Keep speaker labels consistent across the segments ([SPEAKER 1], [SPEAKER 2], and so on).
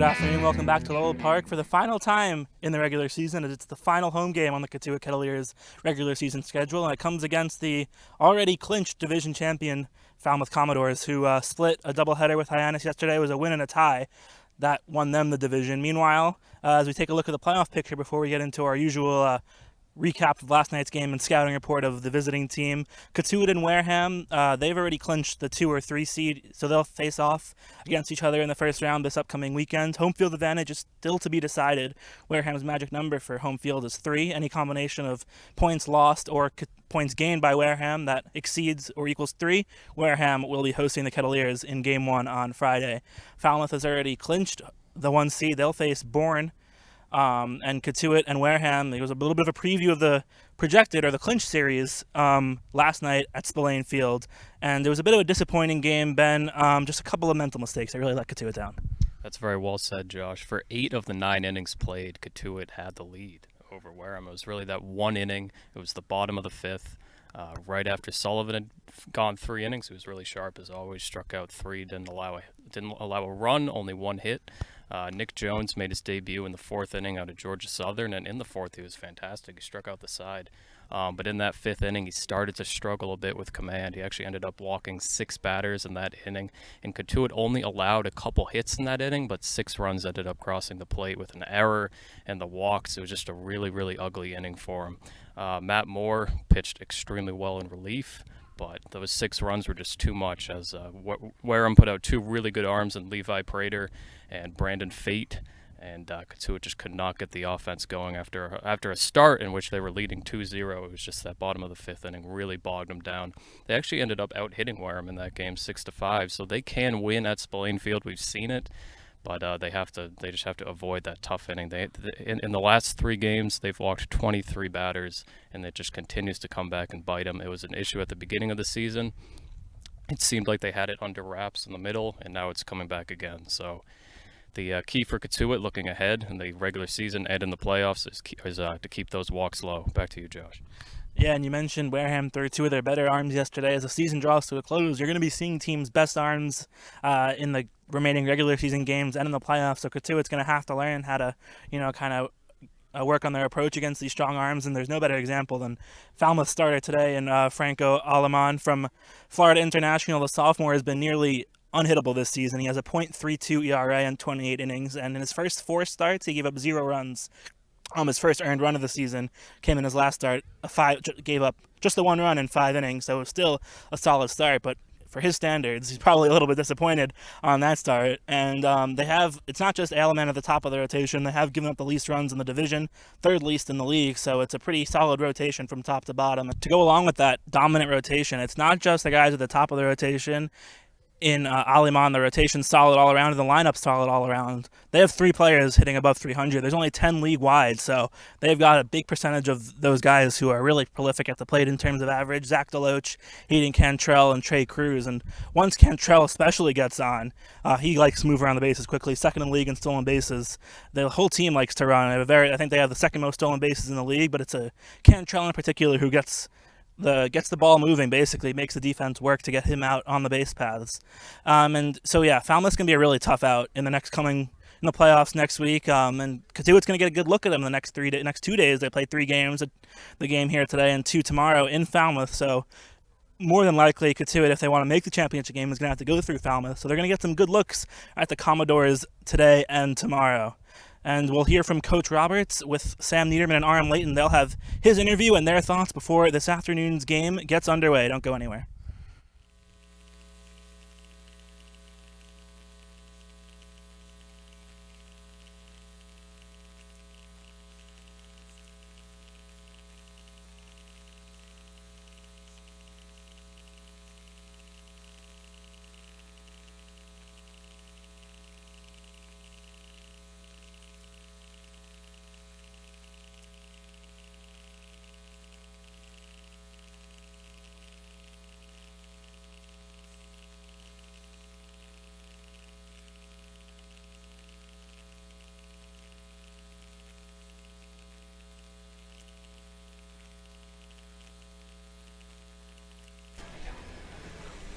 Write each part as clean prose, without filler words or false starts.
[SPEAKER 1] afternoon. Welcome back to Lowell Park for the final time in the regular season. It's the final home game on the Cotuit Kettleers regular season schedule, and it comes against the already clinched division champion Falmouth Commodores, who split a doubleheader with Hyannis yesterday. It was a win and a tie that won them the division. Meanwhile, as we take a look at the playoff picture before we get into our usual recap of last night's game and scouting report of the visiting team, Cotuit and Wareham, they've already clinched the 2 or 3 seed, so they'll face off against each other in the first round this upcoming weekend. Home field advantage is still to be decided. Wareham's magic number for home field is 3. Any combination of points lost or points gained by Wareham that exceeds or equals 3, Wareham will be hosting the Kettleers in Game 1 on Friday. Falmouth has already clinched the 1 seed. They'll face Bourne. And Cotuit and Wareham. It was a little bit of a preview of the projected or the clinch series last night at Spillane Field, and it was a bit of a disappointing game, Ben. Just a couple of mental mistakes that really let Cotuit down.
[SPEAKER 2] That's very well said, Josh. For 8 of the 9 innings played, Cotuit had the lead over Wareham. It was really that one inning. It was the bottom of the 5th. Right after Sullivan had gone 3 innings, he was really sharp as always. Struck out 3, didn't allow a run, only 1 hit. Nick Jones made his debut in the 4th inning out of Georgia Southern, and in the 4th he was fantastic. He struck out the side. But in that 5th inning, he started to struggle a bit with command. He actually ended up walking 6 batters in that inning, and Cotuit only allowed a couple hits in that inning, but 6 runs ended up crossing the plate with an error and the walks. It was just a really, really ugly inning for him. Matt Moore pitched extremely well in relief, but those 6 runs were just too much, as Wareham put out 2 really good arms in Levi Prater and Brandon Fate, and Cotuit just could not get the offense going after a start in which they were leading 2-0. It was just that bottom of the 5th inning really bogged them down. They actually ended up out-hitting Wareham in that game 6-5, so they can win at Spillane Field. We've seen it. But they just have to avoid that tough inning. In the last 3 games, they've walked 23 batters, and it just continues to come back and bite them. It was an issue at the beginning of the season. It seemed like they had it under wraps in the middle, and now it's coming back again. So the key for Cotuit looking ahead in the regular season and in the playoffs is to keep those walks low. Back to you, Josh.
[SPEAKER 1] Yeah, and you mentioned Wareham threw 2 of their better arms yesterday. As the season draws to a close, you're going to be seeing teams' best arms in the remaining regular season games and in the playoffs. So Cotuit's going to have to learn how to, kind of work on their approach against these strong arms. And there's no better example than Falmouth starter today and Franco Aleman from Florida International. The sophomore has been nearly unhittable this season. He has a .32 ERA in 28 innings, and in his first 4 starts, he gave up 0 runs. His first earned run of the season came in his last start. Gave up just the 1 run in 5 innings, so it was still a solid start. But for his standards, he's probably a little bit disappointed on that start. And it's not just Aleman at the top of the rotation. They have given up the least runs in the division, 3rd least in the league. So it's a pretty solid rotation from top to bottom. To go along with that dominant rotation, it's not just the guys at the top of the rotation. In Aleman, the rotation's solid all around, and the lineup's solid all around. They have 3 players hitting above 300. There's only 10 league-wide, so they've got a big percentage of those guys who are really prolific at the plate in terms of average. Zach DeLoach, Hayden Cantrell, and Trey Cruz. And once Cantrell especially gets on, he likes to move around the bases quickly. 2nd in the league in stolen bases. The whole team likes to run. I think they have the 2nd most stolen bases in the league, but it's a Cantrell in particular who gets the ball moving, basically makes the defense work to get him out on the base paths. And so yeah, Falmouth's gonna be a really tough out in the playoffs next week. And Cotuit's gonna get a good look at them the next 2 days. They play 3 games, the game here today and 2 tomorrow in Falmouth. So more than likely, Cotuit, if they want to make the championship game, is gonna have to go through Falmouth. So they're gonna get some good looks at the Commodores today and tomorrow. And we'll hear from Coach Roberts with Sam Niederman and Aram Layton. They'll have his interview and their thoughts before this afternoon's game gets underway. Don't go anywhere.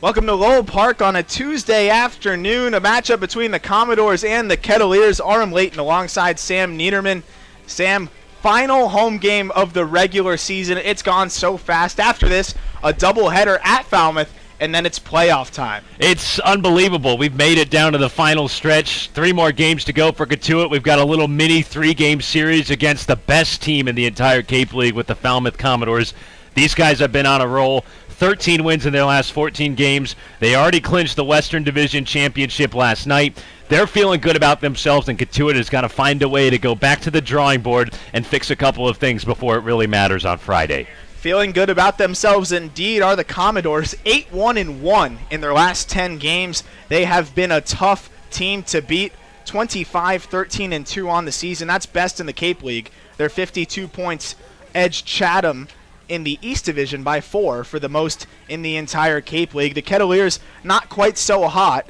[SPEAKER 3] Welcome to Lowell Park on a Tuesday afternoon, a matchup between the Commodores and the Kettleers. Aram Layton alongside Sam Niederman. Sam, final home game of the regular season. It's gone so fast. After this, a doubleheader at Falmouth, and then it's playoff time.
[SPEAKER 4] It's unbelievable. We've made it down to the final stretch. 3 more games to go for Cotuit. We've got a little mini 3-game series against the best team in the entire Cape League with the Falmouth Commodores. These guys have been on a roll. 13 wins in their last 14 games. They already clinched the Western Division Championship last night. They're feeling good about themselves, and Cotuit has got to find a way to go back to the drawing board and fix a couple of things before it really matters on Friday.
[SPEAKER 3] Feeling good about themselves indeed are the Commodores. 8-1-1 in their last 10 games. They have been a tough team to beat. 25-13-2 on the season. That's best in the Cape League. They're 52 points edge Chatham in the East Division by 4 for the most in the entire Cape League. The Kettleers not quite so hot,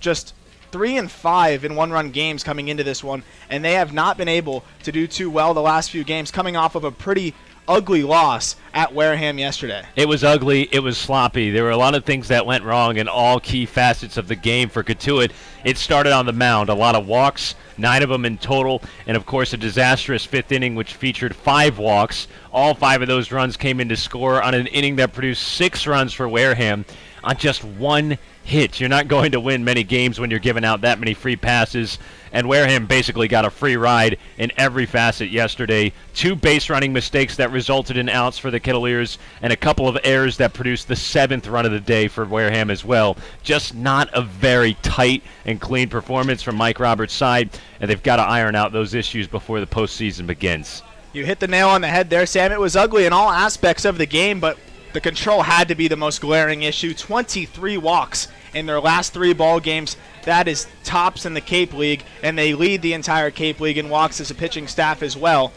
[SPEAKER 3] just 3-5 in one-run games coming into this one, and they have not been able to do too well the last few games, coming off of a pretty ugly loss at Wareham yesterday.
[SPEAKER 4] It was ugly. It was sloppy. There were a lot of things that went wrong in all key facets of the game for Cotuit. It started on the mound. A lot of walks, 9 of them in total, and of course a disastrous 5th inning which featured 5 walks. All 5 of those runs came in to score on an inning that produced 6 runs for Wareham on just 1 hit. You're not going to win many games when you're giving out that many free passes, and Wareham basically got a free ride in every facet yesterday. 2 base running mistakes that resulted in outs for the Kettleers, and a couple of errors that produced the 7th run of the day for Wareham as well. Just not a very tight and clean performance from Mike Roberts' side, and they've got to iron out those issues before the postseason begins.
[SPEAKER 3] You hit the nail on the head there, Sam. It was ugly in all aspects of the game, but the control had to be the most glaring issue. 23 walks in their last 3 ball games. That is tops in the Cape League, and they lead the entire Cape League in walks as a pitching staff as well.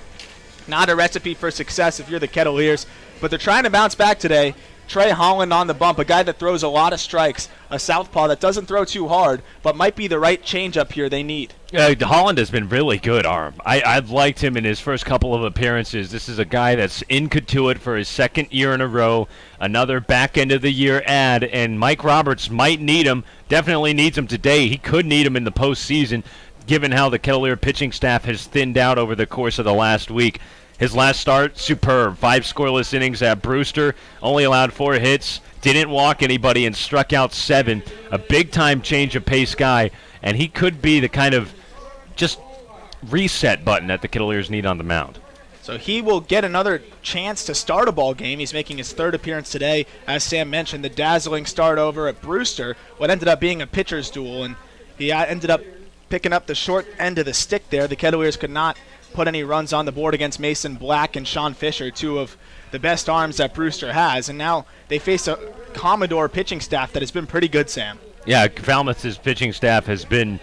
[SPEAKER 3] Not a recipe for success if you're the Kettleers, but they're trying to bounce back today. Trey Holland on the bump, a guy that throws a lot of strikes, a southpaw that doesn't throw too hard, but might be the right changeup here they need.
[SPEAKER 4] Holland has been really good, Arm. I've liked him in his first couple of appearances. This is a guy that's in Cotuit for his 2nd year in a row, another back end of the year ad, and Mike Roberts might need him, definitely needs him today. He could need him in the postseason, given how the Kettleer pitching staff has thinned out over the course of the last week. His last start, superb. 5 scoreless innings at Brewster, only allowed 4 hits, didn't walk anybody, and struck out 7. A big-time change of pace guy, and he could be the kind of just reset button that the Kettleers need on the mound.
[SPEAKER 3] So he will get another chance to start a ball game. He's making his 3rd appearance today. As Sam mentioned, the dazzling start over at Brewster, what ended up being a pitcher's duel, and he ended up picking up the short end of the stick there. The Kettleers could not put any runs on the board against Mason Black and Sean Fisher, 2 of the best arms that Brewster has, and now they face a Commodore pitching staff that has been pretty good, Sam.
[SPEAKER 4] Yeah, Falmouth's pitching staff has been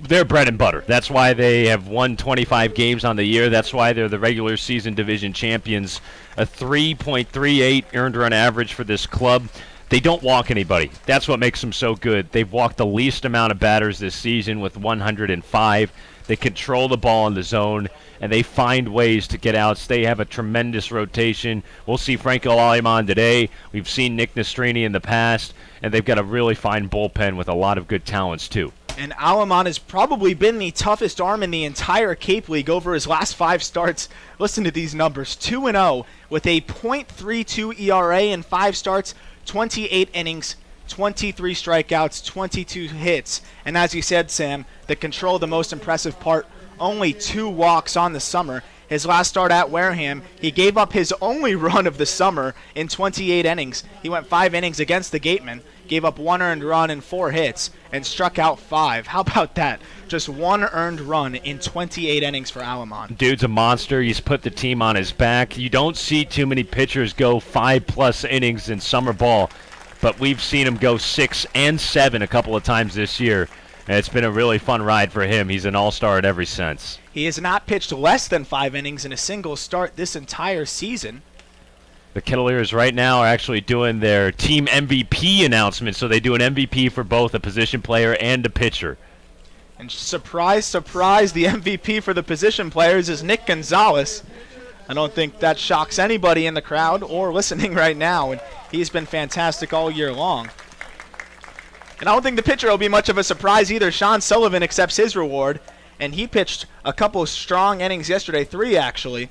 [SPEAKER 4] their bread and butter. That's why they have won 25 games on the year. That's why they're the regular season division champions. A 3.38 earned run average for this club. They don't walk anybody. That's what makes them so good. They've walked the least amount of batters this season with 105. They control the ball in the zone, and they find ways to get outs. They have a tremendous rotation. We'll see Franco Alimon today. We've seen Nick Nastrini in the past, and they've got a really fine bullpen with a lot of good talents, too.
[SPEAKER 3] And Alimon has probably been the toughest arm in the entire Cape League over his last 5 starts. Listen to these numbers. 2-0 with a .32 ERA in 5 starts, 28 innings, 23 strikeouts, 22 hits. And as you said, Sam, the control, the most impressive part, only 2 walks on the summer. His last start at Wareham, he gave up his only run of the summer in 28 innings. He went 5 innings against the Gatemen, gave up 1 earned run and 4 hits, and struck out 5. How about that? Just 1 earned run in 28 innings for Alimon.
[SPEAKER 4] Dude's a monster. He's put the team on his back. You don't see too many pitchers go 5+ innings in summer ball, but we've seen him go 6 and 7 a couple of times this year. And it's been a really fun ride for him. He's an all-star in every sense.
[SPEAKER 3] He has not pitched less than 5 innings in a single start this entire season.
[SPEAKER 4] The Kettleers right now are actually doing their team MVP announcement, so they do an MVP for both a position player and a pitcher.
[SPEAKER 3] And surprise, surprise, the MVP for the position players is Nick Gonzalez. I don't think that shocks anybody in the crowd or listening right now, and he's been fantastic all year long. And I don't think the pitcher will be much of a surprise either. Sean Sullivan accepts his reward, and he pitched a couple of strong innings yesterday, 3 actually,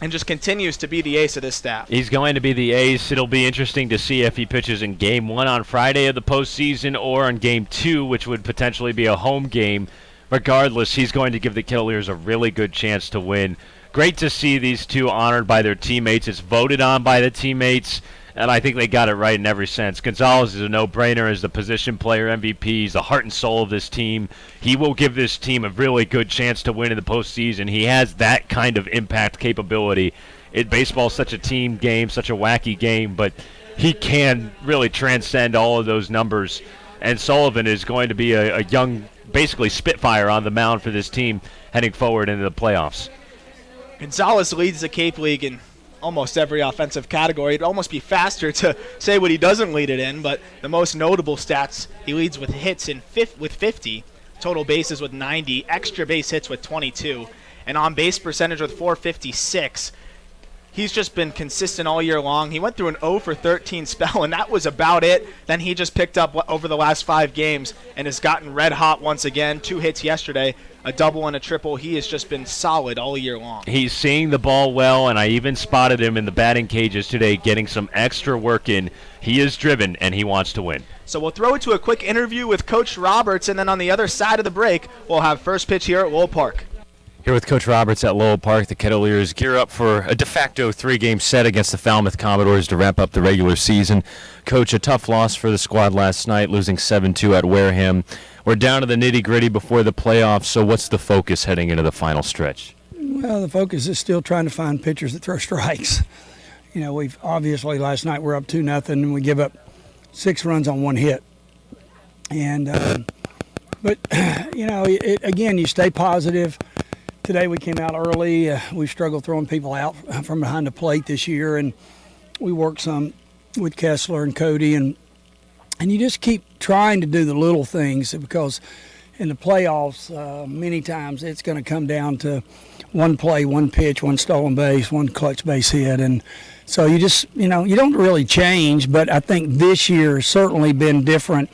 [SPEAKER 3] and just continues to be the ace of this staff.
[SPEAKER 4] He's going to be the ace. It'll be interesting to see if he pitches in Game 1 on Friday of the postseason or in Game 2, which would potentially be a home game. Regardless, he's going to give the Kettleers a really good chance to win. Great to see these two honored by their teammates. It's voted on by the teammates, and I think they got it right in every sense. Gonzalez is a no-brainer as the position player MVP. He's the heart and soul of this team. He will give this team a really good chance to win in the postseason. He has that kind of impact capability. Baseball's such a team game, such a wacky game, but he can really transcend all of those numbers. And Sullivan is going to be a young, basically Spitfire on the mound for this team heading forward into the playoffs.
[SPEAKER 3] Gonzalez leads the Cape League in almost every offensive category. It'd almost be faster to say what he doesn't lead it in, but the most notable stats, he leads with hits with 50, total bases with 90, extra base hits with 22, and on base percentage with 456. He's just been consistent all year long. He went through an 0 for 13 spell, and that was about it. Then he just picked up over the last 5 games and has gotten red hot once again. 2 hits yesterday, a double and a triple. He has just been solid all year long.
[SPEAKER 4] He's seeing the ball well, and I even spotted him in the batting cages today getting some extra work in. He is driven, and he wants to win.
[SPEAKER 3] So we'll throw it to a quick interview with Coach Roberts, and then on the other side of the break, we'll have first pitch here at Lowell Park.
[SPEAKER 5] Here with Coach Roberts at Lowell Park, the Kettleers gear up for a de facto 3-game set against the Falmouth Commodores to wrap up the regular season. Coach, a tough loss for the squad last night, losing 7-2 at Wareham. We're down to the nitty-gritty before the playoffs, so what's the focus heading into the final stretch?
[SPEAKER 6] Well, the focus is still trying to find pitchers that throw strikes. You know, we've obviously last night we're up 2-0 and we give up 6 runs on 1 hit. And, but, you know, again, you stay positive. Today we came out early. We struggled throwing people out from behind the plate this year, and we worked some with Kessler and Cody, and you just keep trying to do the little things, because in the playoffs, many times it's going to come down to one play, one pitch, one stolen base, one clutch base hit, and so you just, you know, you don't really change. But I think this year has certainly been different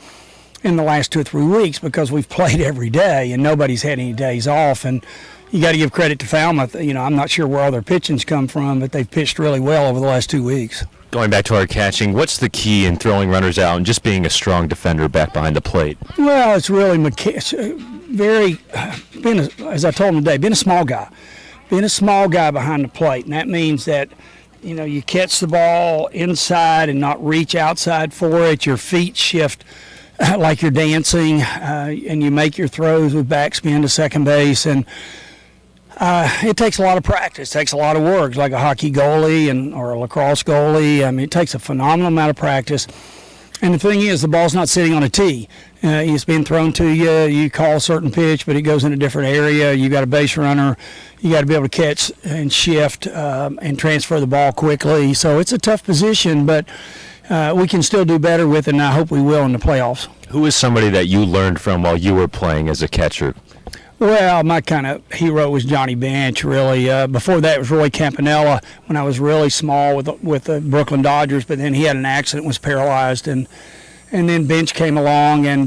[SPEAKER 6] in the last 2 or 3 weeks because we've played every day and nobody's had any days off. And you got to give credit to Falmouth. You know, I'm not sure where all their pitching's come from, but they've pitched really well over the last 2 weeks.
[SPEAKER 5] Going back to our catching, what's the key in throwing runners out and just being a strong defender back behind the plate?
[SPEAKER 6] Well, it's really as I told him today, being a small guy. Being a small guy behind the plate, and that means that, you know, you catch the ball inside and not reach outside for it. Your feet shift like you're dancing, and you make your throws with backspin to second base. And it takes a lot of practice. It takes a lot of work. It's like a hockey goalie or a lacrosse goalie. I mean, it takes a phenomenal amount of practice. And the thing is, the ball's not sitting on a tee. It's being thrown to you. You call a certain pitch, but it goes in a different area. You got a base runner. You got to be able to catch and shift and transfer the ball quickly. So it's a tough position, but we can still do better with it, and I hope we will in the playoffs.
[SPEAKER 5] Who is somebody that you learned from while you were playing as a catcher?
[SPEAKER 6] Well, my kind of hero was Johnny Bench, really. Before that, it was Roy Campanella when I was really small with the Brooklyn Dodgers, but then he had an accident, was paralyzed, and then Bench came along and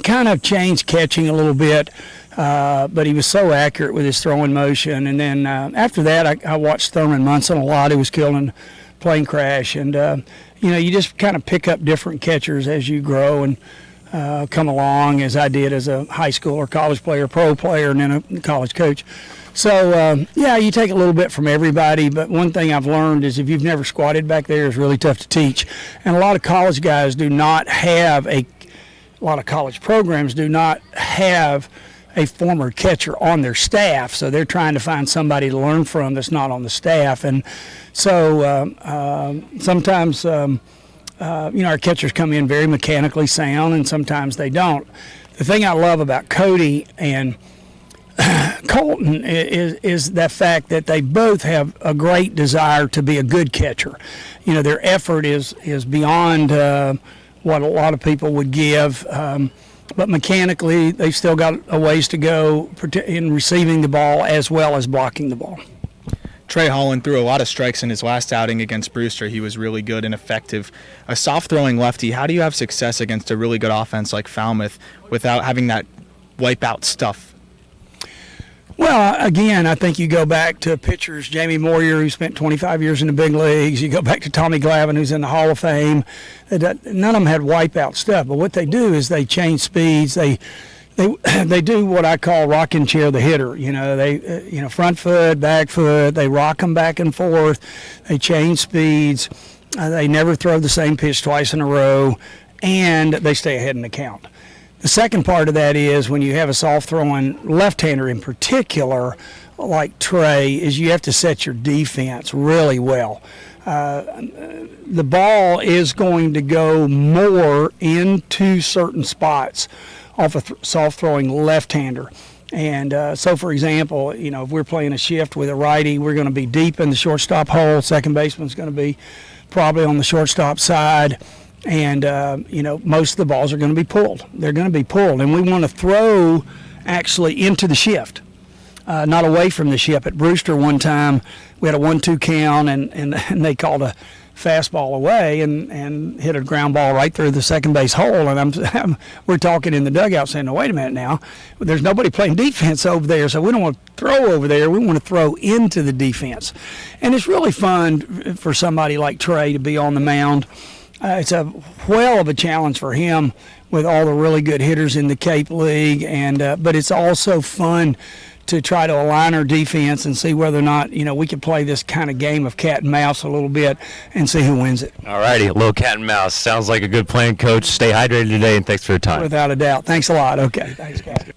[SPEAKER 6] kind of changed catching a little bit, but he was so accurate with his throwing motion. And then after that, I watched Thurman Munson a lot. He was killed in a plane crash, and you know, you just kind of pick up different catchers as you grow and come along, as I did as a high school or college player, pro player, and then a college coach. So, yeah, you take a little bit from everybody, but one thing I've learned is if you've never squatted back there, it's really tough to teach. And a lot of college guys do not have a lot of college programs do not have a former catcher on their staff, so they're trying to find somebody to learn from that's not on the staff. And so sometimes you know, our catchers come in very mechanically sound, and sometimes they don't. The thing I love about Cody and Colton is that fact that they both have a great desire to be a good catcher. You know, their effort is beyond what a lot of people would give, but mechanically they've still got a ways to go in receiving the ball as well as blocking the ball.
[SPEAKER 7] Trey Holland threw a lot of strikes in his last outing against Brewster. He was really good and effective. A soft-throwing lefty, how do you have success against a really good offense like Falmouth without having that wipe-out stuff?
[SPEAKER 6] Well, again, I think you go back to pitchers, Jamie Moyer, who spent 25 years in the big leagues. You go back to Tommy Glavine, who's in the Hall of Fame. None of them had wipeout stuff, but what they do is they change speeds. They do what I call rocking chair the hitter. They front foot, back foot. They rock them back and forth. They change speeds. They never throw the same pitch twice in a row, and they stay ahead in the count. The second part of that is when you have a soft-throwing left-hander in particular, like Trey, is you have to set your defense really well. The ball is going to go more into certain spots off a soft-throwing left-hander. And so, for example, if we're playing a shift with a righty, we're going to be deep in the shortstop hole. Second baseman's going to be probably on the shortstop side. And, most of the balls are going to be pulled. They're going to be pulled. And we want to throw actually into the shift, not away from the shift. At Brewster one time, we had a 1-2 count, and they called a fastball away and hit a ground ball right through the second base hole. And we're talking in the dugout saying, no, wait a minute now. There's nobody playing defense over there, so we don't want to throw over there. We want to throw into the defense. And it's really fun for somebody like Trey to be on the mound. It's a whale of a challenge for him with all the really good hitters in the Cape League, but it's also fun to try to align our defense and see whether or not we can play this kind of game of cat and mouse a little bit and see who wins it.
[SPEAKER 5] All righty, a little cat and mouse. Sounds like a good plan, Coach. Stay hydrated today, and thanks for your time.
[SPEAKER 6] Without a doubt. Thanks a lot. Okay. Thanks, guys.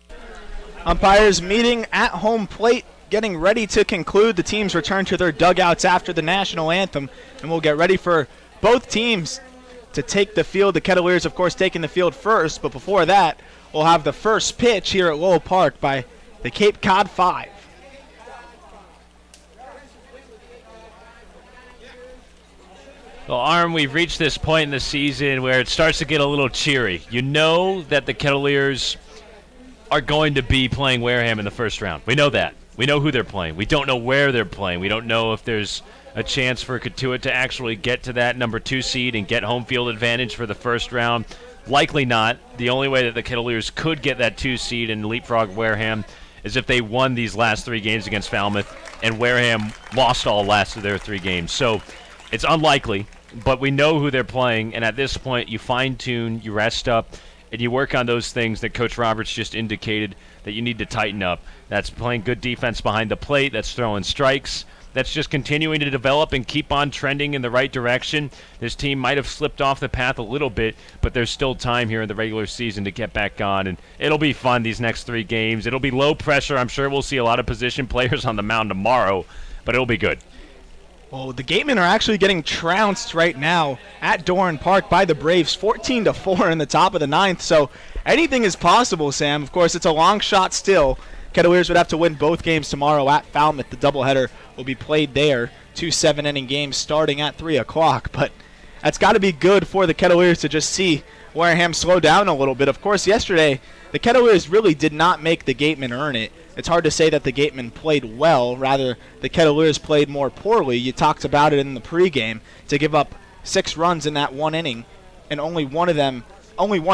[SPEAKER 3] Umpires meeting at home plate, getting ready to conclude. The teams return to their dugouts after the national anthem, and we'll get ready for both teams to take the field. The Kettleers, of course, taking the field first, but before that, we'll have the first pitch here at Lowell Park by the Cape Cod 5.
[SPEAKER 4] Well, Arm, we've reached this point in the season where it starts to get a little cheery. You know that the Kettleers are going to be playing Wareham in the first round. We know that. We know who they're playing. We don't know where they're playing. We don't know if there's a chance for Cotuit to actually get to that number 2 seed and get home field advantage for the first round. Likely not. The only way that the Kettleers could get that 2 seed and leapfrog Wareham is if they won these last 3 games against Falmouth and Wareham lost all last of their 3 games. So it's unlikely, but we know who they're playing, and at this point you fine-tune, you rest up, and you work on those things that Coach Roberts just indicated that you need to tighten up. That's playing good defense behind the plate, that's throwing strikes, that's just continuing to develop and keep on trending in the right direction. This team might have slipped off the path a little bit, but there's still time here in the regular season to get back on, and it'll be fun these next 3 games. It'll be low pressure. I'm sure we'll see a lot of position players on the mound tomorrow, but it'll be good.
[SPEAKER 3] Well, the Gatemen are actually getting trounced right now at Doran Park by the Braves, 14-4 in the top of the 9th, so anything is possible, Sam. Of course, it's a long shot still. Kettleers would have to win both games tomorrow at Falmouth. The doubleheader will be played there. 2 7-inning games starting at 3 o'clock. But that's got to be good for the Kettleers to just see Wareham slow down a little bit. Of course, yesterday, the Kettleers really did not make the Gatemen earn it. It's hard to say that the Gatemen played well. Rather, the Kettleers played more poorly. You talked about it in the pregame. To give up 6 runs in that 1 inning and only one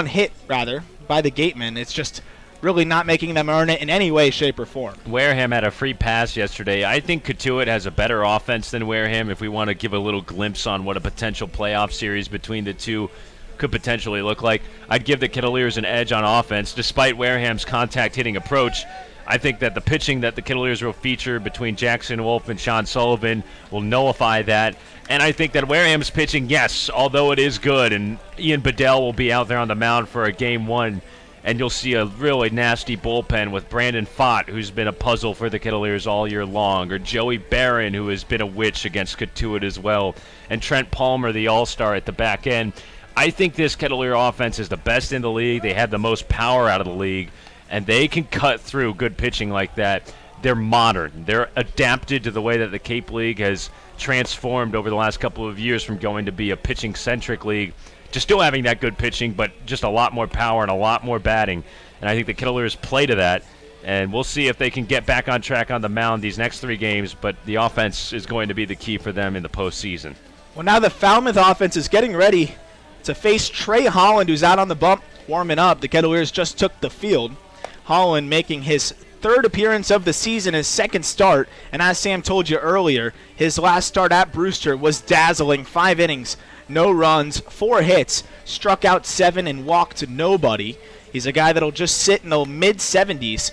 [SPEAKER 3] hit, by the Gatemen. It's just really not making them earn it in any way, shape, or form.
[SPEAKER 4] Wareham had a free pass yesterday. I think Cotuit has a better offense than Wareham if we want to give a little glimpse on what a potential playoff series between the two could potentially look like. I'd give the Kettleers an edge on offense. Despite Wareham's contact-hitting approach, I think that the pitching that the Kettleers will feature between Jackson Wolf and Sean Sullivan will nullify that. And I think that Wareham's pitching, yes, although it is good, and Ian Bedell will be out there on the mound for a Game 1, and you'll see a really nasty bullpen with Brandon Fott, who's been a puzzle for the Kettleers all year long, or Joey Barron, who has been a witch against Cotuit as well, and Trent Palmer, the all-star at the back end. I think this Kettleer offense is the best in the league. They have the most power out of the league, and they can cut through good pitching like that. They're modern. They're adapted to the way that the Cape League has transformed over the last couple of years from going to be a pitching-centric league to still having that good pitching, but just a lot more power and a lot more batting. And I think the Kettleers play to that. And we'll see if they can get back on track on the mound these next 3 games, but the offense is going to be the key for them in the postseason.
[SPEAKER 3] Well, now the Falmouth offense is getting ready to face Trey Holland, who's out on the bump warming up. The Kettleers just took the field. Holland making his 3rd appearance of the season, his 2nd start, and as Sam told you earlier, his last start at Brewster was dazzling. 5 innings, no runs, 4 hits, struck out 7 and walked nobody. He's a guy that'll just sit in the mid-70s.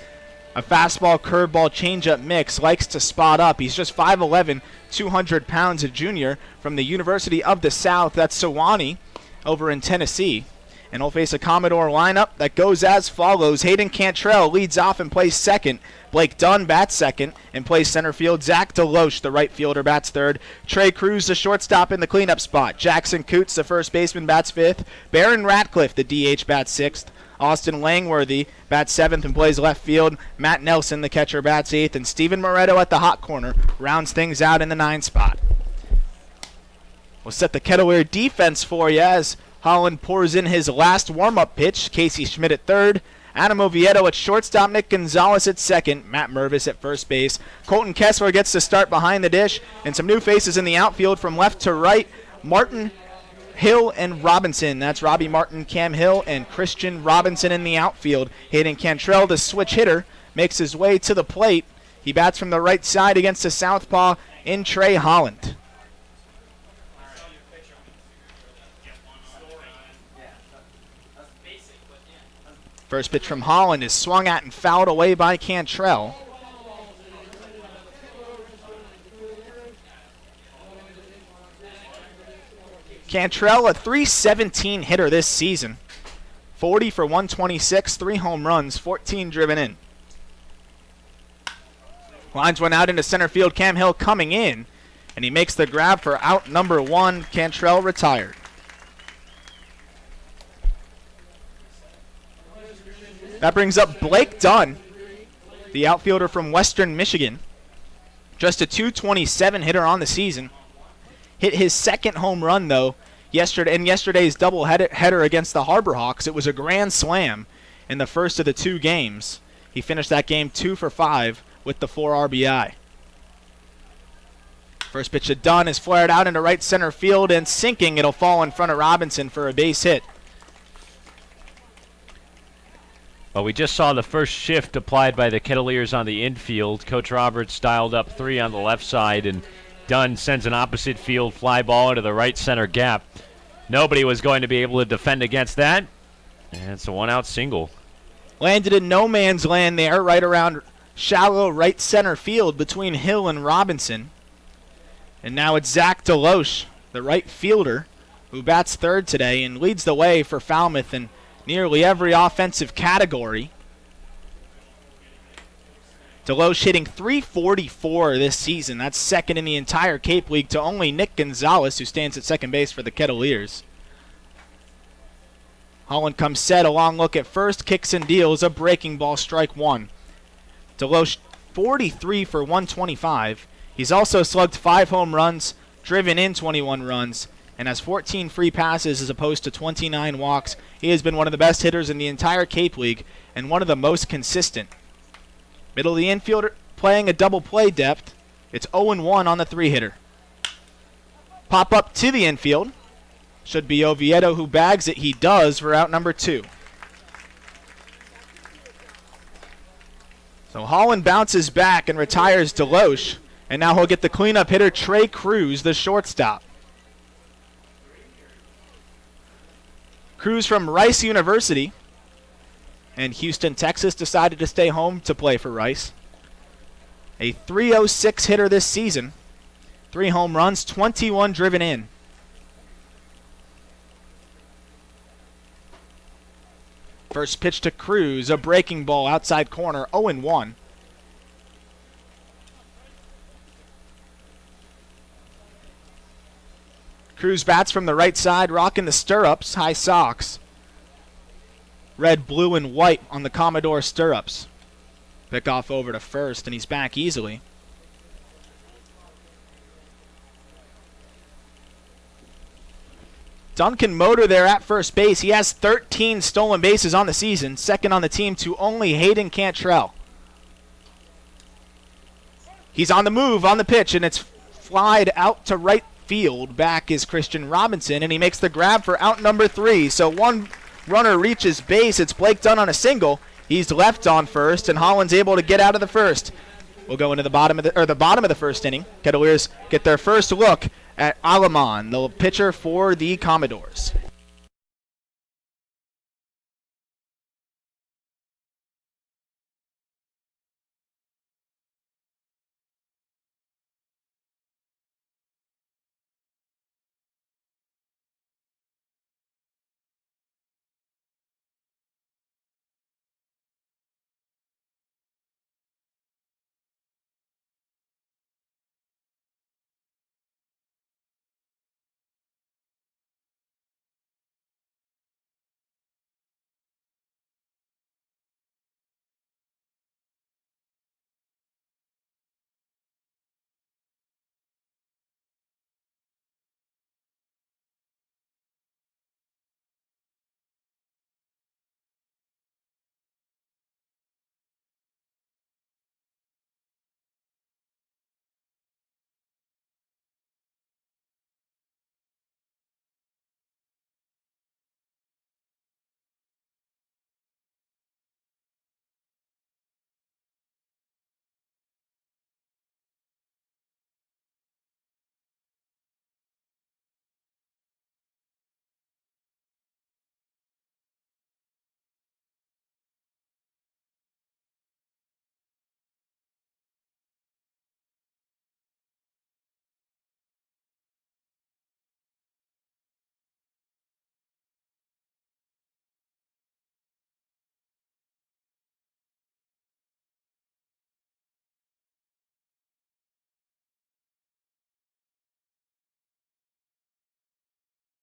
[SPEAKER 3] A fastball, curveball, changeup mix, likes to spot up. He's just 5'11", 200 pounds, a junior from the University of the South. That's Sewanee over in Tennessee. And he'll face a Commodore lineup that goes as follows. Hayden Cantrell leads off and plays second. Blake Dunn bats second and plays center field. Zach Deloche, the right fielder, bats third. Trey Cruz, the shortstop, in the cleanup spot. Jackson Coots, the first baseman, bats fifth. Barron Ratcliffe, the DH, bats sixth. Austin Langworthy bats 7th and plays left field. Matt Nelson, the catcher, bats 8th. And Steven Moretto at the hot corner rounds things out in the 9 spot. We'll set the Kettleer defense for you as Holland pours in his last warm-up pitch. Casey Schmidt at third. Adam Oviedo at shortstop. Nick Gonzalez at second. Matt Mervis at first base. Colton Kessler gets to start behind the dish. And some new faces in the outfield from left to right. Martin, Hill, and Robinson. That's Robbie Martin, Cam Hill, and Christian Robinson in the outfield. Hayden Cantrell, the switch hitter, makes his way to the plate. He bats from the right side against the southpaw in Trey Holland. First pitch from Holland is swung at and fouled away by Cantrell. Cantrell, a .317 hitter this season. 40 for 126, 3 home runs, 14 driven in. Lines one out into center field. Cam Hill coming in, and he makes the grab for out number 1. Cantrell retired. That brings up Blake Dunn, the outfielder from Western Michigan. Just a .227 hitter on the season. Hit his 2nd home run, though, in yesterday's doubleheader against the Harbor Hawks. It was a grand slam in the first of the 2 games. He finished that game 2 for 5 with the 4 RBI. First pitch to Dunn is flared out into right center field, and sinking, it'll fall in front of Robinson for a base hit.
[SPEAKER 4] Well, we just saw the first shift applied by the Kettleers on the infield. Coach Roberts dialed up 3 on the left side, and Dunn sends an opposite field fly ball into the right center gap. Nobody was going to be able to defend against that, and it's a 1-out single.
[SPEAKER 3] Landed in no man's land there, right around shallow right center field between Hill and Robinson. And now it's Zach Deloche, the right fielder, who bats third today and leads the way for Falmouth in nearly every offensive category. Deloche hitting .344 this season. That's second in the entire Cape League to only Nick Gonzalez, who stands at second base for the Kettleers. Holland comes set, a long look at first, kicks and deals, a breaking ball, strike 1. Deloche 43 for 125. He's also slugged 5 home runs, driven in 21 runs, and has 14 free passes as opposed to 29 walks. He has been one of the best hitters in the entire Cape League and one of the most consistent. Middle of the infielder playing a double play depth. It's 0-1 on the 3-hitter. Pop up to the infield. Should be Oviedo who bags it. He does for out number 2. So Holland bounces back and retires Deloche. And now he'll get the cleanup hitter Trey Cruz, the shortstop. Cruz from Rice University. And Houston, Texas decided to stay home to play for Rice. A .306 hitter this season. 3 home runs, 21 driven in. First pitch to Cruz, a breaking ball outside corner, 0-1. Cruz bats from the right side, rocking the stirrups, high socks. Red, blue, and white on the Commodore stirrups. Pick off over to first, and he's back easily. Duncan Motor there at first base. He has 13 stolen bases on the season, second on the team to only Hayden Cantrell. He's on the move, on the pitch, and it's flied out to right field. Back is Christian Robinson, and he makes the grab for out number 3. So one runner reaches base. It's Blake Dunn on a single. He's left on first, and Holland's able to get out of the first. We'll go into the bottom of the first inning. Kettleers get their first look at Alamon, the pitcher for the Commodores.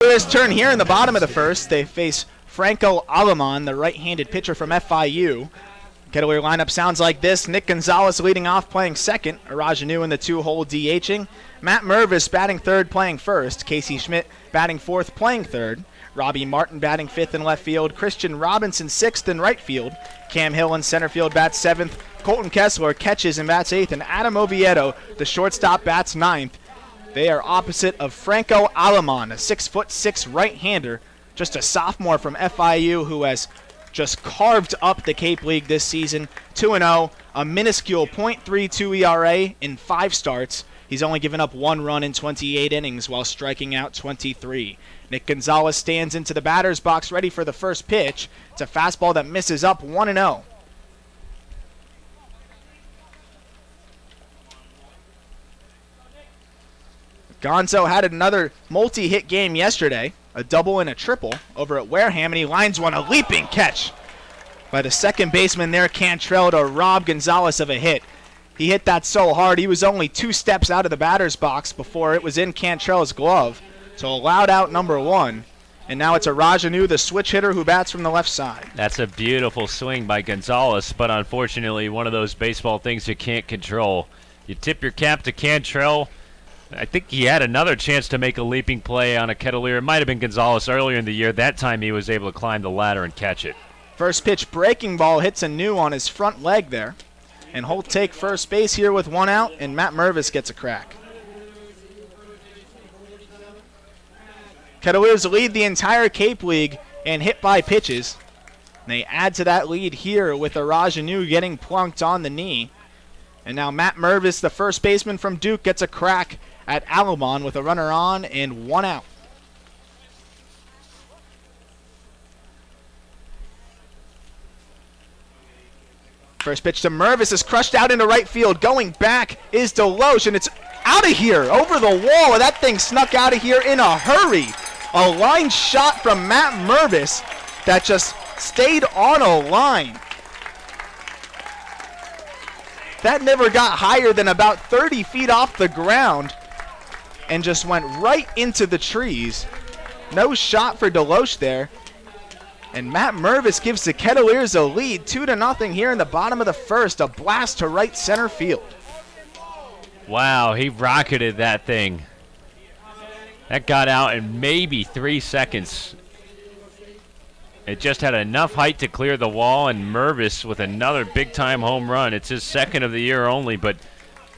[SPEAKER 3] This turn here in the bottom of the first, they face Franco Alamon, the right-handed pitcher from FIU. Kettleer lineup sounds like this. Nick Gonzalez leading off, playing second. Arajanu in the 2-hole DHing. Matt Mervis batting third, playing first. Casey Schmidt batting fourth, playing third. Robbie Martin batting fifth in left field. Christian Robinson sixth in right field. Cam Hill in center field bats seventh. Colton Kessler catches and bats eighth. And Adam Oviedo, the shortstop, bats ninth. They are opposite of Franco Alamon, a 6'6" right-hander, just a sophomore from FIU who has just carved up the Cape League this season. 2-0, a minuscule .32 ERA in 5 starts. He's only given up 1 run in 28 innings while striking out 23. Nick Gonzalez stands into the batter's box ready for the first pitch. It's a fastball that misses up 1-0. Gonzo had another multi-hit game yesterday, a double and a triple over at Wareham, and he lines one, a leaping catch by the second baseman there, Cantrell, to rob Gonzalez of a hit. He hit that so hard, he was only 2 steps out of the batter's box before it was in Cantrell's glove. So allowed out number 1, and now it's Arajanu, the switch hitter, who bats from the left side.
[SPEAKER 4] That's a beautiful swing by Gonzalez, but unfortunately one of those baseball things you can't control. You tip your cap to Cantrell. I think he had another chance to make a leaping play on a Kettleer. It might have been Gonzalez earlier in the year. That time he was able to climb the ladder and catch it.
[SPEAKER 3] First pitch breaking ball hits a new on his front leg there. And Holt take first base here with 1 out, and Matt Mervis gets a crack. Kettleers lead the entire Cape League in hit by pitches. And they add to that lead here with Arajanu getting plunked on the knee. And now Matt Mervis, the first baseman from Duke, gets a crack at Alamon with a runner on and 1 out. First pitch to Mervis is crushed out into right field. Going back is Deloche, and it's out of here, over the wall, and that thing snuck out of here in a hurry. A line shot from Matt Mervis that just stayed on a line. That never got higher than about 30 feet off the ground and just went right into the trees. No shot for Deloche there. And Matt Mervis gives the Kettleers a lead, 2-0 here in the bottom of the first. A blast to right center field.
[SPEAKER 4] Wow, he rocketed that thing. That got out in maybe 3 seconds. It just had enough height to clear the wall, and Mervis with another big-time home run. It's his second of the year only, but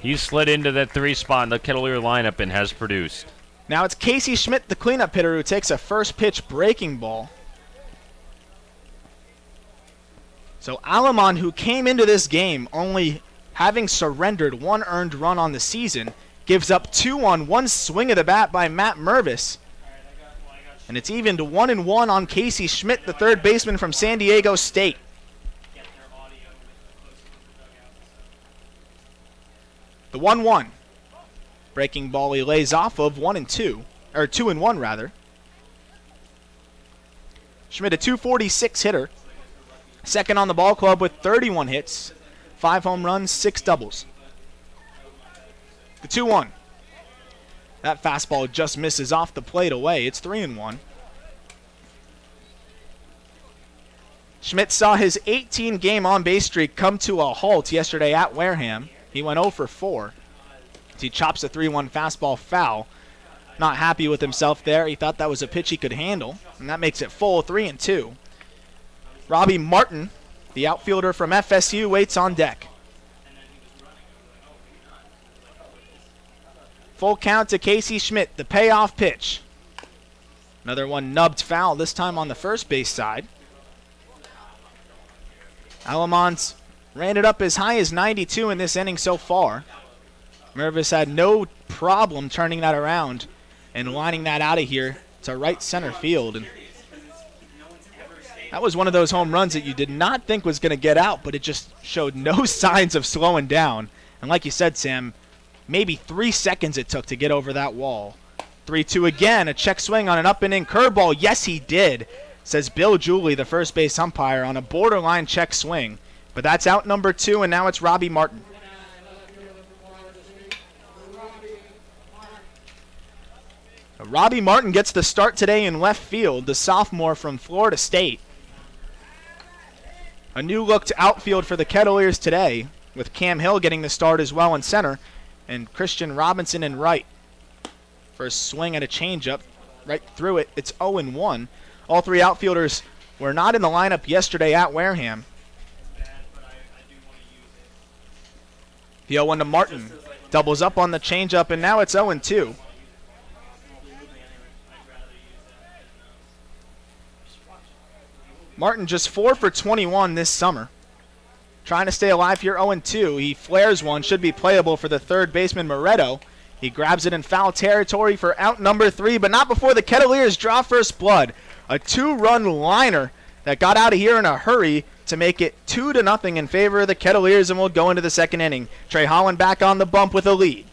[SPEAKER 4] He slid into that 3 spot in the Kettleer lineup and has produced.
[SPEAKER 3] Now it's Casey Schmidt, the cleanup hitter, who takes a first pitch breaking ball. So Alamon, who came into this game only having surrendered 1 earned run on the season, gives up 2 on 1 swing of the bat by Matt Mervis. And it's even to 1-1 on Casey Schmidt, the third baseman from San Diego State. The 1-1. Breaking ball he lays off of 1-2, or 2-1 rather. Schmidt, a .246 hitter. Second on the ball club with 31 hits, 5 home runs, 6 doubles. The 2-1. That fastball just misses off the plate away. It's 3-1. Schmidt saw his 18-game on-base streak come to a halt yesterday at Wareham. He went 0 for 4. He chops a 3-1 fastball foul. Not happy with himself there. He thought that was a pitch he could handle, and that makes it full 3-2. Robbie Martin, the outfielder from FSU, waits on deck. Full count to Casey Schmidt, the payoff pitch. Another one nubbed foul, this time on the first base side. Alamons ran it up as high as 92 in this inning so far. Mervis had no problem turning that around and lining that out of here to right center field. And that was one of those home runs that you did not think was going to get out, but it just showed no signs of slowing down. And like you said, Sam, maybe 3 seconds it took to get over that wall. 3-2 again, a check swing on an up-and-in curveball. Yes, he did, says Bill Julie, the first base umpire, on a borderline check swing. But that's out number 2, and now it's Robbie Martin. Robbie Martin gets the start today in left field, the sophomore from Florida State. A new look to outfield for the Kettleers today, with Cam Hill getting the start as well in center, and Christian Robinson in right. First swing at a changeup, right through it. It's 0-1. All 3 outfielders were not in the lineup yesterday at Wareham. The 0-1 to Martin. Doubles up on the changeup, and now it's 0-2. Martin just 4 for 21 this summer. Trying to stay alive here, 0-2. He flares one, should be playable for the third baseman Moretto. He grabs it in foul territory for out number 3, but not before the Kettleers draw first blood. A 2-run liner that got out of here in a hurry to make it 2-0 in favor of the Kettleers, and we'll go into the second inning. Trey Holland back on the bump with a lead.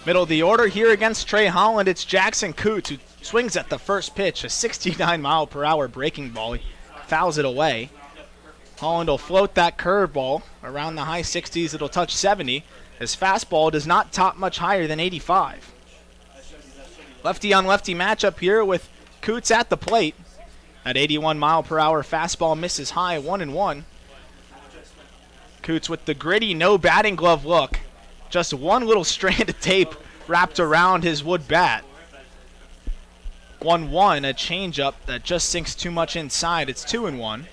[SPEAKER 3] Middle of the order here against Trey Holland, it's Jackson Coots, who swings at the first pitch, a 69-mile-per-hour breaking ball. He fouls it away. Holland will float that curveball around the high 60s. It'll touch 70. His fastball does not top much higher than 85. Lefty-on-lefty matchup here with Coots at the plate. That 81-mile-per-hour fastball misses high, 1-1. Coots with the gritty, no batting glove look. Just one little strand of tape wrapped around his wood bat. 1-1, a changeup that just sinks too much inside. It's 2-1.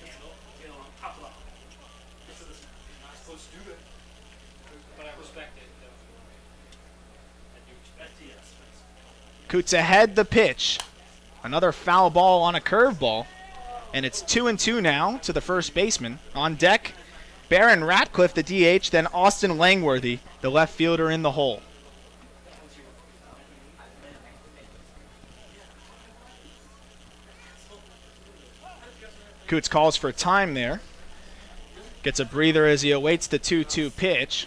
[SPEAKER 3] Coots ahead the pitch. Another foul ball on a curveball. And it's 2-2 now to the first baseman. On deck, Baron Ratcliffe, the DH, then Austin Langworthy, the left fielder in the hole. Coots calls for time there. Gets a breather as he awaits the 2-2 pitch.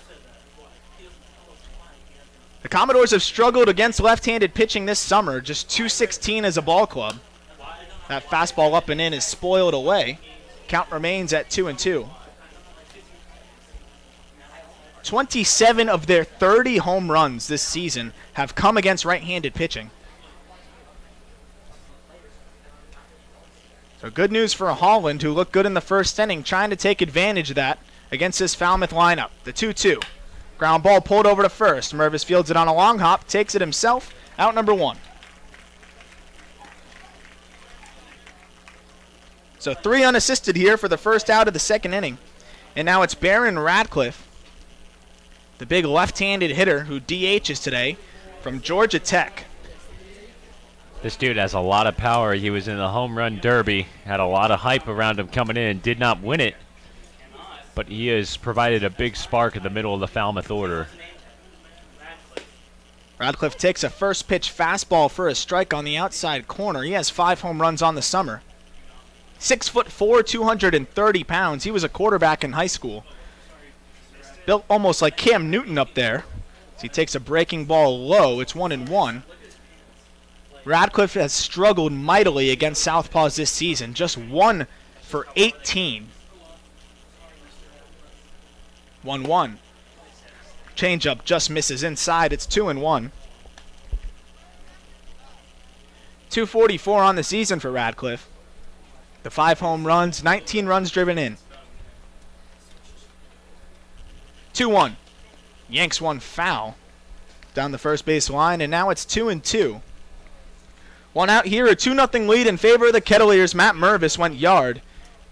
[SPEAKER 3] The Commodores have struggled against left-handed pitching this summer, just .216 as a ball club. That fastball up and in is spoiled away. Count remains at 2-2. 27 of their 30 home runs this season have come against right-handed pitching. So good news for Holland, who looked good in the first inning, trying to take advantage of that against this Falmouth lineup. The 2-2. Ground ball pulled over to first. Mervis fields it on a long hop, takes it himself, out number 1. So 3 unassisted here for the first out of the second inning. And now it's Baron Ratcliffe, the big left-handed hitter who DHs today from Georgia Tech.
[SPEAKER 4] This dude has a lot of power. He was in the home run derby, had a lot of hype around him coming in, did not win it, but he has provided a big spark in the middle of the Falmouth order.
[SPEAKER 3] Radcliffe takes a first pitch fastball for a strike on the outside corner. He has 5 home runs on the summer. 6'4", 230 pounds. He was a quarterback in high school. Built almost like Cam Newton up there. So he takes a breaking ball low. It's 1-1. Radcliffe has struggled mightily against Southpaws this season. Just 1 for 18. 1-1. Changeup just misses inside. It's 2-1. 244 on the season for Radcliffe. The 5 home runs, 19 runs driven in. 2-1. Yanks one foul down the first base line, and now it's 2-2. One out here, a 2-0 lead in favor of the Kettleers. Matt Mervis went yard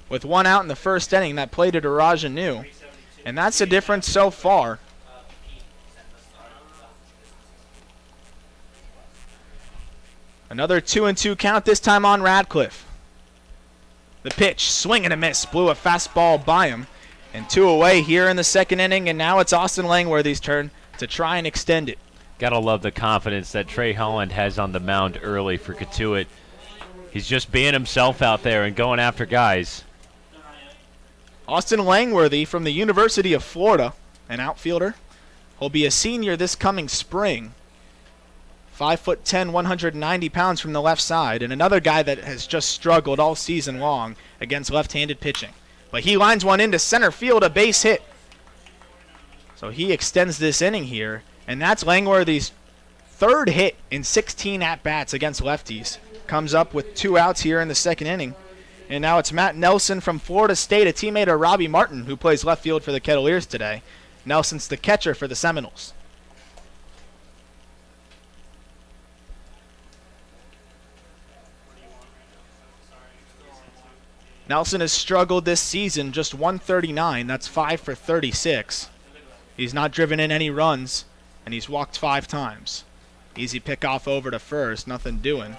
[SPEAKER 3] with 1 out in the first inning. That play to Darajanu. And that's the difference so far. Another 2-2 count, this time on Radcliffe. The pitch, swing and a miss, blew a fastball by him. And 2 away here in the second inning, and now it's Austin Langworthy's turn to try and extend it.
[SPEAKER 4] Gotta love the confidence that Trey Holland has on the mound early for Cotuit. He's just being himself out there and going after guys.
[SPEAKER 3] Austin Langworthy from the University of Florida, an outfielder, will be a senior this coming spring. 5'10", 190 pounds from the left side, and another guy that has just struggled all season long against left-handed pitching. But he lines one into center field, a base hit. So he extends this inning here, and that's Langworthy's 3rd hit in 16 at-bats against lefties. Comes up with 2 outs here in the second inning. And now it's Matt Nelson from Florida State, a teammate of Robbie Martin, who plays left field for the Kettleers today. Nelson's the catcher for the Seminoles. Nelson has struggled this season, just 139. That's 5 for 36. He's not driven in any runs, and he's walked 5 times. Easy pickoff over to first, nothing doing.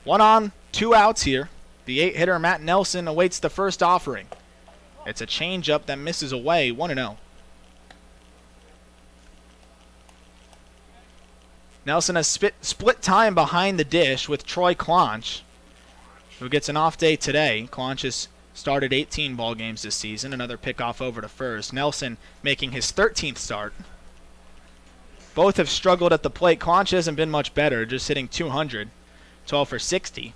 [SPEAKER 3] One on, 2 outs here. The 8-hitter Matt Nelson awaits the first offering. It's a changeup that misses away, 1-0. Nelson has split time behind the dish with Troy Clonch, who gets an off day today. Clonch has started 18 ball games this season. Another pickoff over to first. Nelson making his 13th start. Both have struggled at the plate. Clonch hasn't been much better, just hitting 200, 12 for 60.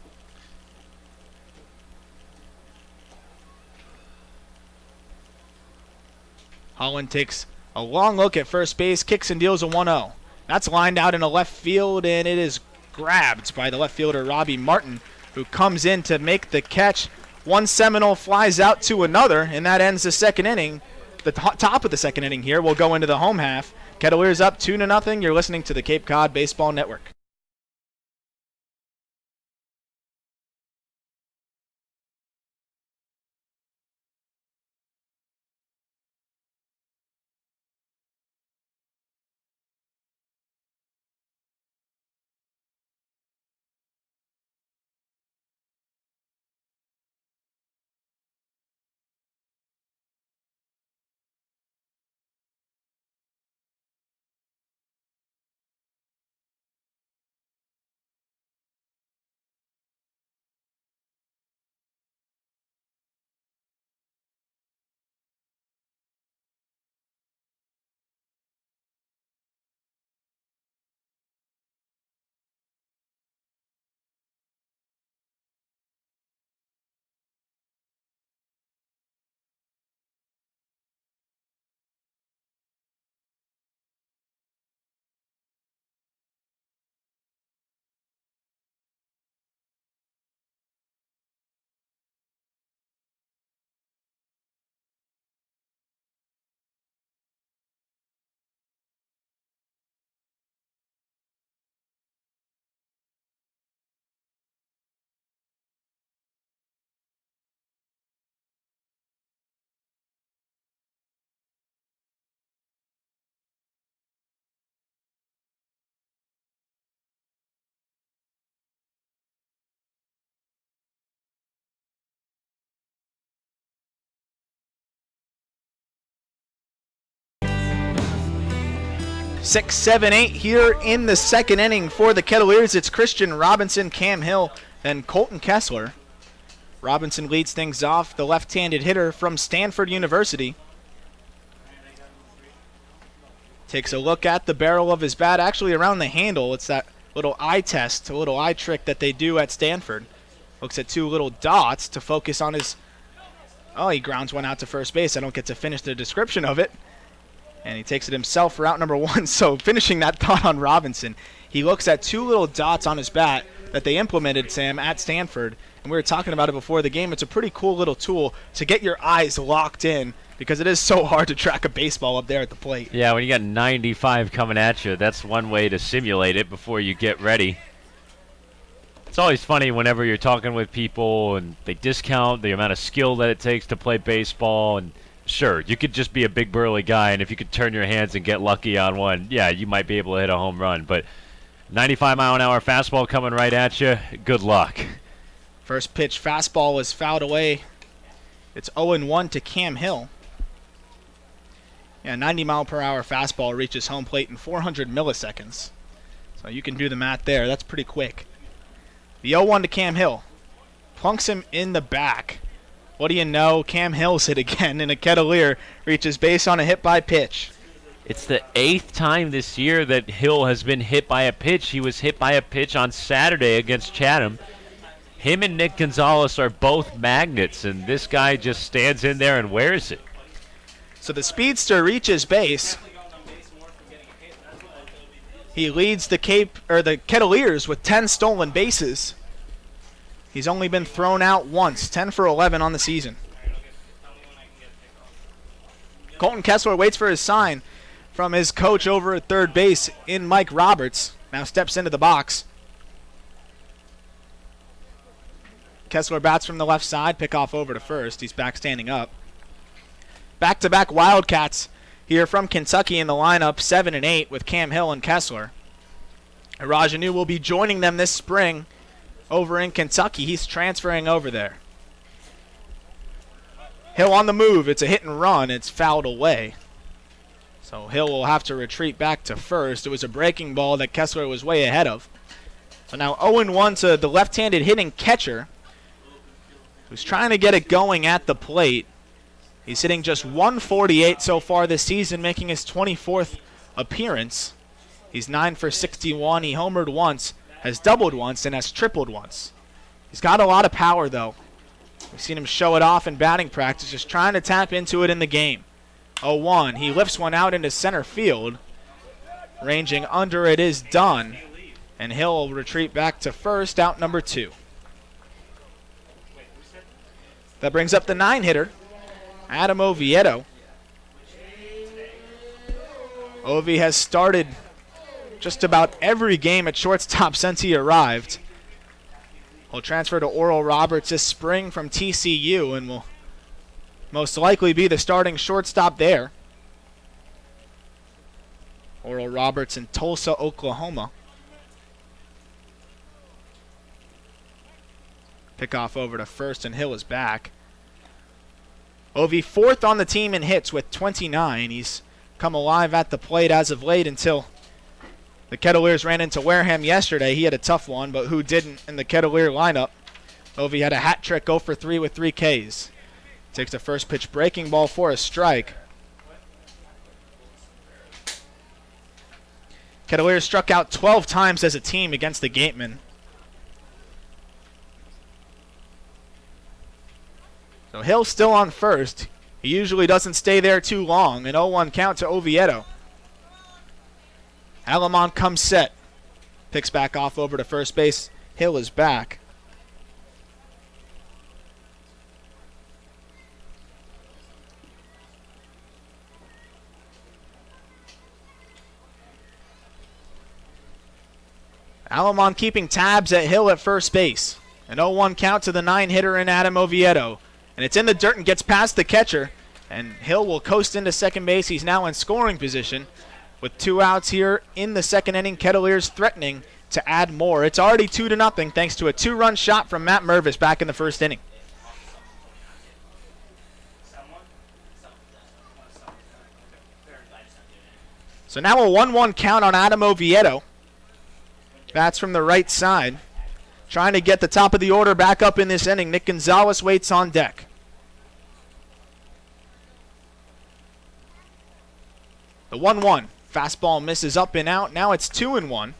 [SPEAKER 3] Holland takes a long look at first base, kicks and deals a 1-0. That's lined out in a left field, and it is grabbed by the left fielder Robbie Martin, who comes in to make the catch. One Seminole flies out to another, and that ends the second inning. The top of the second inning here will go into the home half. Kettleers up 2-0. You're listening to the Cape Cod Baseball Network. Six, seven, eight here in the second inning for the Kettleers. It's Christian Robinson, Cam Hill, and Colton Kessler. Robinson leads things off, the left-handed hitter from Stanford University. Takes a look at the barrel of his bat, actually around the handle. It's that little eye test, a little eye trick that they do at Stanford. Looks at two little dots to focus on his... Oh, he grounds one out to first base. I don't get to finish the description of it. And he takes it himself for out number one. So finishing that thought on Robinson, he looks at two little dots on his bat that they implemented, Sam, at Stanford. And we were talking about it before the game. It's a pretty cool little tool to get your eyes locked in because it is so hard to track a baseball up there at the plate.
[SPEAKER 4] Yeah, when you got 95 coming at you, that's one way to simulate it before you get ready. It's always funny whenever you're talking with people and they discount the amount of skill that it takes to play baseball. And sure, you could just be a big burly guy, and if you could turn your hands and get lucky on one, yeah, you might be able to hit a home run. But 95-mile-an-hour fastball coming right at you, good luck.
[SPEAKER 3] First pitch fastball is fouled away. It's 0-1 to Cam Hill. Yeah, 90-mile-per-hour fastball reaches home plate in 400 milliseconds. So you can do the math there. That's pretty quick. The 0-1 to Cam Hill. Plunks him in the back. What do you know? Cam Hill's hit again, and a Kettleer reaches base on a hit by pitch.
[SPEAKER 4] It's the 8th time this year that Hill has been hit by a pitch. He was hit by a pitch on Saturday against Chatham. Him and Nick Gonzalez are both magnets, and this guy just stands in there and wears it.
[SPEAKER 3] So the speedster reaches base. He leads the Kettleers with 10 stolen bases. He's only been thrown out once, 10 for 11 on the season. Colton Kessler waits for his sign from his coach over at third base in Mike Roberts. Now steps into the box. Kessler bats from the left side, pick off over to first. He's back standing up. Back-to-back Wildcats here from Kentucky in the lineup, 7 and 8 with Cam Hill and Kessler. Rajanu will be joining them this spring over in Kentucky. He's transferring over there. Hill on the move. It's a hit and run. It's fouled away. So Hill will have to retreat back to first. It was a breaking ball that Kessler was way ahead of. So now 0-1 to the left-handed hitting catcher, who's trying to get it going at the plate. He's hitting just 148 so far this season, making his 24th appearance. He's 9 for 61. He homered once, has doubled once, and has tripled once. He's got a lot of power, though. We've seen him show it off in batting practice, just trying to tap into it in the game. 0-1. He lifts one out into center field. Ranging under it is Dunn. And Hill will retreat back to first, out number 2. That brings up the 9-hitter, Adam Oviedo. Ovi has started just about every game at shortstop since he arrived. He'll transfer to Oral Roberts this spring from TCU and will most likely be the starting shortstop there. Oral Roberts in Tulsa, Oklahoma. Pickoff over to first, and Hill is back. Ovi 4th on the team in hits with 29. He's come alive at the plate as of late until the Kettleers ran into Wareham yesterday. He had a tough one, but who didn't in the Kettleer lineup? Ovi had a hat trick, 0 for 3 with 3 Ks. Takes the first pitch breaking ball for a strike. Kettleers struck out 12 times as a team against the Gatemen. So Hill still on first. He usually doesn't stay there too long. An 0-1 count to Oviedo. Alamont comes set. Picks back off over to first base. Hill is back. Alamont keeping tabs at Hill at first base. An 0-1 count to the 9-hitter in Adam Oviedo. And it's in the dirt and gets past the catcher. And Hill will coast into second base. He's now in scoring position. With 2 outs here in the second inning, Kettleers threatening to add more. It's already 2-0 thanks to a 2-run shot from Matt Mervis back in the first inning. So now a 1-1 count on Adam Oviedo. Bats from the right side. Trying to get the top of the order back up in this inning. Nick Gonzalez waits on deck. The 1-1. Fastball misses up and out. Now it's 2-1.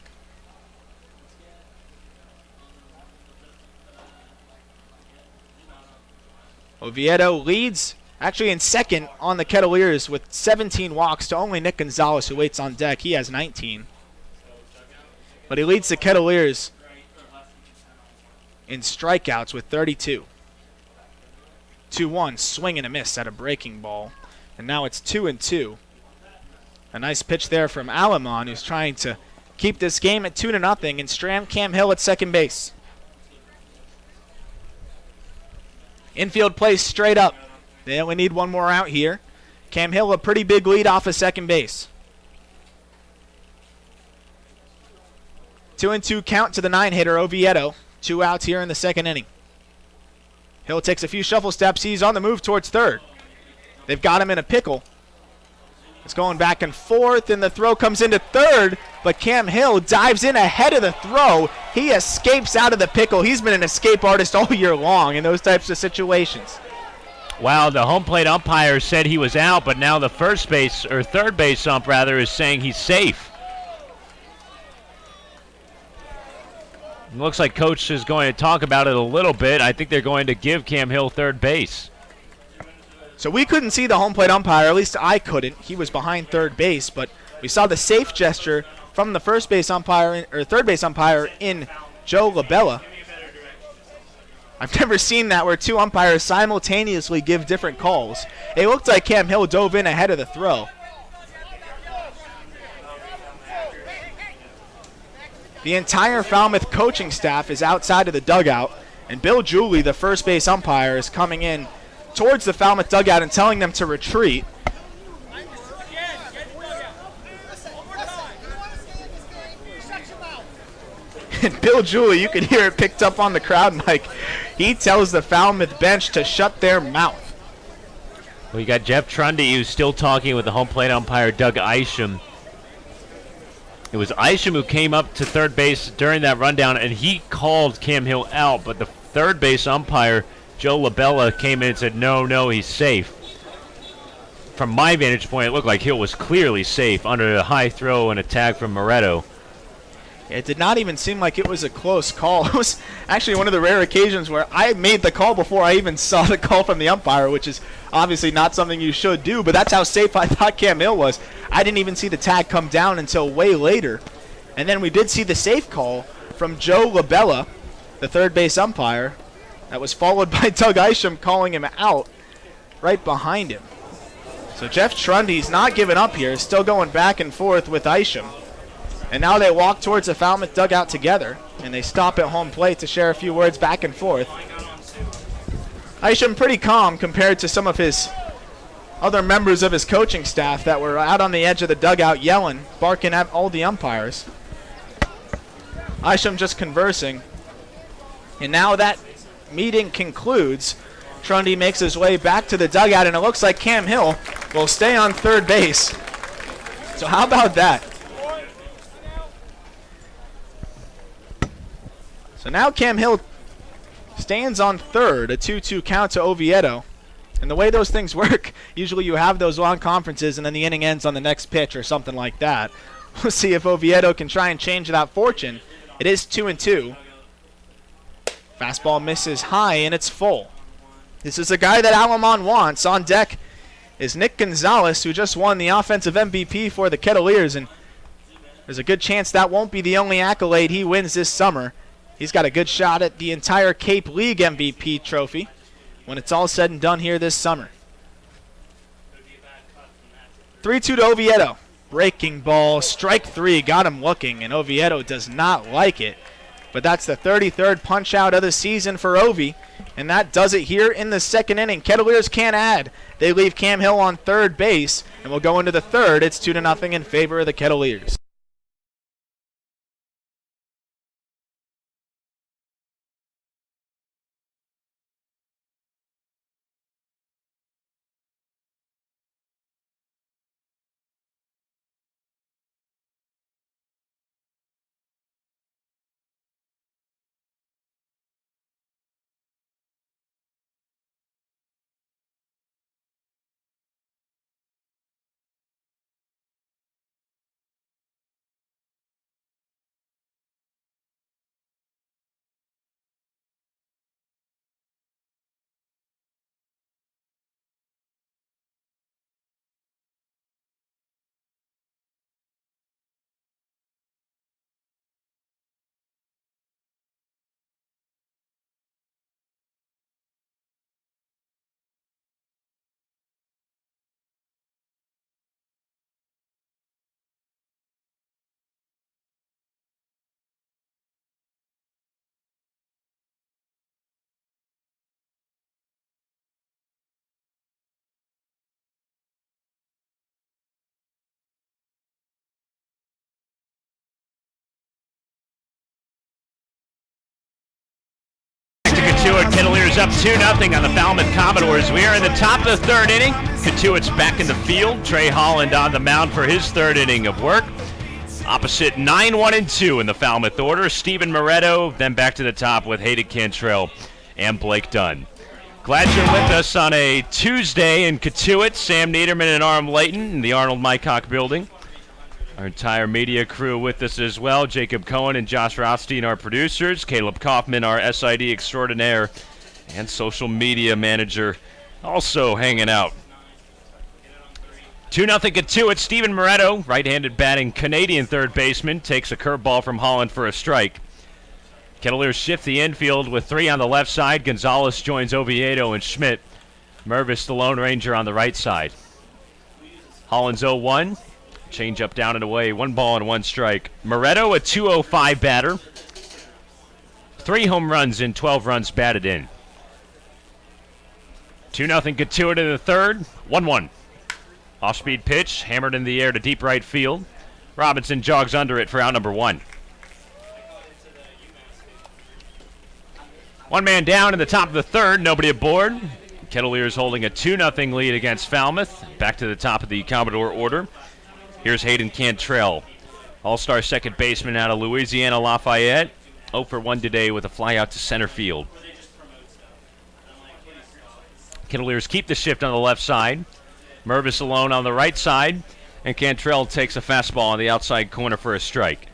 [SPEAKER 3] Oviedo leads, actually in second on the Kettleers with 17 walks to only Nick Gonzalez, who waits on deck. He has 19. But he leads the Kettleers in strikeouts with 32. 2-1, swing and a miss at a breaking ball. And now it's 2-2. A nice pitch there from Alamon, who's trying to keep this game at 2-0, and strand Cam Hill at second base. Infield plays straight up. They only need one more out here. Cam Hill a pretty big lead off of second base. 2-2 count to the 9-hitter, Oviedo. 2 outs here in the second inning. Hill takes a few shuffle steps. He's on the move towards third. They've got him in a pickle. It's going back and forth, and the throw comes into third, but Cam Hill dives in ahead of the throw. He escapes out of the pickle. He's been an escape artist all year long in those types of situations.
[SPEAKER 4] Wow, the home plate umpire said he was out, but now the third base ump rather is saying he's safe. It looks like Coach is going to talk about it a little bit. I think they're going to give Cam Hill third base.
[SPEAKER 3] So we couldn't see the home plate umpire, at least I couldn't. He was behind third base, but we saw the safe gesture from the third base umpire in Joe LaBella. I've never seen that where 2 umpires simultaneously give different calls. It looked like Cam Hill dove in ahead of the throw. The entire Falmouth coaching staff is outside of the dugout, and Bill Julie, the first base umpire, is coming in towards the Falmouth dugout and telling them to retreat. And Bill Julie, you can hear it picked up on the crowd mic. He tells the Falmouth bench to shut their mouth.
[SPEAKER 4] We got Jeff Trundy, who's still talking with the home plate umpire, Doug Isham. It was Isham who came up to third base during that rundown, and he called Cam Hill out, but the third base umpire, Joe LaBella, came in and said, no, he's safe. From my vantage point, it looked like Hill was clearly safe under a high throw and a tag from Moretto.
[SPEAKER 3] It did not even seem like it was a close call. It was actually one of the rare occasions where I made the call before I even saw the call from the umpire, which is obviously not something you should do, but that's how safe I thought Cam Hill was. I didn't even see the tag come down until way later. And then we did see the safe call from Joe Labella, the third base umpire. That was followed by Doug Isham calling him out right behind him. So Jeff Trundy's not giving up here, still going back and forth with Isham. And now they walk towards the Falmouth dugout together, and they stop at home plate to share a few words back and forth. Isham pretty calm compared to some of his other members of his coaching staff that were out on the edge of the dugout yelling, barking at all the umpires. Isham just conversing. And now that meeting concludes. Trundy makes his way back to the dugout, and it looks like Cam Hill will stay on third base. So how about that? So now Cam Hill stands on third, a 2-2 count to Oviedo. And the way those things work, usually you have those long conferences and then the inning ends on the next pitch or something like that. We'll see if Oviedo can try and change that fortune. It is 2-2. Fastball misses high and it's full. This is a guy that Alamon wants. On deck is Nick Gonzalez, who just won the offensive MVP for the Kettleers, and there's a good chance that won't be the only accolade he wins this summer. He's got a good shot at the entire Cape League MVP trophy when it's all said and done here this summer. 3-2 to Oviedo. Breaking ball, strike three, got him looking, and Oviedo does not like it. But that's the 33rd punch out of the season for Ovi, and that does it here in the second inning. Kettleers can't add. They leave Cam Hill on third base, and we'll go into the third. It's 2-0 in favor of the Kettleers.
[SPEAKER 4] Cotuit Kettleers up 2-0 on the Falmouth Commodores. We are in the top of the third inning. Cotuit's back in the field. Trey Holland on the mound for his third inning of work. Opposite 9-1-2 in the Falmouth order. Steven Moretto, then back to the top with Hayden Cantrell and Blake Dunn. Glad you're with us on a Tuesday in Cotuit. Sam Niederman and Arm Layton in the Arnold Mycock building. Our entire media crew with us as well. Jacob Cohen and Josh Rothstein, our producers. Caleb Kaufman, our SID extraordinaire and social media manager, also hanging out. 2-0 Cotuit. Steven Moretto, right-handed batting Canadian third baseman, takes a curveball from Holland for a strike. Kettleers shift the infield with three on the left side. Gonzalez joins Oviedo and Schmidt. Mervis, the Lone Ranger, on the right side. Holland's 0-1. Change up down and away. 1 ball and 1 strike. Moretto, a .205 batter. 3 home runs and 12 runs batted in. 2-0 Cotuit in the third. 1-1. Off-speed pitch, hammered in the air to deep right field. Robinson jogs under it for out number 1. 1 man down in the top of the third. Nobody aboard. Kettleers holding a 2-0 lead against Falmouth. Back to the top of the Commodore order. Here's Hayden Cantrell, all-star second baseman out of Louisiana Lafayette. 0 for 1 today with a fly out to center field. Kettleers keep the shift on the left side. Mervis alone on the right side, and Cantrell takes a fastball on the outside corner for a strike.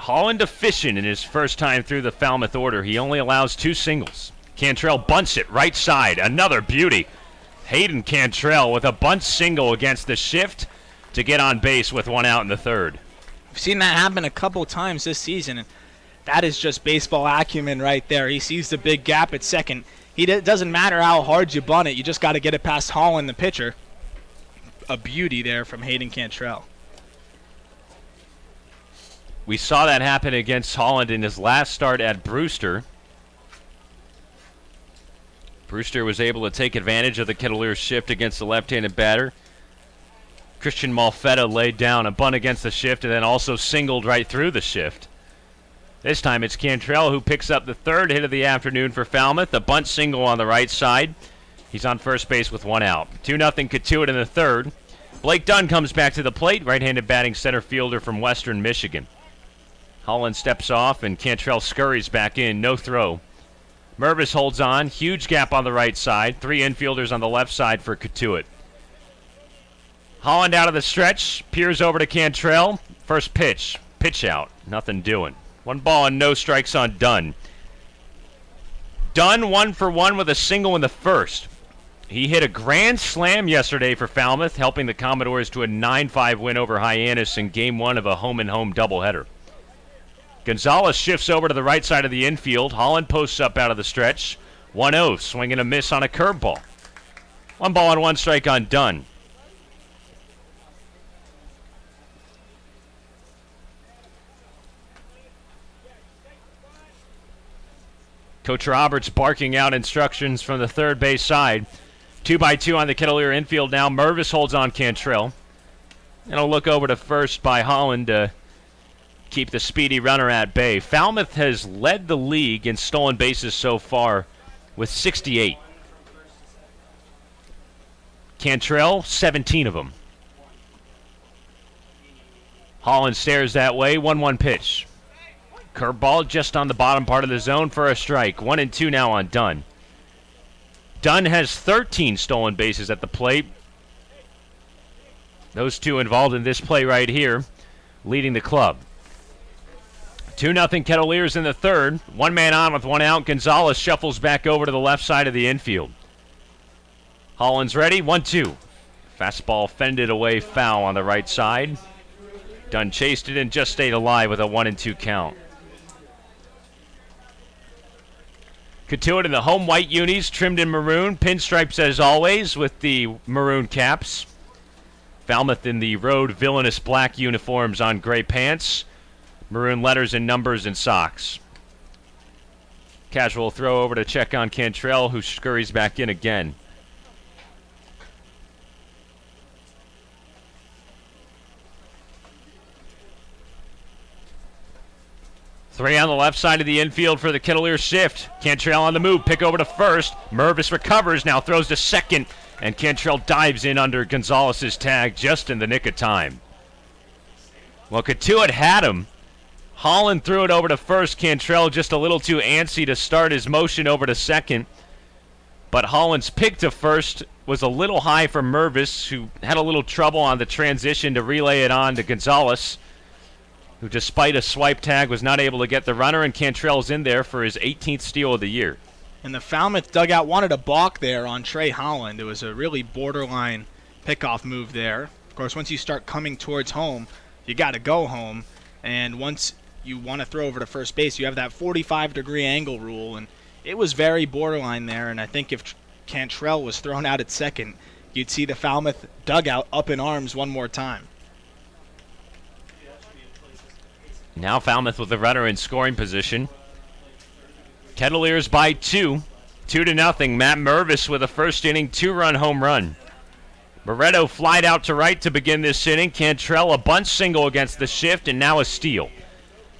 [SPEAKER 4] Holland efficient in his first time through the Falmouth order. He only allows 2 singles. Cantrell bunts it right side. Another beauty. Hayden Cantrell with a bunt single against the shift to get on base with 1 out in the 3rd.
[SPEAKER 3] We've seen that happen a couple times this season, and that is just baseball acumen right there. He sees the big gap at second. It doesn't matter how hard you bunt it. You just got to get it past Holland, the pitcher. A beauty there from Hayden Cantrell.
[SPEAKER 4] We saw that happen against Holland in his last start at Brewster. Brewster was able to take advantage of the Kettleers shift against the left-handed batter. Christian Malfetta laid down a bunt against the shift and then also singled right through the shift. This time it's Cantrell who picks up the 3rd hit of the afternoon for Falmouth. A bunt single on the right side. He's on first base with 1 out. 2-0 Cotuit in the 3rd. Blake Dunn comes back to the plate, right-handed batting center fielder from Western Michigan. Holland steps off and Cantrell scurries back in, no throw. Mervis holds on, huge gap on the right side. 3 infielders on the left side for Cotuit. Holland out of the stretch, peers over to Cantrell. First pitch out, nothing doing. 1 ball and no strikes on Dunn. Dunn 1 for 1 with a single in the 1st. He hit a grand slam yesterday for Falmouth, helping the Commodores to a 9-5 win over Hyannis in Game 1 of a home-and-home doubleheader. Gonzalez shifts over to the right side of the infield. Holland posts up out of the stretch. 1-0, swing and a miss on a curveball. 1 ball and 1 strike on Dunn. Coach Roberts barking out instructions from the 3rd base side. 2-by-2 on the Kettleer infield now. Mervis holds on Cantrell. And a look over to first by Holland to keep the speedy runner at bay. Falmouth has led the league in stolen bases so far with 68. Cantrell, 17 of them. Holland stares that way. 1-1 pitch. Curveball just on the bottom part of the zone for a strike. 1-2 now on Dunn. Dunn has 13 stolen bases at the plate. Those 2 involved in this play right here, leading the club. 2-0 Kettleers in the 3rd. 1 man on with 1 out. Gonzalez shuffles back over to the left side of the infield. Holland's ready. 1-2. Fastball fended away foul on the right side. Dunn chased it and just stayed alive with a 1-2 count. Cotuit in the home white unis, trimmed in maroon. Pinstripes as always with the maroon caps. Falmouth in the road villainous black uniforms on gray pants. Maroon letters and numbers and socks. Casual throw over to check on Cantrell, who scurries back in again. Three on the left side of the infield for the Kettleer shift. Cantrell on the move, pick over to first. Mervis recovers, now throws to second, and Cantrell dives in under Gonzalez's tag just in the nick of time. Well, Cotuit had him. Holland threw it over to first. Cantrell just a little too antsy to start his motion over to second. But Holland's pick to first was a little high for Mervis, who had a little trouble on the transition to relay it on to Gonzalez, who despite a swipe tag was not able to get the runner, and Cantrell's in there for his 18th steal of the year.
[SPEAKER 3] And the Falmouth dugout wanted a balk there on Trey Holland. It was a really borderline pickoff move there. Of course, once you start coming towards home, you got to go home. And once you want to throw over to first base, you have that 45-degree angle rule. And it was very borderline there. And I think if Cantrell was thrown out at second, you'd see the Falmouth dugout up in arms one more time.
[SPEAKER 4] Now Falmouth with the runner in scoring position. Kettleers by 2. 2-0. Matt Mervis with a first inning 2-run home run. Moretto flied out to right to begin this inning. Cantrell a bunt single against the shift, and now a steal.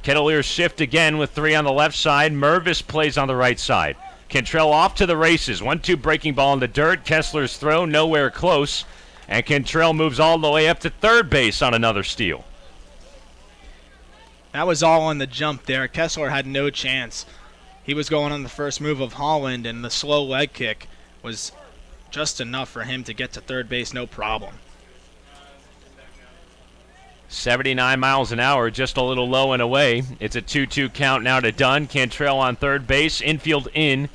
[SPEAKER 4] Kettleers shift again with 3 on the left side. Mervis plays on the right side. Cantrell off to the races. 1-2 breaking ball in the dirt. Kessler's throw nowhere close. And Cantrell moves all the way up to third base on another steal.
[SPEAKER 3] That was all on the jump there. Kessler had no chance. He was going on the first move of Holland, and the slow leg kick was just enough for him to get to third base, no problem.
[SPEAKER 4] 79 miles an hour, just a little low and away. It's a 2-2 count now to Dunn. Cantrell on third base, infield in,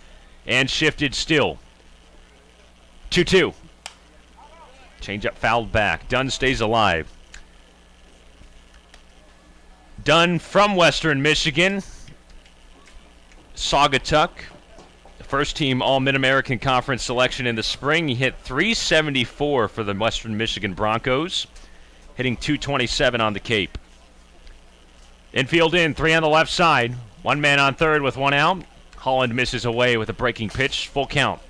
[SPEAKER 4] and shifted still. 2-2. Changeup fouled back. Dunn stays alive. Dunn from Western Michigan. Saugatuck. First team All-Mid-American Conference selection in the spring. He hit .374 for the Western Michigan Broncos, hitting .227 on the Cape. Infield in, 3 on the left side. One man on third with 1 out. Holland misses away with a breaking pitch. Full count.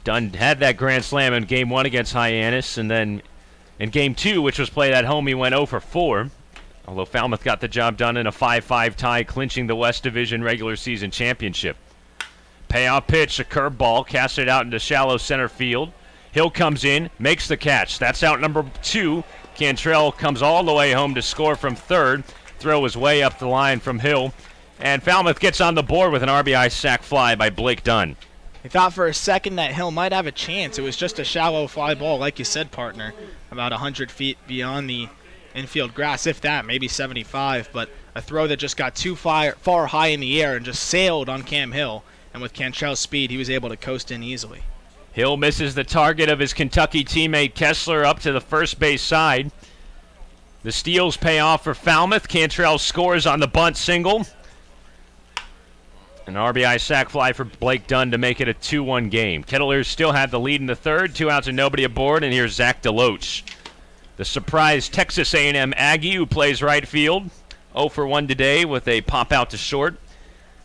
[SPEAKER 4] Dunn had that grand slam in Game 1 against Hyannis, and then in Game 2, which was played at home, he went 0 for 4. Although Falmouth got the job done in a 5-5 tie, clinching the West Division regular season championship. Payoff pitch, a curveball, casted out into shallow center field. Hill comes in, makes the catch. That's out number 2. Cantrell comes all the way home to score from third. Throw was way up the line from Hill. And Falmouth gets on the board with an RBI sac fly by Blake Dunn.
[SPEAKER 3] I thought for a second that Hill might have a chance. It was just a shallow fly ball, like you said, partner, about 100 feet beyond the infield grass, if that, maybe 75, but a throw that just got too far high in the air and just sailed on Cam Hill, and with Cantrell's speed, he was able to coast in easily.
[SPEAKER 4] Hill misses the target of his Kentucky teammate Kessler up to the first base side. The steals pay off for Falmouth. Cantrell scores on the bunt single. An RBI sac fly for Blake Dunn to make it a 2-1 game. Kettleers still have the lead in the third, 2 outs and nobody aboard, and here's Zach DeLoach, the surprise Texas A&M Aggie who plays right field. 0 for 1 today with a pop out to short.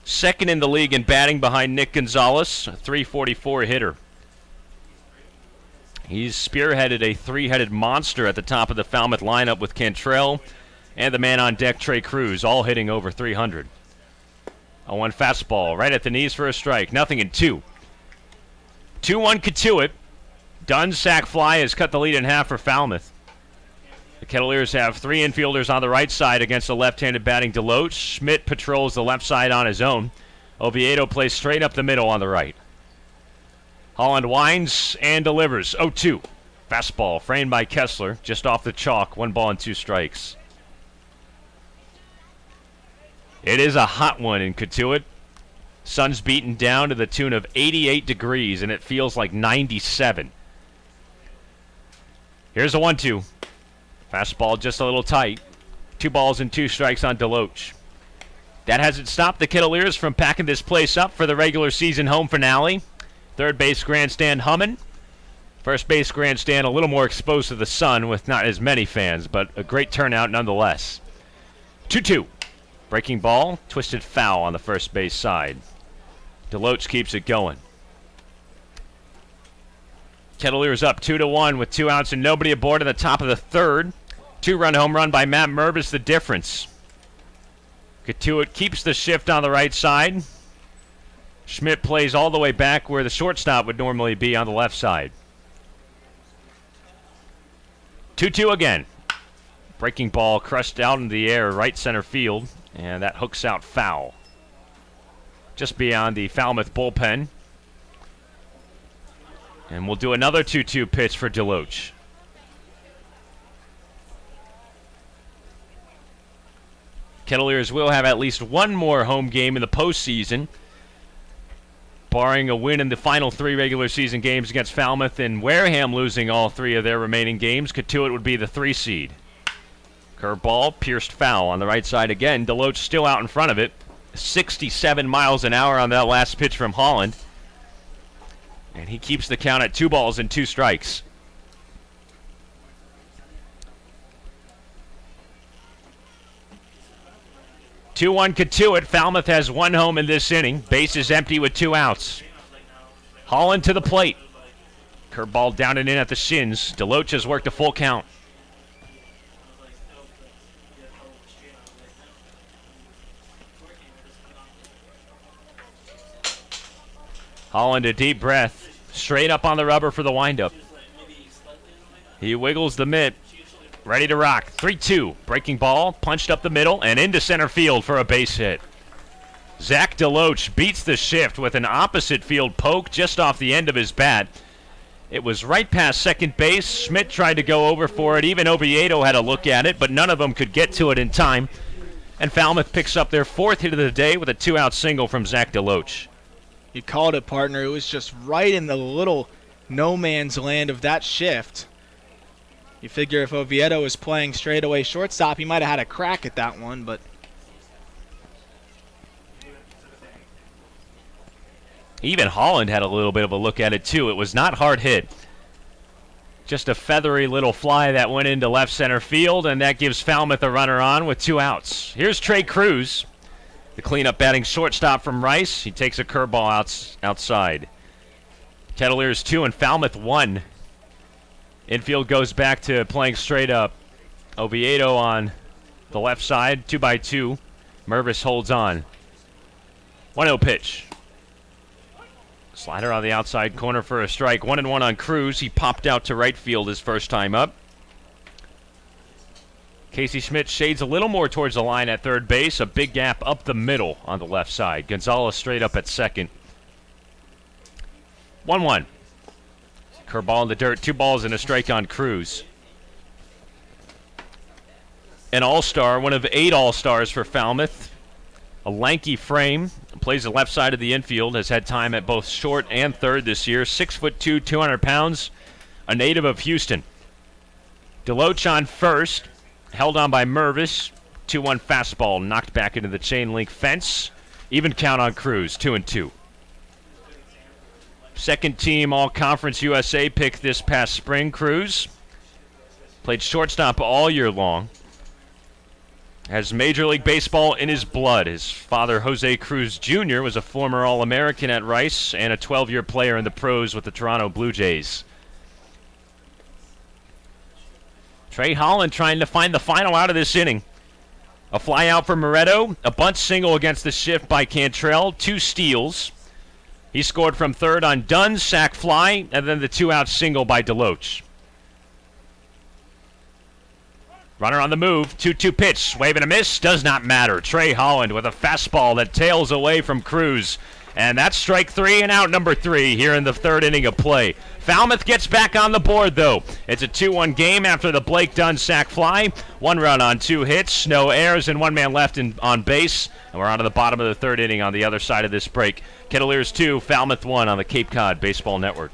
[SPEAKER 4] Second in the league in batting behind Nick Gonzalez, a .344 hitter. He's spearheaded a 3-headed monster at the top of the Falmouth lineup with Cantrell and the man on deck, Trey Cruz, all hitting over 300. 0-1 fastball, right at the knees for a strike. 0-2. 2-1 Cotuit. Dunn's sac fly has cut the lead in half for Falmouth. The Kettleers have 3 infielders on the right side against a left-handed batting DeLoach. Schmidt patrols the left side on his own. Oviedo plays straight up the middle on the right. Holland winds and delivers. 0-2. Fastball framed by Kessler, just off the chalk. 1 ball and 2 strikes. It is a hot one in Cotuit. Sun's beaten down to the tune of 88 degrees, and it feels like 97. Here's a 1-2. Fastball just a little tight. 2 balls and 2 strikes on DeLoach. That hasn't stopped the Kettleers from packing this place up for the regular season home finale. Third base grandstand humming. First base grandstand a little more exposed to the sun with not as many fans, but a great turnout nonetheless. 2-2. Breaking ball, twisted foul on the first base side. DeLoach keeps it going. Kettleers up 2-1 with 2 outs and nobody aboard in the top of the third. 2-run home run by Matt Mervis, the difference. Cotuit keeps the shift on the right side. Schmidt plays all the way back where the shortstop would normally be on the left side. 2-2 again. Breaking ball crushed out in the air, right center field, and that hooks out foul. Just beyond the Falmouth bullpen. And we'll do another 2-2 pitch for DeLoach. Kettleers will have at least 1 more home game in the postseason. Barring a win in the final 3 regular season games against Falmouth and Wareham losing all 3 of their remaining games, Cotuit would be the 3 seed. Curveball, pierced foul on the right side again. DeLoach still out in front of it. 67 miles an hour on that last pitch from Holland. And he keeps the count at 2 balls and 2 strikes. (2-1) Cotuit. Falmouth has 1 home in this inning. Base is empty with 2 outs. Holland to the plate. Curveball down and in at the shins. DeLoach has worked a full count. Holland a deep breath. Straight up on the rubber for the windup. He wiggles the mitt. Ready to rock. 3-2. Breaking ball. Punched up the middle and into center field for a base hit. Zach DeLoach beats the shift with an opposite field poke just off the end of his bat. It was right past second base. Schmidt tried to go over for it. Even Oviedo had a look at it, but none of them could get to it in time. And Falmouth picks up their 4th hit of the day with a 2-out single from Zach DeLoach.
[SPEAKER 3] You called it, partner. It was just right in the little no man's land of that shift. You figure if Oviedo was playing straightaway shortstop, he might have had a crack at that one, but
[SPEAKER 4] even Holland had a little bit of a look at it, too. It was not hard hit. Just a feathery little fly that went into left center field, and that gives Falmouth a runner on with 2 outs. Here's Trey Cruz, the cleanup batting shortstop from Rice. He takes a curveball outside. Kettleers 2 and Falmouth 1. Infield goes back to playing straight up. Oviedo on the left side, 2-2. Mervis holds on. 1-0 pitch. Slider on the outside corner for a strike. 1-1 on Cruz. He popped out to right field his first time up. Casey Schmidt shades a little more towards the line at third base. A big gap up the middle on the left side. Gonzalez straight up at second. 1-1. Curveball in the dirt. 2 balls and a strike on Cruz. An all-star, one of 8 all-stars for Falmouth. A lanky frame, plays the left side of the infield, has had time at both short and third this year. 6'2", 200 pounds, a native of Houston. DeLoach on first, held on by Mervis. 2-1 fastball, knocked back into the chain link fence. Even count on Cruz, 2-2. Second team All-Conference USA pick this past spring, Cruz. Played shortstop all year long. Has Major League Baseball in his blood. His father, Jose Cruz Jr., was a former All-American at Rice and a 12-year player in the pros with the Toronto Blue Jays. Trey Holland trying to find the final out of this inning. A fly out for Moretto, a bunt single against the shift by Cantrell, 2 steals. He scored from third on Dunn's sac fly, and then the 2-out single by DeLoach. Runner on the move, 2-2 pitch, swave and a miss, does not matter. Trey Holland with a fastball that tails away from Cruz. And that's strike 3 and out number 3 here in the 3rd inning of play. Falmouth gets back on the board, though. It's a 2-1 game after the Blake Dunn sac fly. 1 run on 2 hits, no errors, and 1 man left on base. And we're on to the bottom of the 3rd inning on the other side of this break. Kettleers 2, Falmouth 1 on the Cape Cod Baseball Network.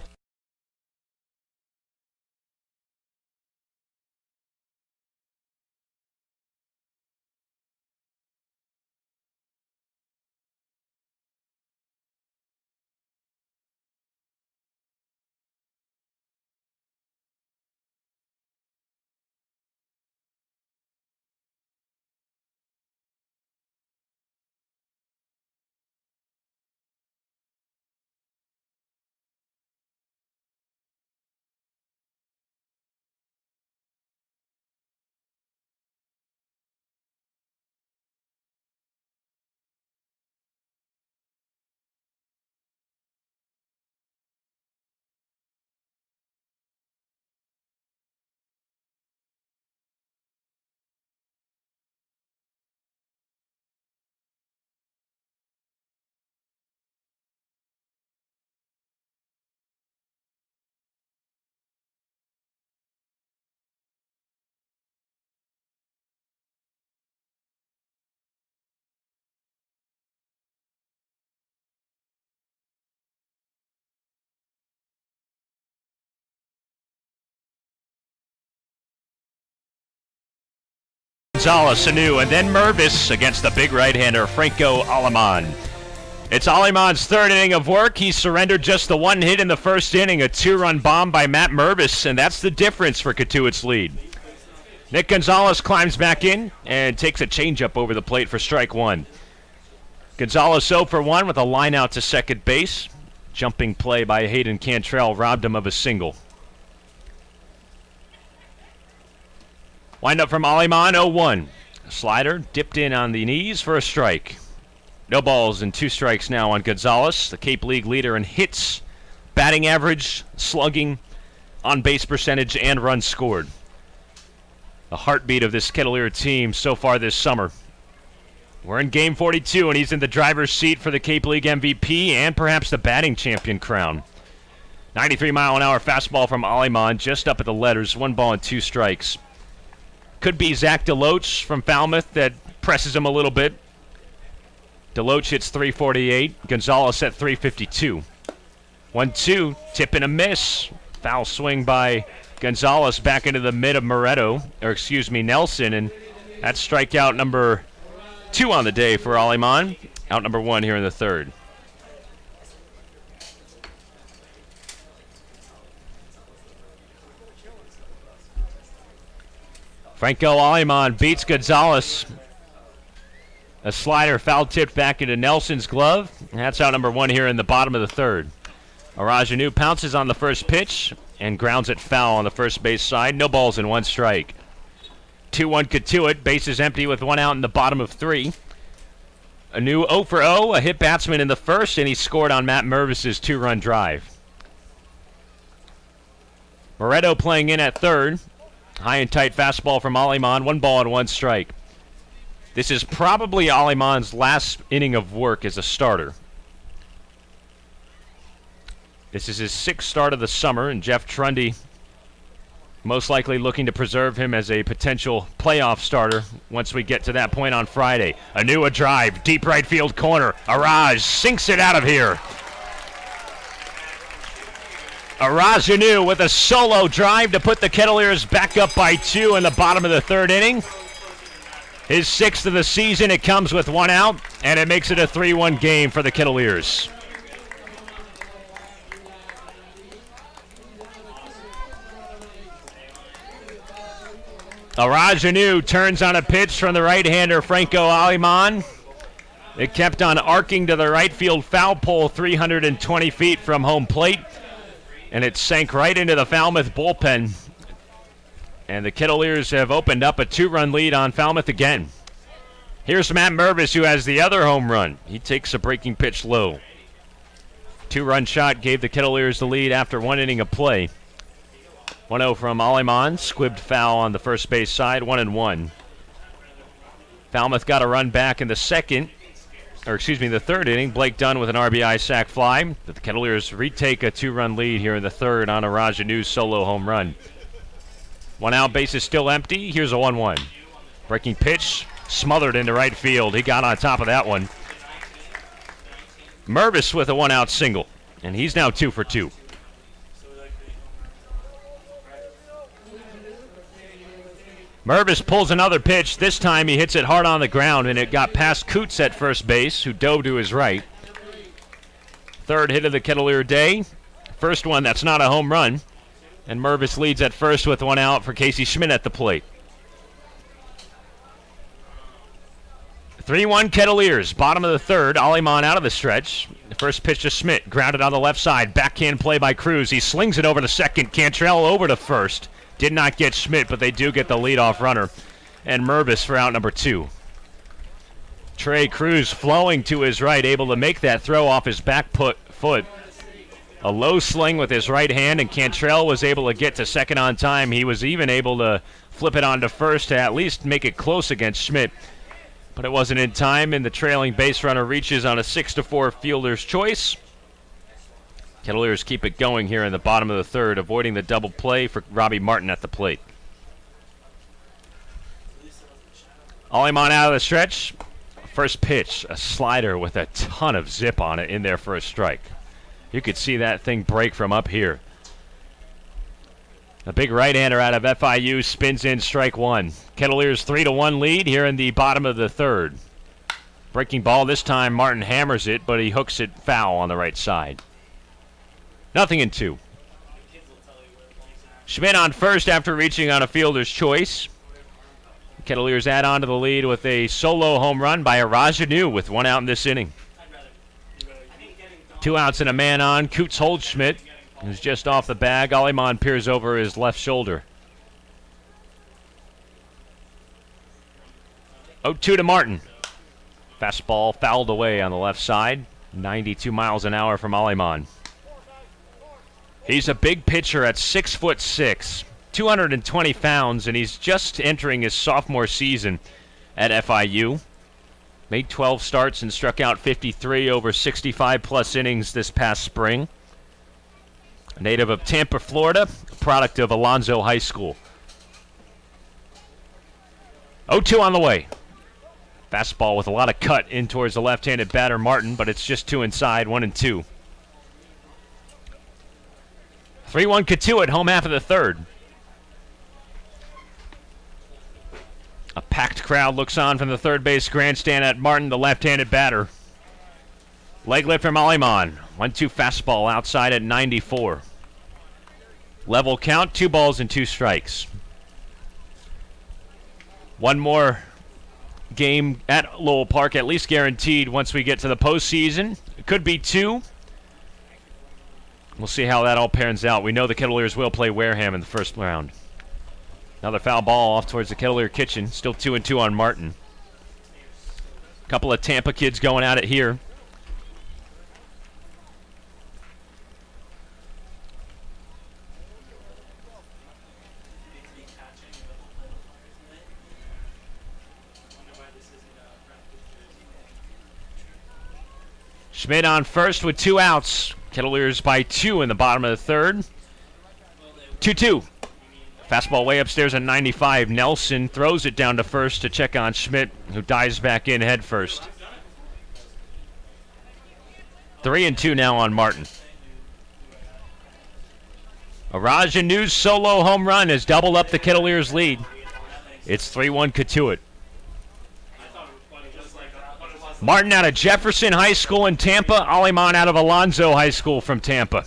[SPEAKER 4] Gonzalez anew, and then Mervis against the big right-hander Franco Aleman. It's Aleman's 3rd inning of work. He surrendered just the 1 hit in the 1st inning, a 2-run bomb by Matt Mervis, and that's the difference for Cotuit's lead. Nick Gonzalez climbs back in and takes a changeup over the plate for strike 1. Gonzalez 0 for 1 with a line out to second base. Jumping play by Hayden Cantrell robbed him of a single. Wind up from Aleman, 0-1. Slider dipped in on the knees for a strike. No balls and 2 strikes now on Gonzalez, the Cape League leader in hits, batting average, slugging, on-base percentage, and runs scored. The heartbeat of this Kettleer team so far this summer. We're in game 42, and he's in the driver's seat for the Cape League MVP and perhaps the batting champion crown. 93-mile-an-hour fastball from Aliman, just up at the letters. 1 ball and 2 strikes. Could be Zach DeLoach from Falmouth that presses him a little bit. DeLoach hits 348. Gonzalez at 352. 1-2, tip and a miss. Foul swing by Gonzalez back into the mid of Nelson, and that's strikeout number 2 on the day for Aliman. Out number 1 here in the third. Franco Aliman beats Gonzalez. A slider foul tipped back into Nelson's glove. And that's out number 1 here in the bottom of the third. Arajanu pounces on the first pitch and grounds it foul on the first base side. No balls and 1 strike. 2-1 Cotuit. Bases empty with 1 out in the bottom of 3. A new 0 for 0. A hit batsman in the first, and he scored on Matt Mervis's 2-run drive. Moretto playing in at third. High and tight fastball from Aliman. 1 ball and 1 strike. This is probably Aliman's last inning of work as a starter. This is his 6th start of the summer, and Jeff Trundy most likely looking to preserve him as a potential playoff starter once we get to that point on Friday. A drive, deep right field corner. Araj sinks it out of here. Arajanu with a solo drive to put the Kettleers back up by 2 in the bottom of the third inning. His 6th of the season. It comes with 1 out, and it makes it a 3-1 game for the Kettleers. Arajanu turns on a pitch from the right-hander Franco Aliman. It kept on arcing to the right field foul pole 320 feet from home plate. And it sank right into the Falmouth bullpen. And the Kettleers have opened up a 2-run lead on Falmouth again. Here's Matt Mervis, who has the other home run. He takes a breaking pitch low. 2-run shot gave the Kettleers the lead after 1 inning of play. 1-0 from Aliman. Squibbed foul on the first base side. 1-1. Falmouth got a run back in the third inning. Blake Dunn with an RBI sac fly. But the Kettleers retake a 2-run lead here in the third on Arajanu's solo home run. 1 out, base is still empty. Here's a 1-1. Breaking pitch, smothered into right field. He got on top of that one. Mervis with a 1-out single, and he's now 2 for 2. Mervis pulls another pitch. This time he hits it hard on the ground, and it got past Coots at first base, who dove to his right. Third hit of the Kettleer day. First one that's not a home run. And Mervis leads at first with 1 out for Casey Schmidt at the plate. 3-1 Kettleers, bottom of the third. Aliman out of the stretch. The first pitch to Schmidt, grounded on the left side. Backhand play by Cruz. He slings it over to second. Cantrell over to first. Did not get Schmidt, but they do get the leadoff runner. And Mervis for out number 2. Trey Cruz flowing to his right, able to make that throw off his back foot. A low sling with his right hand, and Cantrell was able to get to second on time. He was even able to flip it on to first to at least make it close against Schmidt. But it wasn't in time, and the trailing base runner reaches on a 6-4 fielder's choice. Kettleers keep it going here in the bottom of the third, avoiding the double play for Robbie Martin at the plate. Aliman out of the stretch. First pitch, a slider with a ton of zip on it in there for a strike. You could see that thing break from up here. A big right-hander out of FIU spins in strike 1. Kettleers 3-1 lead here in the bottom of the third. Breaking ball this time, Martin hammers it, but he hooks it foul on the right side. 0-2. Schmidt on first after reaching on a fielder's choice. Kettleers add on to the lead with a solo home run by Arajanu with 1 out in this inning. 2 outs and a man on. Coots holds Schmidt, who's just off the bag. Aliman peers over his left shoulder. 0-2 to Martin. Fastball fouled away on the left side. 92 miles an hour from Aliman. He's a big pitcher at 6'6", 220 pounds, and he's just entering his sophomore season at FIU. Made 12 starts and struck out 53 over 65-plus innings this past spring. a native of Tampa, Florida, a product of Alonzo High School. 0-2 on the way. Fastball with a lot of cut in towards the left-handed batter, Martin, but it's just 2 inside, 1-2. 3-1 Cotuit, home half of the third. A packed crowd looks on from the third base grandstand at Martin, the left-handed batter. Leg lift from Aliman. 1-2 fastball outside at 94. Level count, 2 balls and 2 strikes. One more game at Lowell Park, at least guaranteed once we get to the postseason. It could be 2. We'll see how that all pans out. We know the Kettleers will play Wareham in the first round. Another foul ball off towards the Kettleer kitchen. Still 2-2 on Martin. Couple of Tampa kids going at it here. Schmidt on first with 2 outs. Kettleers by 2 in the bottom of the third. 2-2. Fastball way upstairs at 95. Nelson throws it down to first to check on Schmidt, who dives back in head first. 3-2 now on Martin. Arajanu's solo home run has doubled up the Kettleers' lead. It's 3-1 Cotuit. Martin out of Jefferson High School in Tampa. Aliman out of Alonzo High School from Tampa.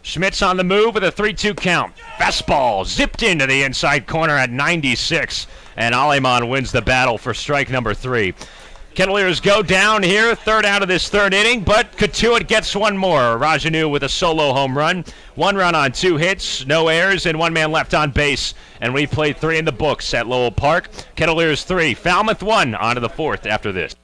[SPEAKER 4] Schmidt's on the move with a 3-2 count. Fastball zipped into the inside corner at 96. And Aliman wins the battle for strike number 3. Kettleers go down here, third out of this third inning, but Cotuit gets one more. Rajanu with a solo home run. 1 run on 2 hits, no errors, and 1 man left on base. And we played 3 in the books at Lowell Park. Kettleers 3, Falmouth 1 on to the 4th after this.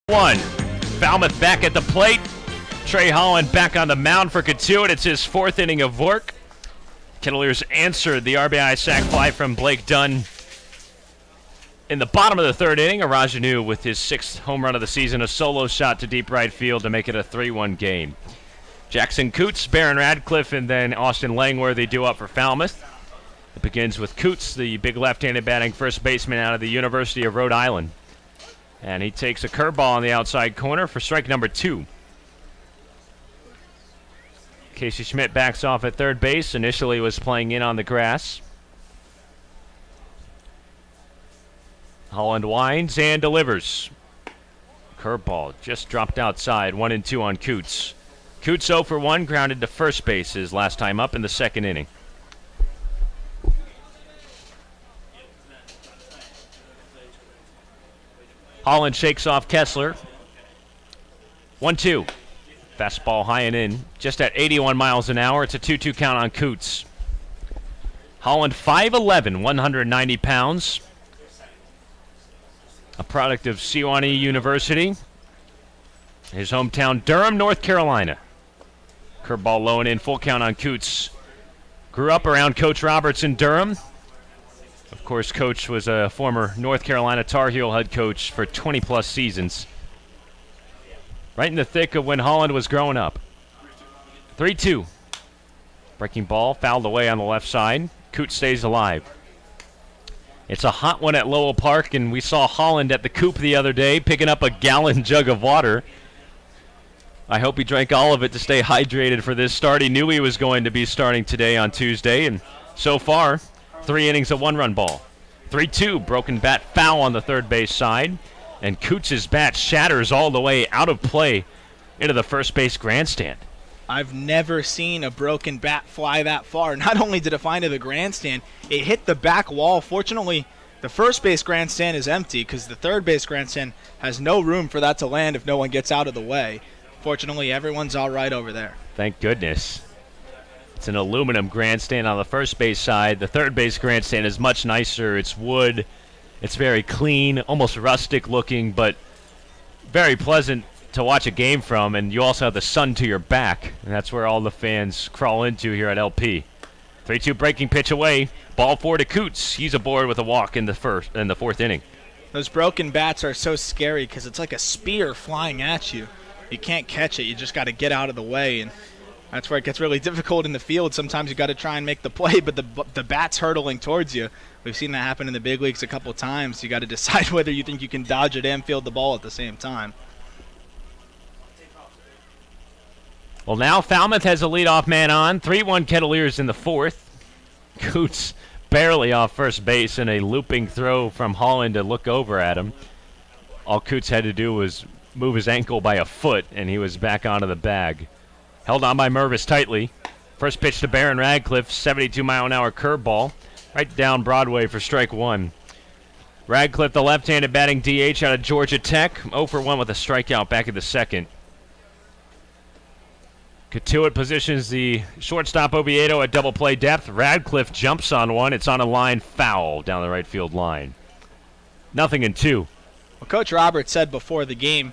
[SPEAKER 4] One. Falmouth back at the plate. Trey Holland back on the mound for Cotuit. It's his 4th inning of work. Kettleers answered the RBI sac fly from Blake Dunn in the bottom of the 3rd inning. Arajanu with his 6th home run of the season, a solo shot to deep right field to make it a 3-1 game. Jackson Coots, Barron Radcliffe, and then Austin Langworthy due up for Falmouth. It begins with Coots, the big left-handed batting first baseman out of the University of Rhode Island. And he takes a curveball on the outside corner for strike number 2. Casey Schmidt backs off at third base. Initially was playing in on the grass. Holland winds and delivers. Curveball just dropped outside. 1-2 on Coots. Coots 0 for 1, grounded to first base his last time up in the 2nd inning. Holland shakes off Kessler. 1-2. Fastball high and in. Just at 81 miles an hour. It's a 2-2 count on Coots. Holland 5'11", 190 pounds. a product of Sewanee University. His hometown, Durham, North Carolina. Curveball low and in, full count on Coots. Grew up around Coach Roberts in Durham. Of course, Coach was a former North Carolina Tar Heel head coach for 20-plus seasons. Right in the thick of when Holland was growing up. 3-2. Breaking ball, fouled away on the left side. Coots stays alive. It's a hot one at Lowell Park, and we saw Holland at the Coop the other day picking up a gallon jug of water. I hope he drank all of it to stay hydrated for this start. He knew he was going to be starting today on Tuesday, and so far, 3 innings of 1-run ball. 3-2, broken bat foul on the third base side, and Coots' bat shatters all the way out of play into the first base grandstand.
[SPEAKER 3] I've never seen a broken bat fly that far. Not only did it fly into the grandstand, it hit the back wall. Fortunately, the first base grandstand is empty because the third base grandstand has no room for that to land if no one gets out of the way. Fortunately, everyone's all right over there.
[SPEAKER 4] Thank goodness. It's an aluminum grandstand on the first base side. The third base grandstand is much nicer. It's wood. It's very clean, almost rustic looking, but very pleasant to watch a game from. And you also have the sun to your back, and that's where all the fans crawl into here at LP. 3-2 breaking pitch away. Ball 4 to Coots. He's aboard with a walk in the fourth inning.
[SPEAKER 3] Those broken bats are so scary because it's like a spear flying at you. You can't catch it. You just got to get out of the way, and that's where it gets really difficult in the field. Sometimes you got to try and make the play, but the bat's hurtling towards you. We've seen that happen in the big leagues a couple times. You got to decide whether you think you can dodge it and field the ball at the same time.
[SPEAKER 4] Well, now Falmouth has a leadoff man on. 3-1 Kettleers in the fourth. Coots barely off first base in a looping throw from Holland to look over at him. All Coots had to do was move his ankle by a foot, and he was back onto the bag. Held on by Mervis tightly. First pitch to Barron Radcliffe, 72-mile-an-hour curveball. Right down Broadway for strike one. Radcliffe, the left-handed batting DH out of Georgia Tech. 0 for 1 with a strikeout back in the second. Cotuit positions the shortstop Oviedo at double play depth. Radcliffe jumps on one. It's on a line foul down the right field line. 0-2.
[SPEAKER 3] Well, Coach Roberts said before the game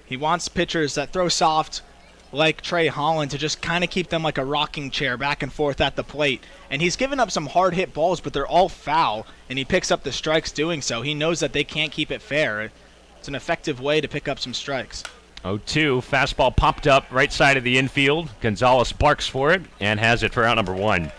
[SPEAKER 3] he wants pitchers that throw soft like Trey Holland to just kind of keep them like a rocking chair back and forth at the plate. And he's given up some hard hit balls, but they're all foul, and he picks up the strikes doing so. He knows that they can't keep it fair. It's an effective way to pick up some strikes.
[SPEAKER 4] 0-2, fastball popped up right side of the infield. Gonzalez barks for it and has it for out number 1.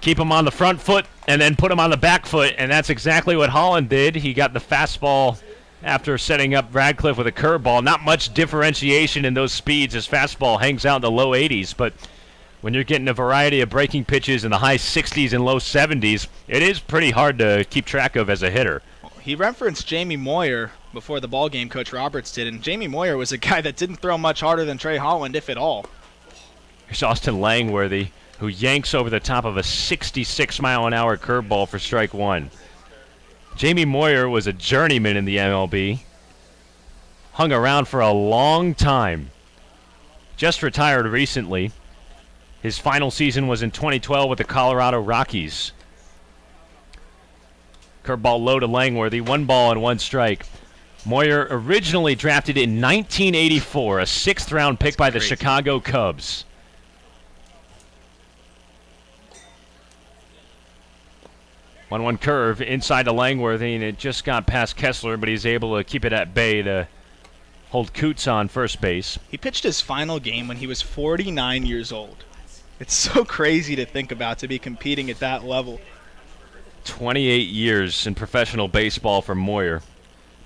[SPEAKER 4] Keep him on the front foot and then put him on the back foot, and that's exactly what Holland did. He got the fastball after setting up Radcliffe with a curveball. Not much differentiation in those speeds as fastball hangs out in the low 80s, but when you're getting a variety of breaking pitches in the high 60s and low 70s, it is pretty hard to keep track of as a hitter.
[SPEAKER 3] He referenced Jamie Moyer before the ball game, Coach Roberts did, and Jamie Moyer was a guy that didn't throw much harder than Trey Holland, if at all.
[SPEAKER 4] Here's Austin Langworthy, who yanks over the top of a 66-mile-an-hour curveball for strike one. Jamie Moyer was a journeyman in the MLB. Hung around for a long time. Just retired recently. His final season was in 2012 with the Colorado Rockies. Curveball low to Langworthy, 1 ball and 1 strike. Moyer originally drafted in 1984, a 6th-round pick by the Chicago Cubs. One curve inside to Langworthy, and it just got past Kessler, but he's able to keep it at bay to hold Coots on first base.
[SPEAKER 3] He pitched his final game when he was 49 years old. It's so crazy to think about, to be competing at that level.
[SPEAKER 4] 28 years in professional baseball for Moyer.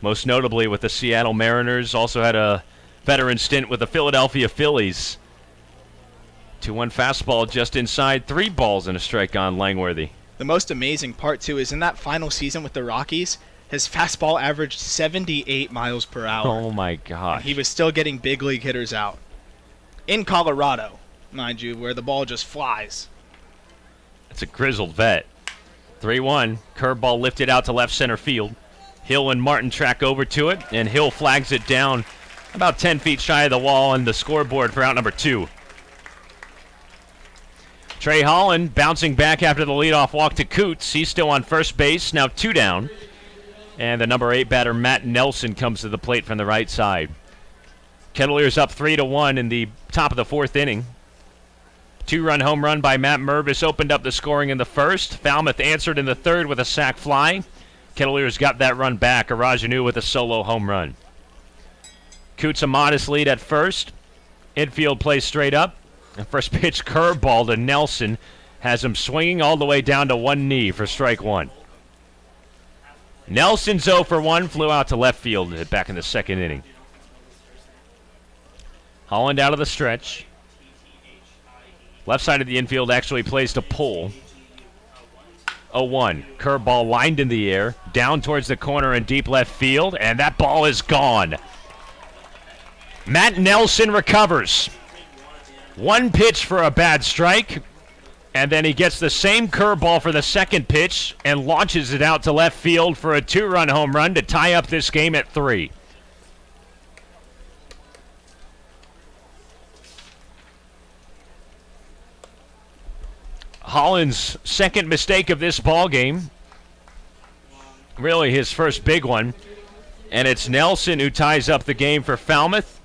[SPEAKER 4] Most notably with the Seattle Mariners, also had a veteran stint with the Philadelphia Phillies. 2-1 fastball just inside, 3 balls and a strike on Langworthy.
[SPEAKER 3] The most amazing part, too, is in that final season with the Rockies, his fastball averaged 78 miles per hour.
[SPEAKER 4] Oh, my gosh.
[SPEAKER 3] And he was still getting big league hitters out. In Colorado, mind you, where the ball just flies.
[SPEAKER 4] It's a grizzled vet. 3-1, curveball lifted out to left center field. Hill and Martin track over to it, and Hill flags it down about 10 feet shy of the wall on the scoreboard for out number 2. Trey Holland bouncing back after the leadoff walk to Coots. He's still on first base, now 2 down. And the number 8 batter, Matt Nelson, comes to the plate from the right side. Kettleers up 3-1 in the top of the 4th inning. 2-run home run by Matt Mervis opened up the scoring in the first. Falmouth answered in the third with a sac fly. Kettleers got that run back. Arajanu with a solo home run. Coots a modest lead at first. Infield plays straight up. And first pitch curveball to Nelson has him swinging all the way down to one knee for strike one. Nelson's 0 for 1, flew out to left field back in the 2nd inning. Holland out of the stretch. Left side of the infield actually plays to pull. 0-1. Curveball lined in the air, down towards the corner in deep left field, and that ball is gone. Matt Nelson recovers. One pitch for a bad strike, and then he gets the same curveball for the second pitch and launches it out to left field for a 2-run home run to tie up this game at 3. Holland's second mistake of this ball game, really his first big one, and it's Nelson who ties up the game for Falmouth.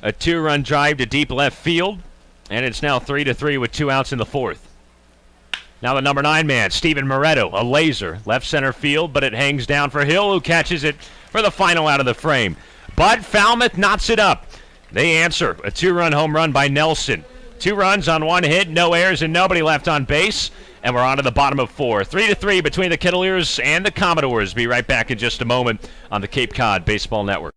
[SPEAKER 4] A 2-run drive to deep left field, and it's now 3-3 with 2 outs in the 4th. Now the number 9 man, Steven Moretto, a laser, left center field, but it hangs down for Hill, who catches it for the final out of the frame. But Falmouth knots it up. They answer, a 2-run home run by Nelson. 2 runs on 1 hit, no errors, and nobody left on base. And we're on to the bottom of 4. 3-3 between the Kettleers and the Commodores. Be right back in just a moment on the Cape Cod Baseball Network.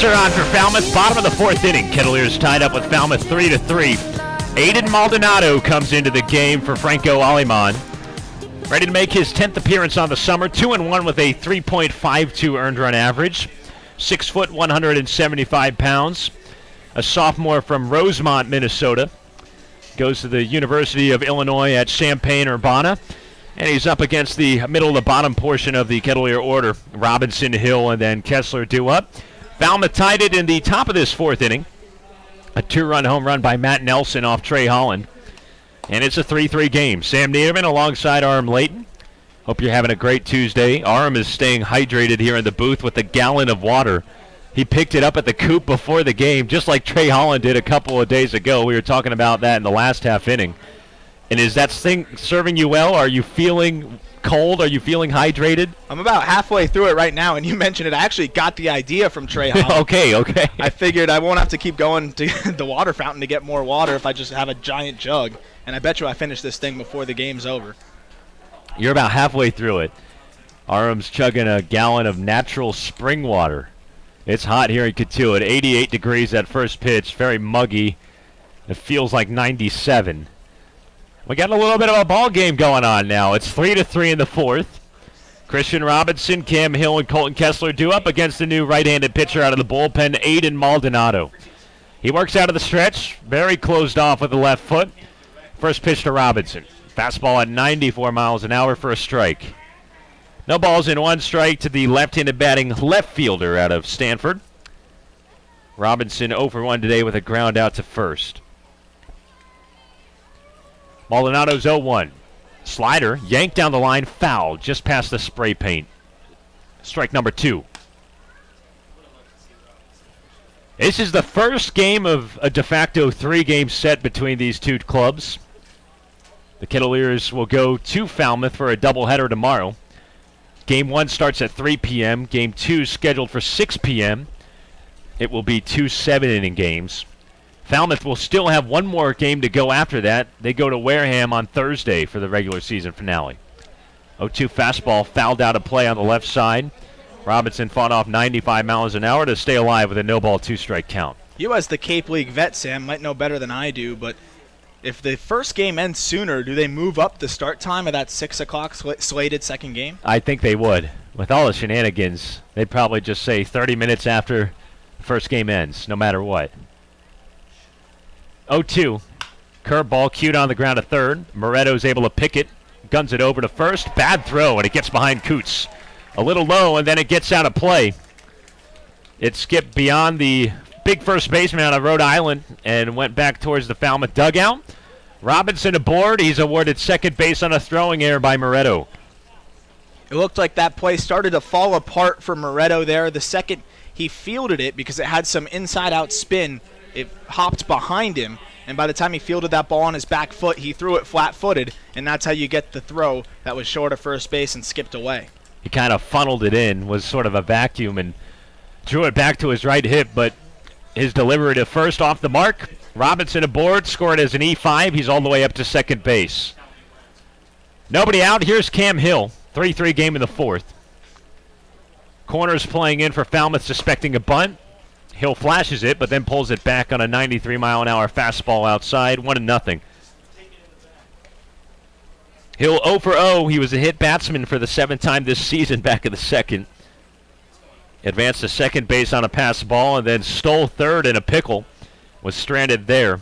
[SPEAKER 4] On for Falmouth, bottom of the 4th inning. Kettleers tied up with Falmouth 3-3. Aiden Maldonado comes into the game for Franco Aliman. Ready to make his 10th appearance on the summer. 2-1 with a 3.52 earned run average. 6 foot, 175 pounds. A sophomore from Rosemont, Minnesota. Goes to the University of Illinois at Champaign-Urbana. And he's up against the middle of the bottom portion of the Kettleer order. Robinson, Hill, and then Kessler due up. Falmouth tied it in the top of this 4th inning. A 2-run home run by Matt Nelson off Trey Holland. And it's a 3-3 game. Sam Niederman alongside Aram Layton. Hope you're having a great Tuesday. Aram is staying hydrated here in the booth with a gallon of water. He picked it up at the coop before the game, just like Trey Holland did a couple of days ago. We were talking about that in the last half inning. And is that thing serving you well? Are you feeling cold? Are you feeling hydrated?
[SPEAKER 3] I'm about halfway through it right now, and you mentioned it. I actually got the idea from Trey Holland.
[SPEAKER 4] Okay.
[SPEAKER 3] I figured I won't have to keep going to the water fountain to get more water if I just have a giant jug. And I bet you I finish this thing before the game's over.
[SPEAKER 4] You're about halfway through it. Aram's chugging a gallon of natural spring water. It's hot here in Cotuit. 88 degrees at first pitch. Very muggy. It feels like 97. We got a little bit of a ball game going on now. It's 3-3 in the fourth. Christian Robinson, Cam Hill, and Colton Kessler do up against the new right-handed pitcher out of the bullpen, Aiden Maldonado. He works out of the stretch, very closed off with the left foot. First pitch to Robinson. Fastball at 94 miles an hour for a strike. No balls in, one strike to the left-handed batting left fielder out of Stanford. Robinson 0 for 1 today with a ground out to first. Maldonado's 0-1. Slider yanked down the line, foul just past the spray paint. Strike number 2. This is the first game of a de facto 3-game set between these two clubs. The Kettleers will go to Falmouth for a doubleheader tomorrow. Game 1 starts at 3 p.m. Game 2 scheduled for 6 p.m. It will be 2 7-inning games. Falmouth will still have one more game to go after that. They go to Wareham on Thursday for the regular season finale. 0-2 fastball fouled out of play on the left side. Robinson fought off 95 miles an hour to stay alive with a no-ball 2-strike count.
[SPEAKER 3] You as the Cape League vet, Sam, might know better than I do, but if the first game ends sooner, do they move up the start time of that 6 o'clock slated second game?
[SPEAKER 4] I think they would. With all the shenanigans, they'd probably just say 30 minutes after the first game ends, no matter what. 0-2. Curveball cued on the ground to third. Moretto's able to pick it. Guns it over to first. Bad throw, and it gets behind Coots. A little low, and then it gets out of play. It skipped beyond the big first baseman out of Rhode Island and went back towards the Falmouth dugout. Robinson aboard. He's awarded second base on a throwing error by Moretto.
[SPEAKER 3] It looked like that play started to fall apart for Moretto there. The second he fielded it, because it had some inside-out spin, it hopped behind him, and by the time he fielded that ball on his back foot, he threw it flat-footed, and that's how you get the throw that was short of first base and skipped away.
[SPEAKER 4] He kind of funneled it in, was sort of a vacuum, and drew it back to his right hip, but his delivery to first off the mark. Robinson aboard, scored as an E5. He's all the way up to second base. Nobody out. Here's Cam Hill. 3-3 game in the fourth. Corners playing in for Falmouth, suspecting a bunt. Hill flashes it, but then pulls it back on a 93-mile-an-hour fastball outside. 1-0. Hill 0 for 0. He was a hit batsman for the 7th time this season back in the second. Advanced to second base on a pass ball and then stole third in a pickle. Was stranded there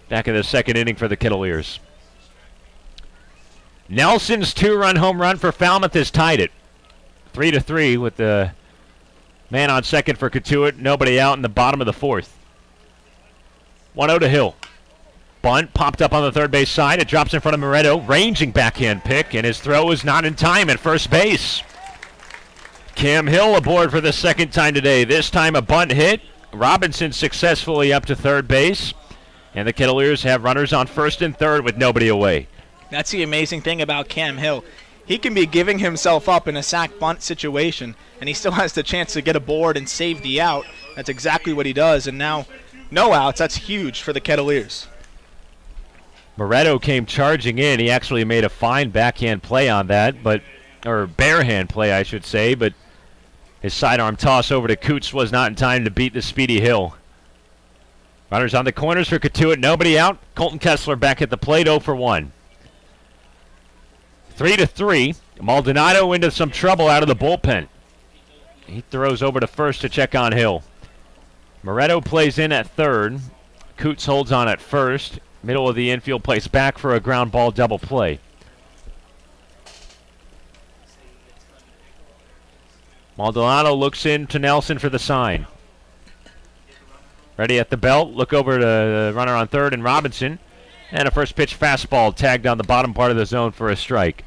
[SPEAKER 4] back in the second inning for the Kettleers. Nelson's 2-run home run for Falmouth has tied it. 3-3 with the man on second for Cotuit. Nobody out in the bottom of the fourth. 1-0 to Hill. Bunt popped up on the third base side. It drops in front of Moretto. Ranging backhand pick, and his throw is not in time at first base. Cam Hill aboard for the second time today. This time a bunt hit. Robinson successfully up to third base. And the Kettleers have runners on first and third with nobody away.
[SPEAKER 3] That's the amazing thing about Cam Hill. He can be giving himself up in a sack bunt situation, and he still has the chance to get aboard and save the out. That's exactly what he does. And now, no outs. That's huge for the Kettleers.
[SPEAKER 4] Moretto came charging in. He actually made a fine backhand play on that, or barehand play, I should say, but his sidearm toss over to Coots was not in time to beat the speedy Hill. Runners on the corners for Cotuit. Nobody out. Colton Kessler back at the plate, 0 for 1. 3-3. Maldonado into some trouble out of the bullpen. He throws over to first to check on Hill. Moretto plays in at third. Coots holds on at first. Middle of the infield plays back for a ground ball double play. Maldonado looks in to Nelson for the sign. Ready at the belt. Look over to the runner on third and Robinson. And a first pitch fastball tagged on the bottom part of the zone for a strike.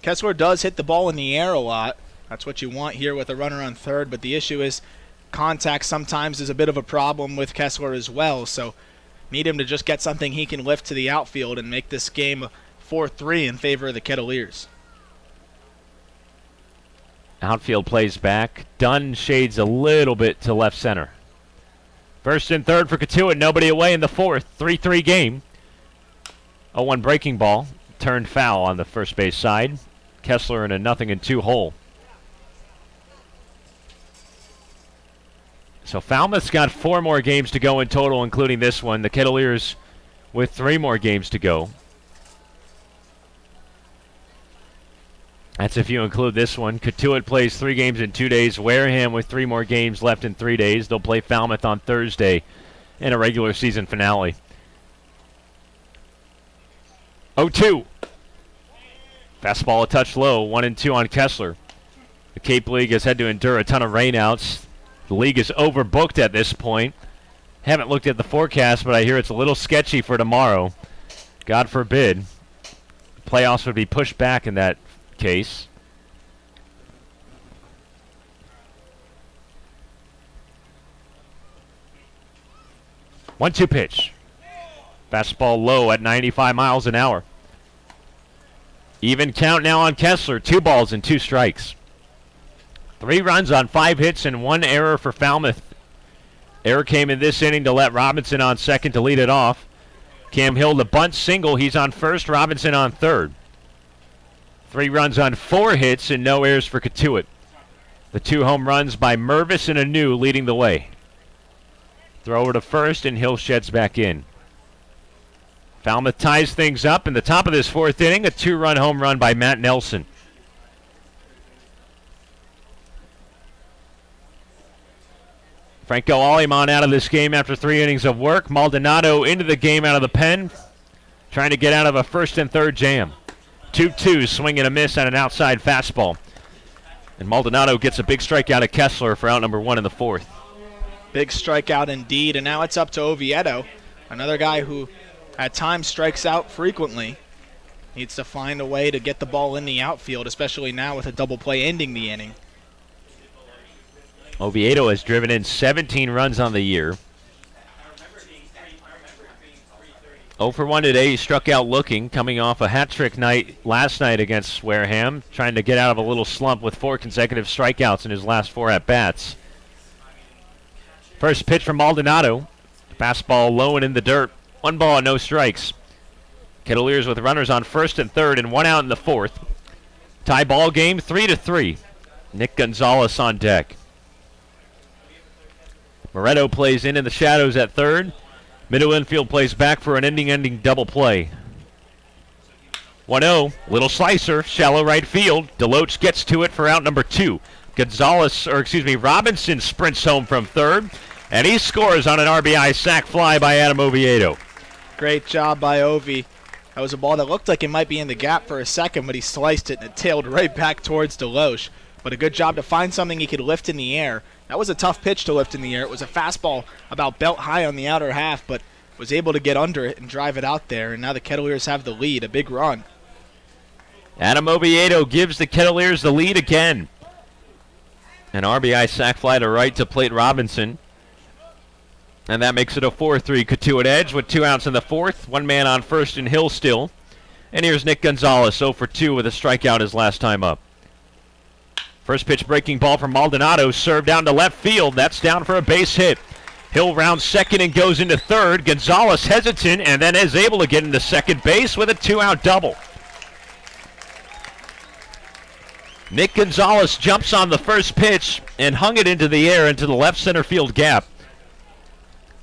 [SPEAKER 3] Kessler does hit the ball in the air a lot. That's what you want here with a runner on third, but the issue is contact sometimes is a bit of a problem with Kessler as well, so need him to just get something he can lift to the outfield and make this game 4-3 in favor of the Kettleers.
[SPEAKER 4] Outfield plays back. Dunn shades a little bit to left center. First and third for Cotuit. Nobody away in the fourth. 3-3 game. 0-1 breaking ball. Turned foul on the first base side. Kessler in a 0-2 hole. So Falmouth's got 4 more games to go in total, including this one. The Kettleers with 3 more games to go. That's if you include this one. Cotuit plays 3 games in 2 days. Wareham with 3 more games left in 3 days. They'll play Falmouth on Thursday in a regular season finale. 0-2. Fastball a touch low, 1-2 on Kessler. The Cape League has had to endure a ton of rainouts. The league is overbooked at this point. Haven't looked at the forecast, but I hear it's a little sketchy for tomorrow. God forbid. Playoffs would be pushed back in that case. One-two pitch. Fastball low at 95 miles an hour. Even count now on Kessler. 2 balls and 2 strikes. 3 runs on 5 hits and 1 error for Falmouth. Error came in this inning to let Robinson on second to lead it off. Cam Hill the bunt single. He's on first. Robinson on third. 3 runs on 4 hits and no errors for Cotuit. The 2 home runs by Mervis and Anu leading the way. Throw over to first and Hill sheds back in. Falmouth ties things up in the top of this 4th inning. A 2-run home run by Matt Nelson. Franco Alimon out of this game after 3 innings of work. Maldonado into the game out of the pen, trying to get out of a 1st and 3rd jam. 2-2, swing and a miss on an outside fastball. And Maldonado gets a big strikeout at Kessler for out number 1 in the 4th.
[SPEAKER 3] Big strikeout indeed, and now it's up to Oviedo, another guy who at times strikes out frequently. Needs to find a way to get the ball in the outfield, especially now with a double play ending the inning.
[SPEAKER 4] Oviedo has driven in 17 runs on the year. 0 for 1 today. He struck out looking, coming off a hat-trick night last night against Wareham, trying to get out of a little slump with 4 consecutive strikeouts in his last 4 at-bats. First pitch from Maldonado. Fastball low and in the dirt. 1 ball and no strikes. Kettleers with runners on first and third and 1 out in the 4th. Tie ball game 3-3. Nick Gonzalez on deck. Moretto plays in the shadows at third. Middle infield plays back for an ending double play. 1-0, little slicer, shallow right field. Deloach gets to it for out number 2. Robinson sprints home from third, and he scores on an RBI sac fly by Adam Oviedo.
[SPEAKER 3] Great job by Ovi. That was a ball that looked like it might be in the gap for a second, but he sliced it and it tailed right back towards Deloach. But a good job to find something he could lift in the air. That was a tough pitch to lift in the air. It was a fastball about belt high on the outer half, but was able to get under it and drive it out there. And now the Kettleers have the lead, a big run.
[SPEAKER 4] Adam Oviedo gives the Kettleers the lead again. An RBI sac fly to right to plate Robinson. And that makes it a 4-3 Cotuit edge with 2 outs in the 4th. 1 man on first and Hill still. And here's Nick Gonzalez, 0 for 2 with a strikeout his last time up. First pitch breaking ball from Maldonado, served down to left field. That's down for a base hit. Hill rounds second and goes into third. Gonzalez hesitant and then is able to get into second base with a 2-out double. Nick Gonzalez jumps on the first pitch and hung it into the air into the left center field gap.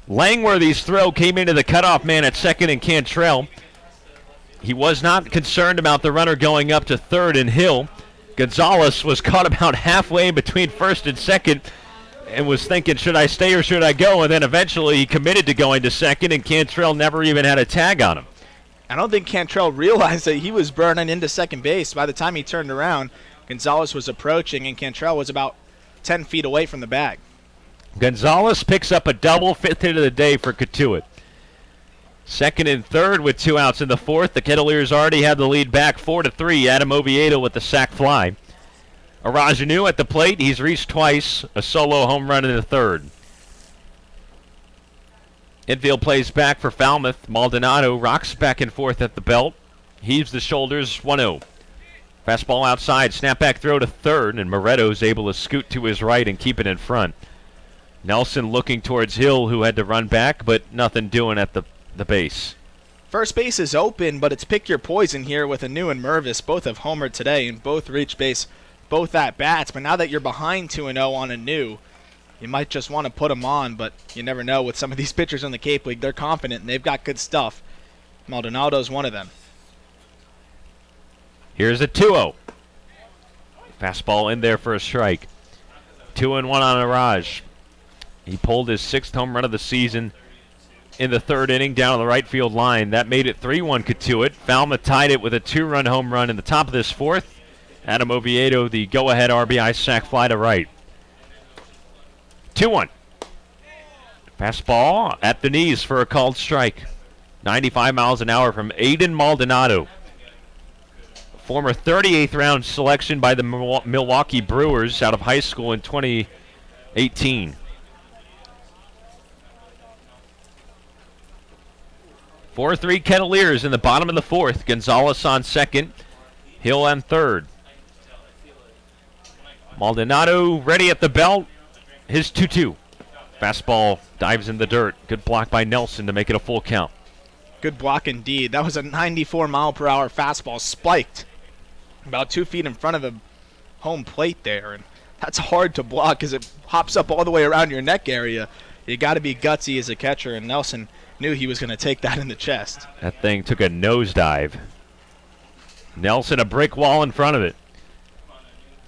[SPEAKER 4] Langworthy's throw came into the cutoff man at second and Cantrell. He was not concerned about the runner going up to third and Hill. Gonzalez was caught about halfway between first and second and was thinking, should I stay or should I go? And then eventually he committed to going to second, and Cantrell never even had a tag on him.
[SPEAKER 3] I don't think Cantrell realized that he was burning into second base. By the time he turned around, Gonzalez was approaching, and Cantrell was about 10 feet away from the bag.
[SPEAKER 4] Gonzalez picks up a double, 5th hit of the day for Cotuit. Second and third with 2 outs in the 4th. The Kettleers already had the lead back 4-3. Adam Oviedo with the sac fly. Arajanu at the plate. He's reached twice. A solo home run in the 3rd. Infield plays back for Falmouth. Maldonado rocks back and forth at the belt. Heaves the shoulders. 1-0. Fastball outside. Snapback throw to third. And Moretto's able to scoot to his right and keep it in front. Nelson looking towards Hill, who had to run back, but nothing doing at the base.
[SPEAKER 3] First base is open, but it's pick your poison here with Anu and Mervis. Both have homered today and both reached base, both at bats. But now that you're behind 2-0 on Anu, you might just want to put them on, but you never know with some of these pitchers in the Cape League. They're confident, and they've got good stuff. Maldonado's one of them.
[SPEAKER 4] Here's a 2-0. Fastball in there for a strike. 2-1 on Araj. He pulled his 6th home run of the season in the 3rd inning down on the right field line. That made it 3-1 Cotuit. Falmouth tied it with a 2-run home run in the top of this 4th. Adam Oviedo, the go-ahead RBI sac fly to right. 2-1. Fastball at the knees for a called strike. 95 miles an hour from Aiden Maldonado. Former 38th round selection by the Milwaukee Brewers out of high school in 2018. 4-3 Kettleers in the bottom of the 4th. Gonzalez on second. Hill on third. Maldonado ready at the belt. His 2-2. Fastball dives in the dirt. Good block by Nelson to make it a full count.
[SPEAKER 3] Good block indeed. That was a 94-mile-per-hour fastball spiked about 2 feet in front of the home plate there. And that's hard to block because it hops up all the way around your neck area. You got to be gutsy as a catcher, and Nelson knew he was going to take that in the chest.
[SPEAKER 4] That thing took a nosedive. Nelson a brick wall in front of it.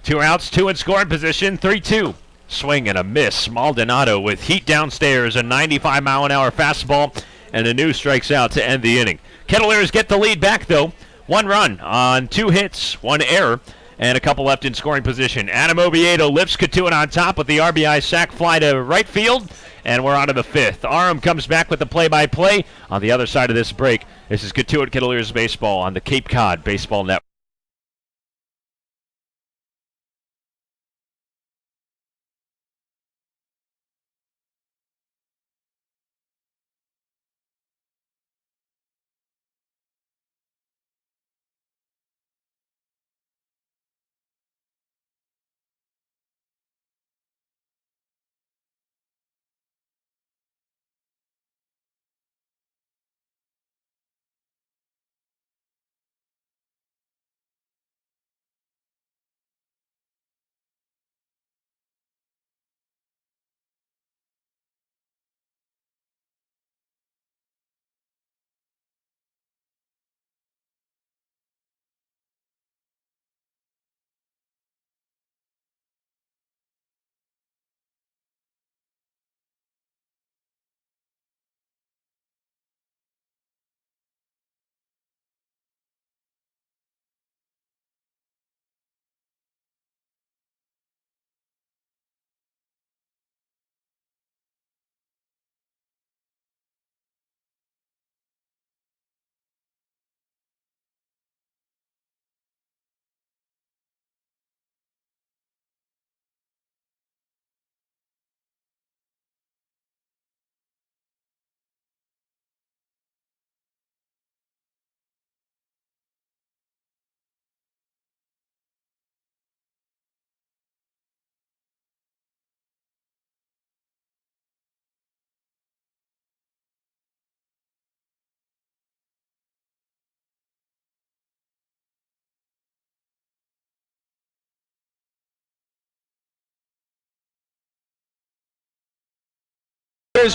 [SPEAKER 4] 2 outs, 2 in scoring position, 3-2. Swing and a miss. Maldonado with heat downstairs, a 95-mile-an-hour fastball, and a new strikes out to end the inning. Kettleers get the lead back, though. 1 run on 2 hits, 1 error, and a couple left in scoring position. Adam Oviedo lifts Cotuit on top with the RBI sac fly to right field, and we're on to the 5th. Aram comes back with the play-by-play on the other side of this break. This is Cotuit Kettleers Baseball on the Cape Cod Baseball Network.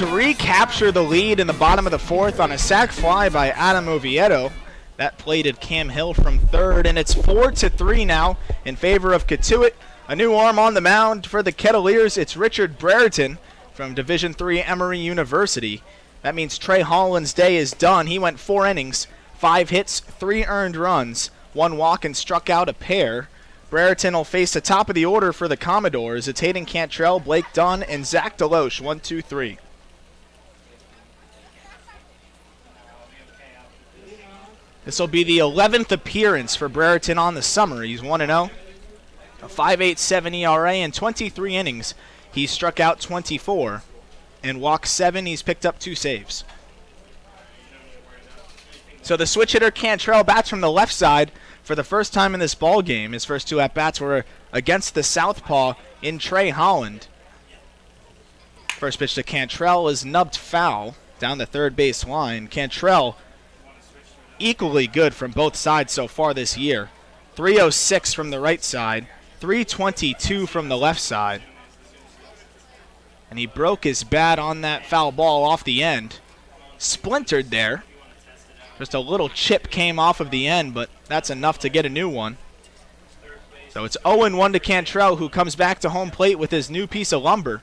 [SPEAKER 3] Recapture the lead in the bottom of the 4th on a sac fly by Adam Oviedo. That plated Cam Hill from third, and it's 4-3 now in favor of Cotuit. A new arm on the mound for the Kettleers. It's Richard Brereton from Division III Emory University. That means Trey Holland's day is done. He went 4 innings, 5 hits, 3 earned runs, 1 walk, and struck out a pair. Brereton will face the top of the order for the Commodores. It's Hayden Cantrell, Blake Dunn, and Zach Deloche. 1, 2, 3. This will be the 11th appearance for Brereton on the summer. He's 1-0, a 5.87 ERA in 23 innings. He's struck out 24 and walked 7. He's picked up 2 saves. So the switch hitter Cantrell bats from the left side for the first time in this ball game. His first 2 at-bats were against the southpaw in Trey Holland. First pitch to Cantrell is nubbed foul down the third base line. Cantrell equally good from both sides so far this year. 306 from the right side, 322 from the left side. And he broke his bat on that foul ball off the end. Splintered there. Just a little chip came off of the end, but that's enough to get a new one. So it's 0-1 to Cantrell, who comes back to home plate with his new piece of lumber.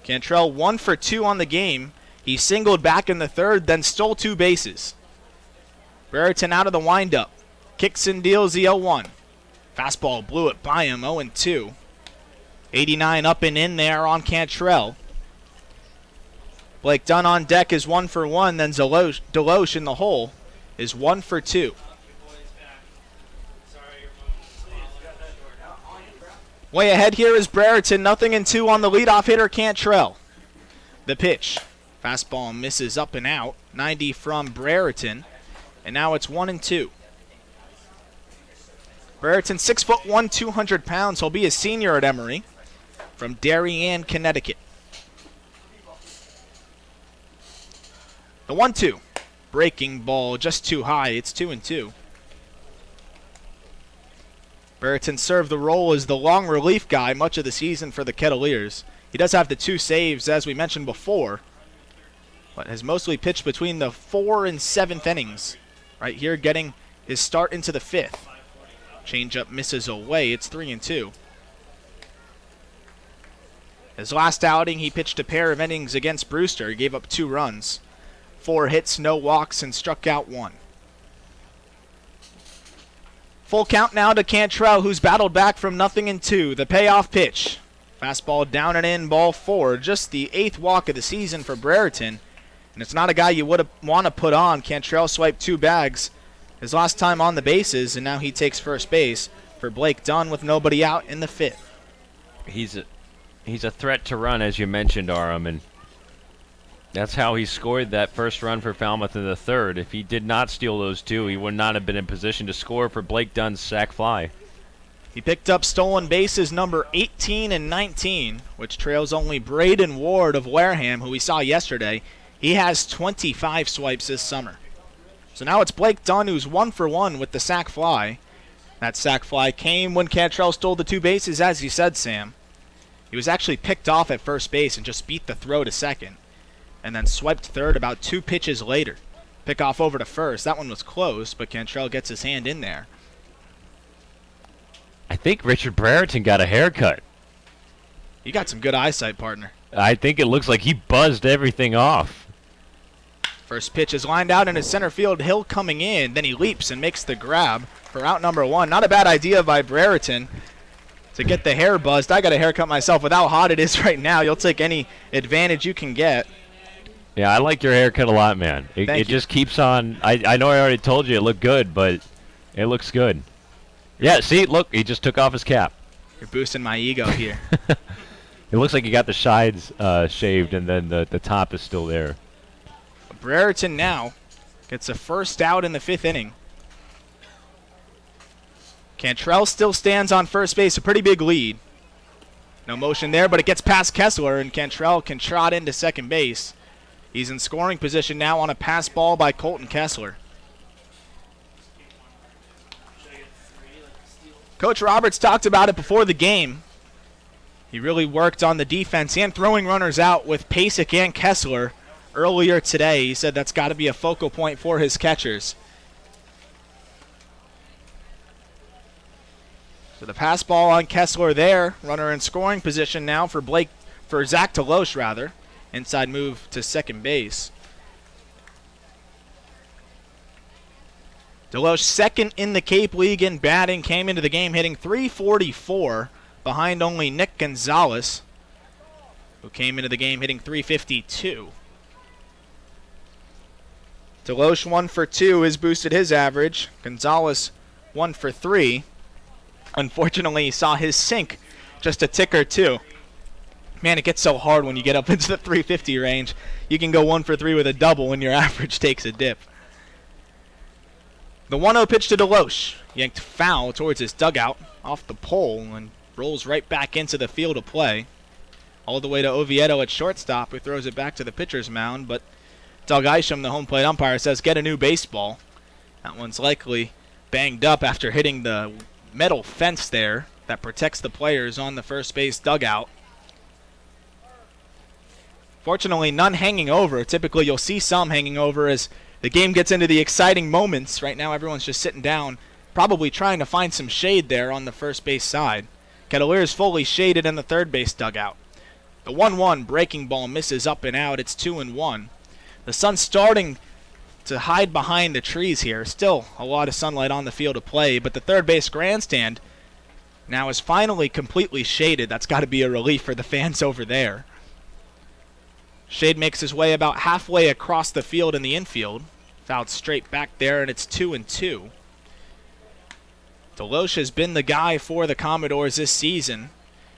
[SPEAKER 3] Cantrell 1 for 2 on the game. He singled back in the third, then stole 2 bases. Brereton out of the windup. Kicks and deals the 0-1. Fastball blew it by him, 0-2. 89 up and in there on Cantrell. Blake Dunn on deck is 1 for 1, then Deloche in the hole is 1 for 2. Way ahead here is Brereton, 0-2 on the leadoff hitter Cantrell. The pitch. Fastball misses up and out. 90 from Brereton. And now it's 1-2. Brereton, 6'1", 200 pounds. He'll be a senior at Emory from Darien, Connecticut. The 1-2. Breaking ball just too high. It's 2-2. Brereton served the role as the long relief guy much of the season for the Kettleers. He does have the 2 saves, as we mentioned before, but has mostly pitched between the 4th and 7th innings. Right here, getting his start into the 5th. Changeup misses away. It's 3-2. His last outing, he pitched a pair of innings against Brewster. He gave up 2 runs, 4 hits, no walks, and struck out 1. Full count now to Cantrell, who's battled back from 0-2. The payoff pitch. Fastball down and in, ball 4. Just the 8th walk of the season for Brereton. And it's not a guy you would want to put on. Cantrell swiped 2 bags his last time on the bases, and now he takes first base for Blake Dunn with nobody out in the 5th.
[SPEAKER 4] He's a threat to run, as you mentioned, Aram, and that's how he scored that first run for Falmouth in the 3rd. If he did not steal those 2, he would not have been in position to score for Blake Dunn's sac fly.
[SPEAKER 3] He picked up stolen bases number 18 and 19, which trails only Braden Ward of Wareham, who we saw yesterday. He has 25 swipes this summer. So now it's Blake Dunn, who's 1 for 1 with the sac fly. That sac fly came when Cantrell stole the 2 bases, as you said, Sam. He was actually picked off at first base and just beat the throw to second, and then swiped third about 2 pitches later. Pick off over to first. That one was close, but Cantrell gets his hand in there.
[SPEAKER 4] I think Richard Brereton got a haircut.
[SPEAKER 3] You got some good eyesight, partner.
[SPEAKER 4] I think it looks like he buzzed everything off.
[SPEAKER 3] First pitch is lined out in his center field. Hill coming in. Then he leaps and makes the grab for out number 1. Not a bad idea by Brereton to get the hair buzzed. I got a haircut myself. With how hot it is right now, you'll take any advantage you can get.
[SPEAKER 4] Yeah, I like your haircut a lot, man. It just keeps on. I know I already told you it looked good, but it looks good. Yeah, see, look, he just took off his cap.
[SPEAKER 3] You're boosting my ego here.
[SPEAKER 4] It looks like he got the sides shaved, and then the top is still there.
[SPEAKER 3] Brereton now gets a first out in the 5th inning. Cantrell still stands on first base, a pretty big lead. No motion there, but it gets past Kessler, and Cantrell can trot into second base. He's in scoring position now on a pass ball by Colton Kessler. Coach Roberts talked about it before the game. He really worked on the defense and throwing runners out with Pasek and Kessler earlier today. He said that's got to be a focal point for his catchers. So the pass ball on Kessler there. Runner in scoring position now for Zach Deloche, rather. Inside move to second base. Deloche, second in the Cape League in batting, came into the game hitting .344, behind only Nick Gonzalez, who came into the game hitting .352. Deloche 1 for 2 has boosted his average. Gonzalez 1 for 3. Unfortunately, he saw his sink just a tick or 2. Man, it gets so hard when you get up into the .350 range. You can go 1 for 3 with a double when your average takes a dip. The 1-0 pitch to Deloche. Yanked foul towards his dugout off the pole and rolls right back into the field of play. All the way to Oviedo at shortstop, who throws it back to the pitcher's mound, but Doug Isham, the home plate umpire, says get a new baseball. That one's likely banged up after hitting the metal fence there that protects the players on the first base dugout. Fortunately, none hanging over. Typically, you'll see some hanging over as the game gets into the exciting moments. Right now, everyone's just sitting down, probably trying to find some shade there on the first base side. Kettleers fully shaded in the third base dugout. The 1-1 breaking ball misses up and out. It's 2-1. The sun's starting to hide behind the trees here. Still a lot of sunlight on the field of play, but the third base grandstand now is finally completely shaded. That's got to be a relief for the fans over there. Shade makes his way about halfway across the field in the infield. Fouled straight back there, and it's 2-2. Deloche has been the guy for the Commodores this season.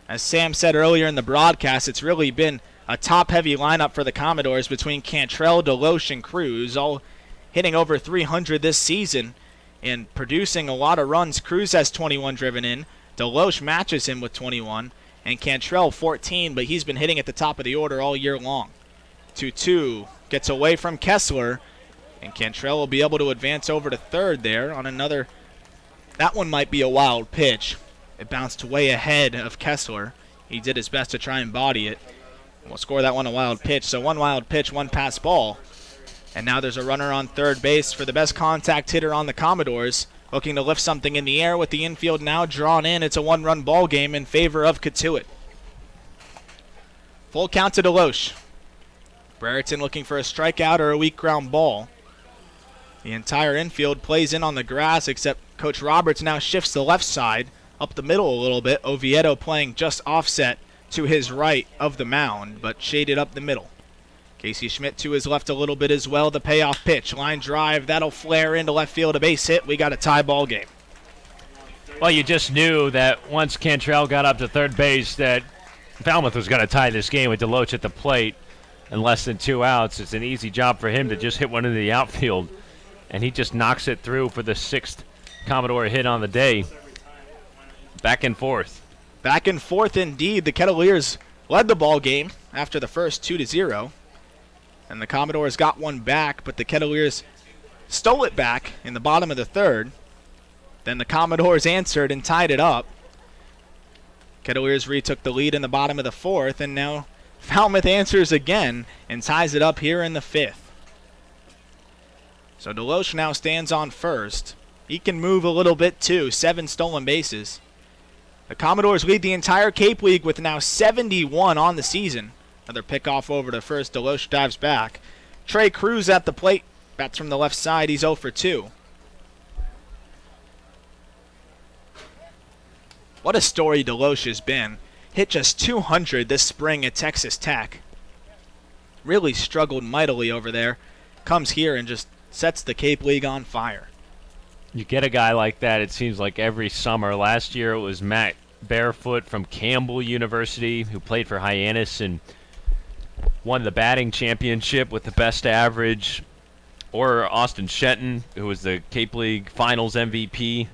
[SPEAKER 3] As Sam said earlier in the broadcast, it's really been a top-heavy lineup for the Commodores between Cantrell, Deloche, and Cruz, all hitting over 300 this season and producing a lot of runs. Cruz has 21 driven in. Deloche matches him with 21, and Cantrell 14, but he's been hitting at the top of the order all year long. 2-2 gets away from Kessler, and Cantrell will be able to advance over to third there on another. That one might be a wild pitch. It bounced way ahead of Kessler. He did his best to try and body it. We'll score that one a wild pitch. So one wild pitch, one pass ball. And now there's a runner on third base for the best contact hitter on the Commodores, looking to lift something in the air with the infield now drawn in. It's a one-run ball game in favor of Cotuit. Full count to Deloche. Brereton looking for a strikeout or a weak ground ball. The entire infield plays in on the grass, except Coach Roberts now shifts the left side up the middle a little bit. Oviedo playing just offset to his right of the mound, but shaded up the middle. Casey Schmidt to his left a little bit as well. The payoff pitch, line drive, that'll flare into left field, a base hit. We got a tie ball game.
[SPEAKER 4] Well, you just knew that once Cantrell got up to third base that Falmouth was going to tie this game with Deloche at the plate in less than 2 outs. It's an easy job for him to just hit one into the outfield, and he just knocks it through for the 6th Commodore hit on the day. Back and forth.
[SPEAKER 3] Back and forth indeed. The Kettleers led the ball game after the first 2-0. And the Commodores got one back, but the Kettleers stole it back in the bottom of the third. Then the Commodores answered and tied it up. Kettleers retook the lead in the bottom of the fourth, and now Falmouth answers again and ties it up here in the fifth. So Deloche now stands on first. He can move a little bit too. 7 stolen bases. The Commodores lead the entire Cape League with now 71 on the season. Another pickoff over to first. Deloche dives back. Trey Cruz at the plate. Bats from the left side. He's 0 for 2. What a story Deloche has been. Hit just 200 this spring at Texas Tech. Really struggled mightily over there. Comes here and just sets the Cape League on fire.
[SPEAKER 4] You get a guy like that, it seems like every summer. Last year it was Matt Barefoot from Campbell University, who played for Hyannis and won the batting championship with the best average. Or Austin Shenton, who was the Cape League Finals MVP.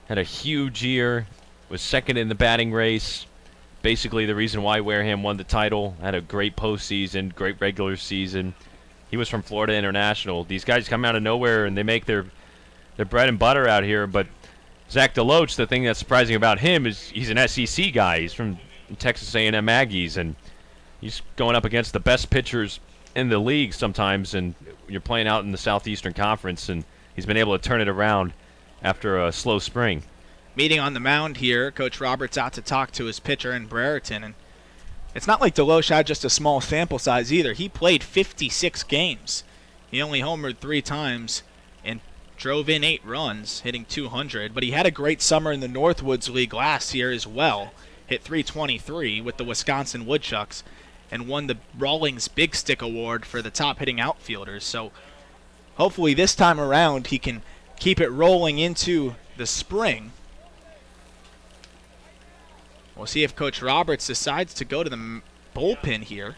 [SPEAKER 4] Had a huge year, was second in the batting race. Basically the reason why Wareham won the title. Had a great postseason, great regular season. He was from Florida International. These guys come out of nowhere and they make their bread and butter out here. But Zach Deloche, the thing that's surprising about him is he's an SEC guy. He's from Texas A&M Aggies, and he's going up against the best pitchers in the league sometimes, and you're playing out in the Southeastern Conference, and he's been able to turn it around after a slow spring.
[SPEAKER 3] Meeting on the mound here, Coach Roberts out to talk to his pitcher in Brereton, and it's not like Deloche had just a small sample size either. He played 56 games. He only homered 3 times and drove in 8 runs, hitting 200, but he had a great summer in the Northwoods League last year as well. Hit 323 with the Wisconsin Woodchucks and won the Rawlings Big Stick Award for the top hitting outfielders. So hopefully this time around he can keep it rolling into the spring. We'll see if Coach Roberts decides to go to the bullpen here.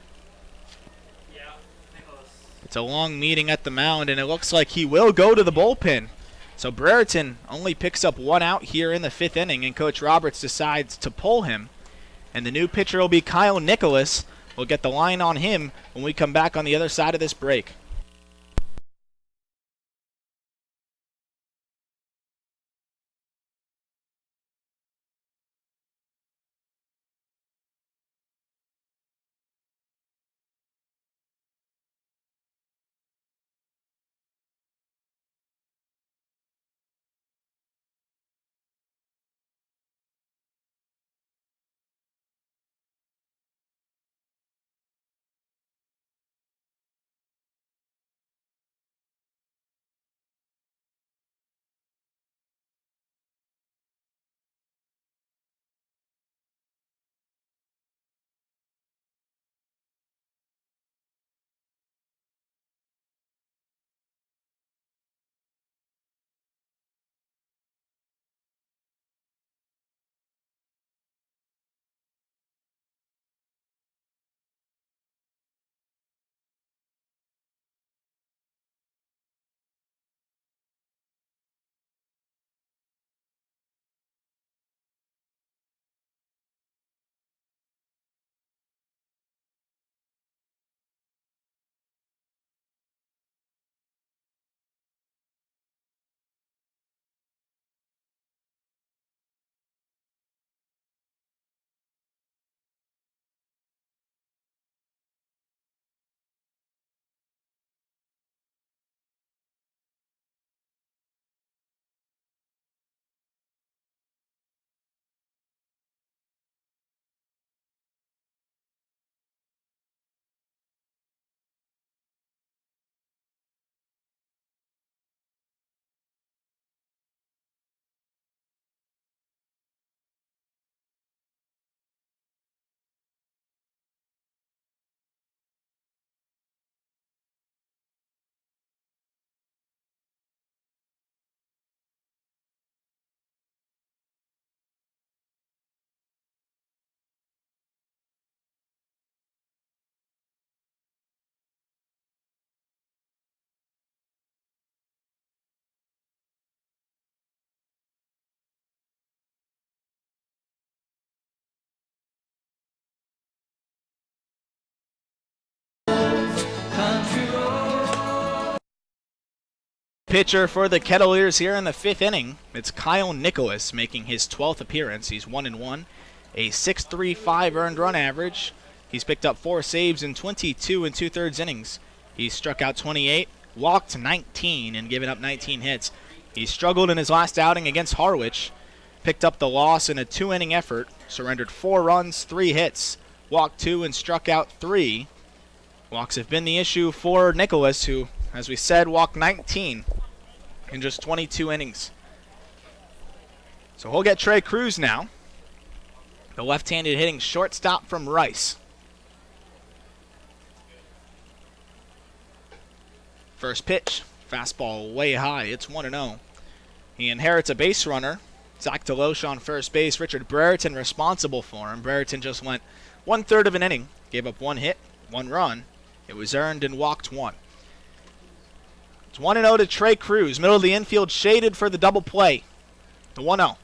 [SPEAKER 3] It's a long meeting at the mound, and it looks like he will go to the bullpen. So Brereton only picks up 1 out here in the 5th inning, and Coach Roberts decides to pull him. And the new pitcher will be Kyle Nicholas. We'll get the line on him when we come back on the other side of this break. pitcher for the Kettleers here in the 5th inning, it's Kyle Nicholas making his 12th appearance. He's 1-1, a 6.35 earned run average. He's picked up 4 saves in 22 2/3 innings. He's struck out 28, walked 19, and given up 19 hits. He struggled in his last outing against Harwich, picked up the loss in a 2-inning effort, surrendered 4 runs, 3 hits, walked 2, and struck out 3. Walks have been the issue for Nicholas, who, as we said, walked 19 in just 22 innings. So he'll get Trey Cruz now, the left-handed hitting shortstop from Rice. First pitch, fastball way high. It's 1-0. He inherits a base runner. Zach Deloche on first base. Richard Brereton responsible for him. Brereton just went 1/3 of an inning. Gave up 1 hit, 1 run. It was earned and walked 1. It's 1-0 to Trey Cruz. Middle of the infield shaded for the double play. The 1-0.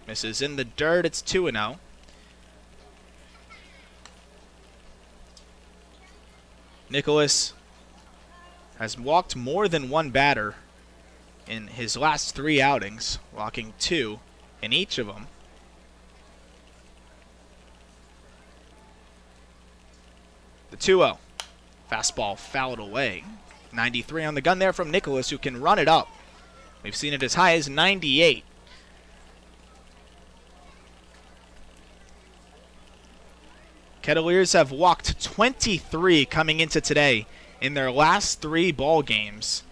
[SPEAKER 3] Misses in the dirt. It's 2-0. Nicholas has walked more than 1 batter in his last 3 outings, walking 2 in each of them. The 2-0. Fastball fouled away. 93 on the gun there from Nicholas, who can run it up. We've seen it as high as 98. Kettleers have walked 23 coming into today in their last 3 ball games.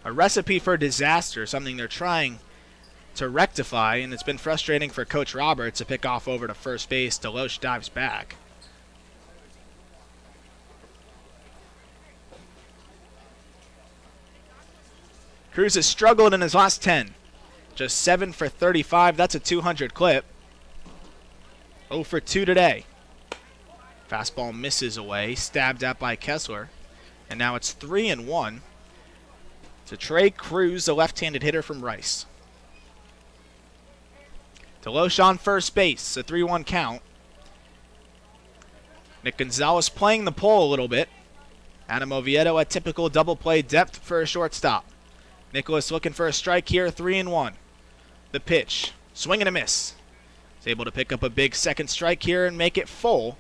[SPEAKER 3] A recipe for disaster, something they're trying to rectify, and it's been frustrating for Coach Roberts to pick off over to first base. Deloche dives back. Cruz has struggled in his last 10. Just 7 for 35. That's a 200 clip. 0 for 2 today. Fastball misses away, stabbed at by Kessler. And now it's 3-1 to Trey Cruz, the left-handed hitter from Rice. Deloche on first base, a 3-1 count. Nick Gonzalez playing the pole a little bit. Adam Oviedo at typical double play depth for a shortstop. Nicholas looking for a strike here, 3-1. The pitch, swing and a miss. He's able to pick up a big second strike here and make it full.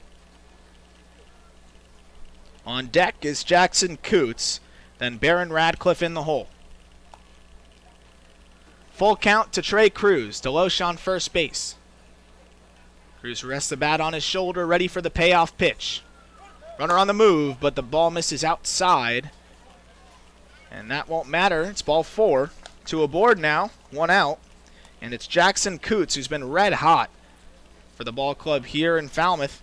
[SPEAKER 3] On deck is Jackson Coots, then Barron Radcliffe in the hole. Full count to Trey Cruz. Deloche on first base. Cruz rests the bat on his shoulder, ready for the payoff pitch. Runner on the move, but the ball misses outside. And that won't matter. It's ball 4. 2 aboard now, 1 out. And it's Jackson Coots, who's been red hot for the ball club here in Falmouth.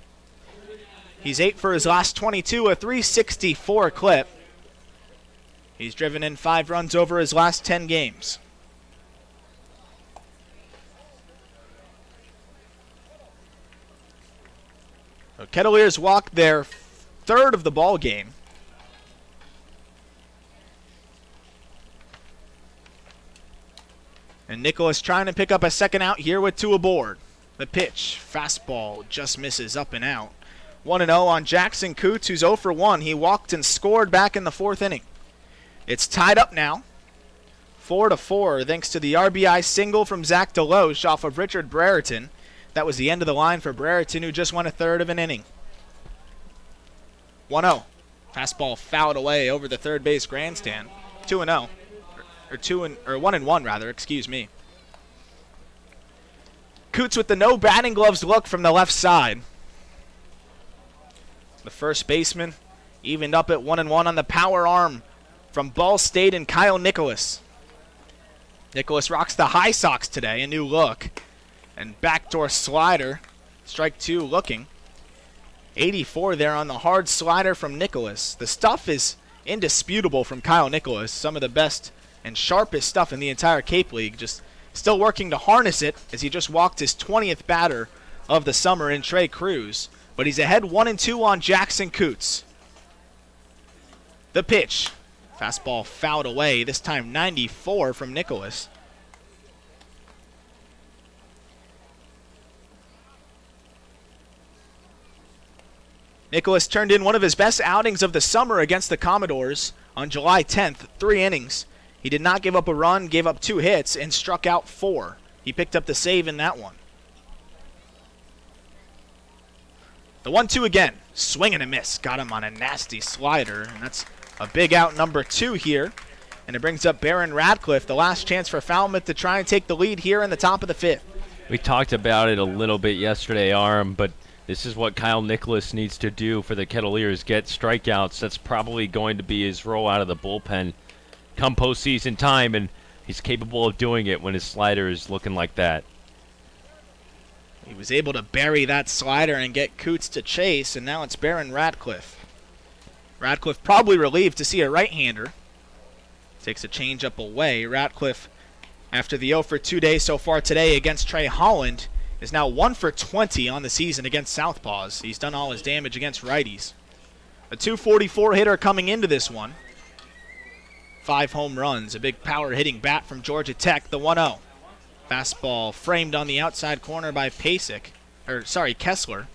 [SPEAKER 3] He's 8 for his last 22, a 364 clip. He's driven in 5 runs over his last 10 games. So Kettleers walked their 3rd of the ball game. And Nicholas trying to pick up a second out here with 2 aboard. The pitch, fastball, just misses up and out. 1-0 on Jackson Coots, who's 0 for 1. He walked and scored back in the 4th inning. It's tied up now, 4-4, thanks to the RBI single from Zach Deloche off of Richard Brereton. That was the end of the line for Brereton, who just went a 1/3 of an inning. 1-0. Fastball fouled away over the third base grandstand. 2-0. Or 1-1 rather, excuse me. Coots with the no batting gloves look from the left side. The first baseman evened up at 1-1 on the power arm from Ball State and Kyle Nicholas. Nicholas rocks the high socks today, a new look. And backdoor slider, strike 2 looking. 84 there on the hard slider from Nicholas. The stuff is indisputable from Kyle Nicholas. Some of the best and sharpest stuff in the entire Cape League. Just still working to harness it as he just walked his 20th batter of the summer in Trey Cruz. But he's ahead 1-2 on Jackson Coots. The pitch. Fastball fouled away, this time 94 from Nicholas. Nicholas turned in one of his best outings of the summer against the Commodores on July 10th, 3 innings. He did not give up a run, gave up 2 hits, and struck out 4. He picked up the save in that one. The 1-2 again. Swing and a miss. Got him on a nasty slider, and that's a big out number 2 here. And it brings up Barron Radcliffe, the last chance for Falmouth to try and take the lead here in the top of the 5th.
[SPEAKER 4] We talked about it a little bit yesterday, Arm, but this is what Kyle Nicholas needs to do for the Kettleers, get strikeouts. That's probably going to be his role out of the bullpen come postseason time, and he's capable of doing it when his slider is looking like that.
[SPEAKER 3] He was able to bury that slider and get Coots to chase, and now it's Barron Radcliffe. Radcliffe probably relieved to see a right-hander. Takes a changeup away. Radcliffe, after the 0 for 2 day so far today against Trey Holland, is now 1 for 20 on the season against Southpaws. He's done all his damage against righties. A .244 hitter coming into this one. 5 home runs, a big power hitting bat from Georgia Tech, the 1-0. Fastball framed on the outside corner by Kessler.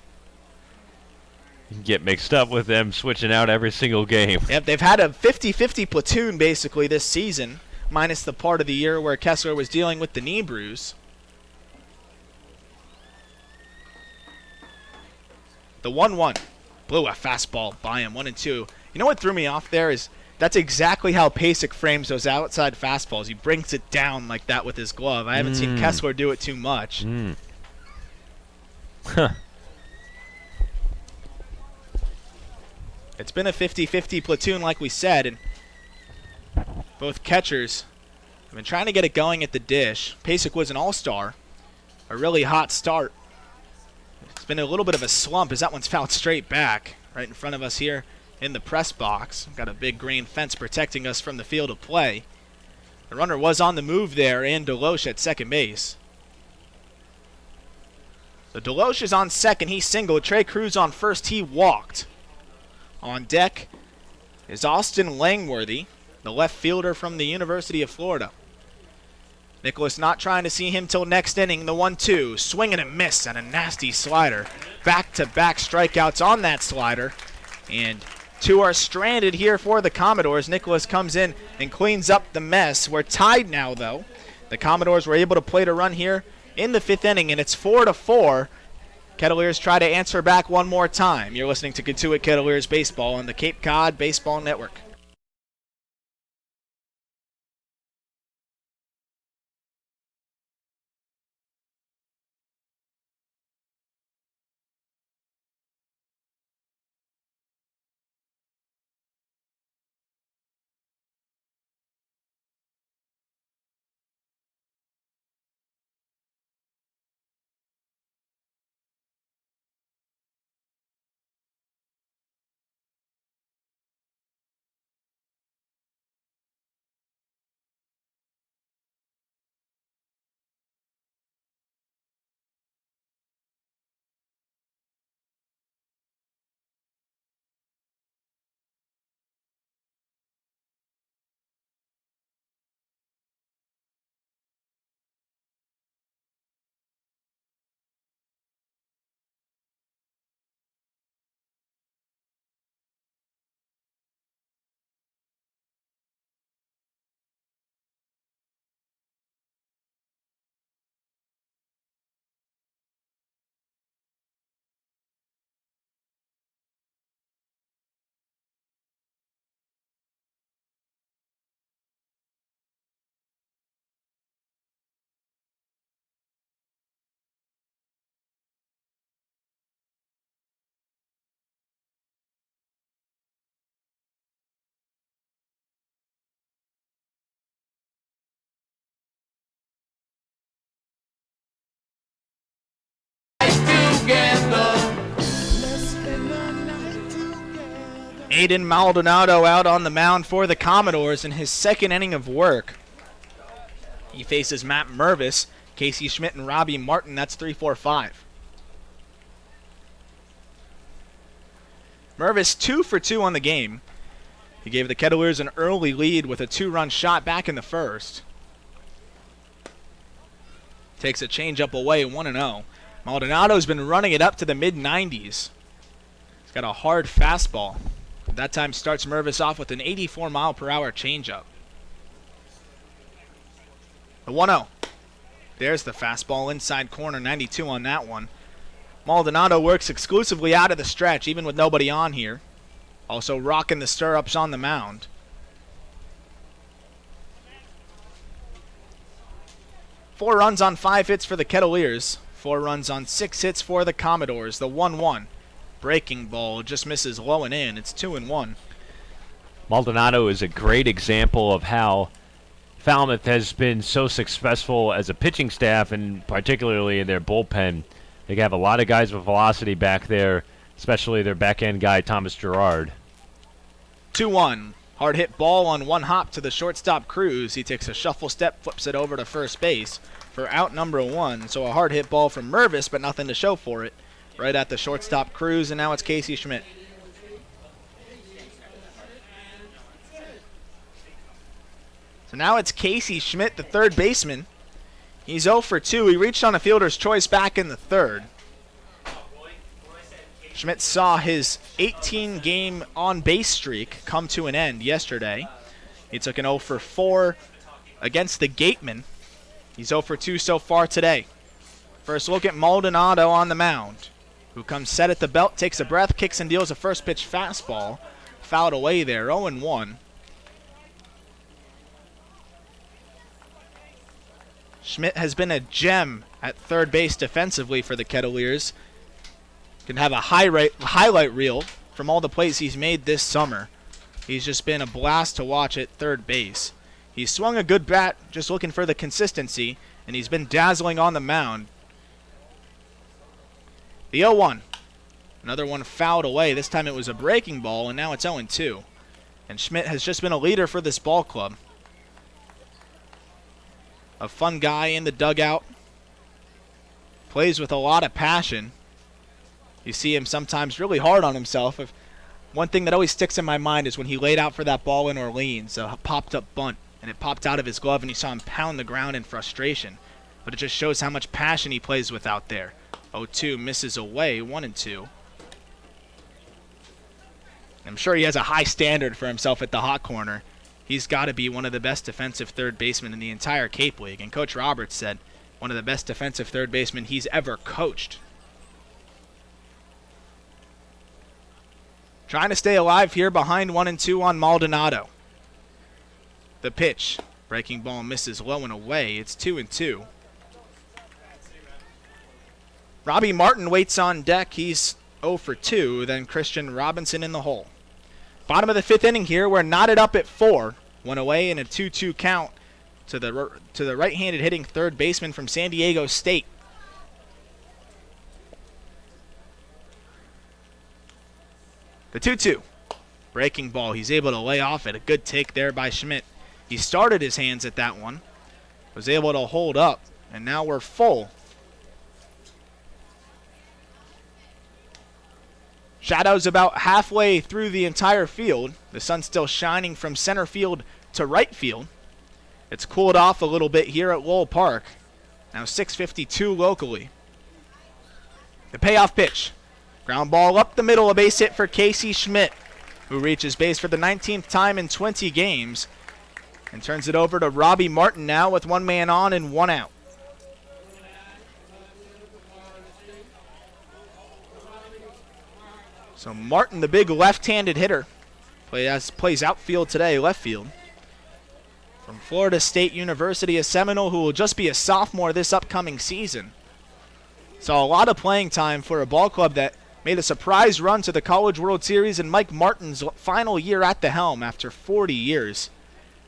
[SPEAKER 4] You can get mixed up with them switching out every single game.
[SPEAKER 3] Yep, they've had a 50-50 platoon basically this season, minus the part of the year where Kessler was dealing with the knee bruise. The 1-1. Blew a fastball by him, 1-2. You know what threw me off there is that's exactly how Pasek frames those outside fastballs. He brings it down like that with his glove. I haven't seen Kessler do it too much. It's been a 50-50 platoon like we said, and both catchers have been trying to get it going at the dish. Pasek was an all-star, a really hot start. It's been a little bit of a slump as that one's fouled straight back right in front of us here in the press box. We've got a big green fence protecting us from the field of play. The runner was on the move there, and Deloche at second base. So Deloche is on second. He singled. Trey Cruz on first. He walked. On deck is Austin Langworthy, the left fielder from the University of Florida. Nicholas not trying to see him till next inning. The 1-2. Swing and a miss and a nasty slider. Back-to-back strikeouts on that slider. And 2 are stranded here for the Commodores. Nicholas comes in and cleans up the mess. We're tied now, though. The Commodores were able to plate a run here in the 5th inning, and it's 4-4. Kettleers try to answer back one more time. You're listening to Cotuit Kettleers Baseball on the Cape Cod Baseball Network. Aiden Maldonado out on the mound for the Commodores in his 2nd inning of work. He faces Matt Mervis, Casey Schmidt, and Robbie Martin. That's 3-4-5. Mervis 2 for 2 on the game. He gave the Kettleers an early lead with a 2-run shot back in the 1st. Takes a changeup away, 1-0. Maldonado's been running it up to the mid-90s. He's got a hard fastball. That time starts Mervis off with an 84-mile-per-hour changeup. The 1-0. There's the fastball inside corner, 92 on that one. Maldonado works exclusively out of the stretch, even with nobody on here. Also rocking the stirrups on the mound. Four runs on 5 hits for the Kettleers. 4 runs on 6 hits for the Commodores. The 1-1. Breaking ball just misses low and in. It's 2-1.
[SPEAKER 4] Maldonado is a great example of how Falmouth has been so successful as a pitching staff, and particularly in their bullpen. They have a lot of guys with velocity back there, especially their back-end guy, Thomas Gerard.
[SPEAKER 3] 2-1. Hard hit ball on one hop to the shortstop Cruz. He takes a shuffle step, flips it over to first base for out number 1. So a hard hit ball from Mervis, but nothing to show for it. Right at the shortstop Cruz, and now it's Casey Schmidt. So now it's Casey Schmidt, the third baseman. He's 0 for 2. He reached on a fielder's choice back in the third. Schmidt saw his 18-game on-base streak come to an end yesterday. He took an 0 for 4 against the Gateman. He's 0 for 2 so far today. First look at Maldonado on the mound, who comes set at the belt, takes a breath, kicks and deals a first pitch fastball. Fouled away there, 0-1. Schmidt has been a gem at third base defensively for the Kettleers. Can have a highlight reel from all the plays he's made this summer. He's just been a blast to watch at third base. He's swung a good bat, just looking for the consistency, and he's been dazzling on the mound. The 0-1. Another one fouled away. This time it was a breaking ball, and now it's 0-2. And Schmidt has just been a leader for this ball club. A fun guy in the dugout. Plays with a lot of passion. You see him sometimes really hard on himself. One thing that always sticks in my mind is when he laid out for that ball in Orleans, a popped-up bunt, and it popped out of his glove, and you saw him pound the ground in frustration. But it just shows how much passion he plays with out there. 0-2 misses away, 1-2. I'm sure he has a high standard for himself at the hot corner. He's got to be one of the best defensive third basemen in the entire Cape League. And Coach Roberts said one of the best defensive third basemen he's ever coached. Trying to stay alive here behind 1-2 on Maldonado. The pitch. Breaking ball misses low and away. It's 2-2. Robbie Martin waits on deck. He's 0 for 2. Then Christian Robinson in the hole. Bottom of the 5th inning here. We're knotted up at 4. 1 away and a 2-2 count to the right-handed hitting third baseman from San Diego State. The 2-2. Breaking ball. He's able to lay off it. A good take there by Schmidt. He started his hands at that one. Was able to hold up. And now we're full. Shadows about halfway through the entire field. The sun's still shining from center field to right field. It's cooled off a little bit here at Lowell Park. Now 6:52 locally. The payoff pitch. Ground ball up the middle, a base hit for Casey Schmidt, who reaches base for the 19th time in 20 games. And turns it over to Robbie Martin now with 1 man on and 1 out. So Martin, the big left-handed hitter, plays outfield today, left field. From Florida State University, a Seminole who will just be a sophomore this upcoming season. Saw a lot of playing time for a ball club that made a surprise run to the College World Series in Mike Martin's final year at the helm after 40 years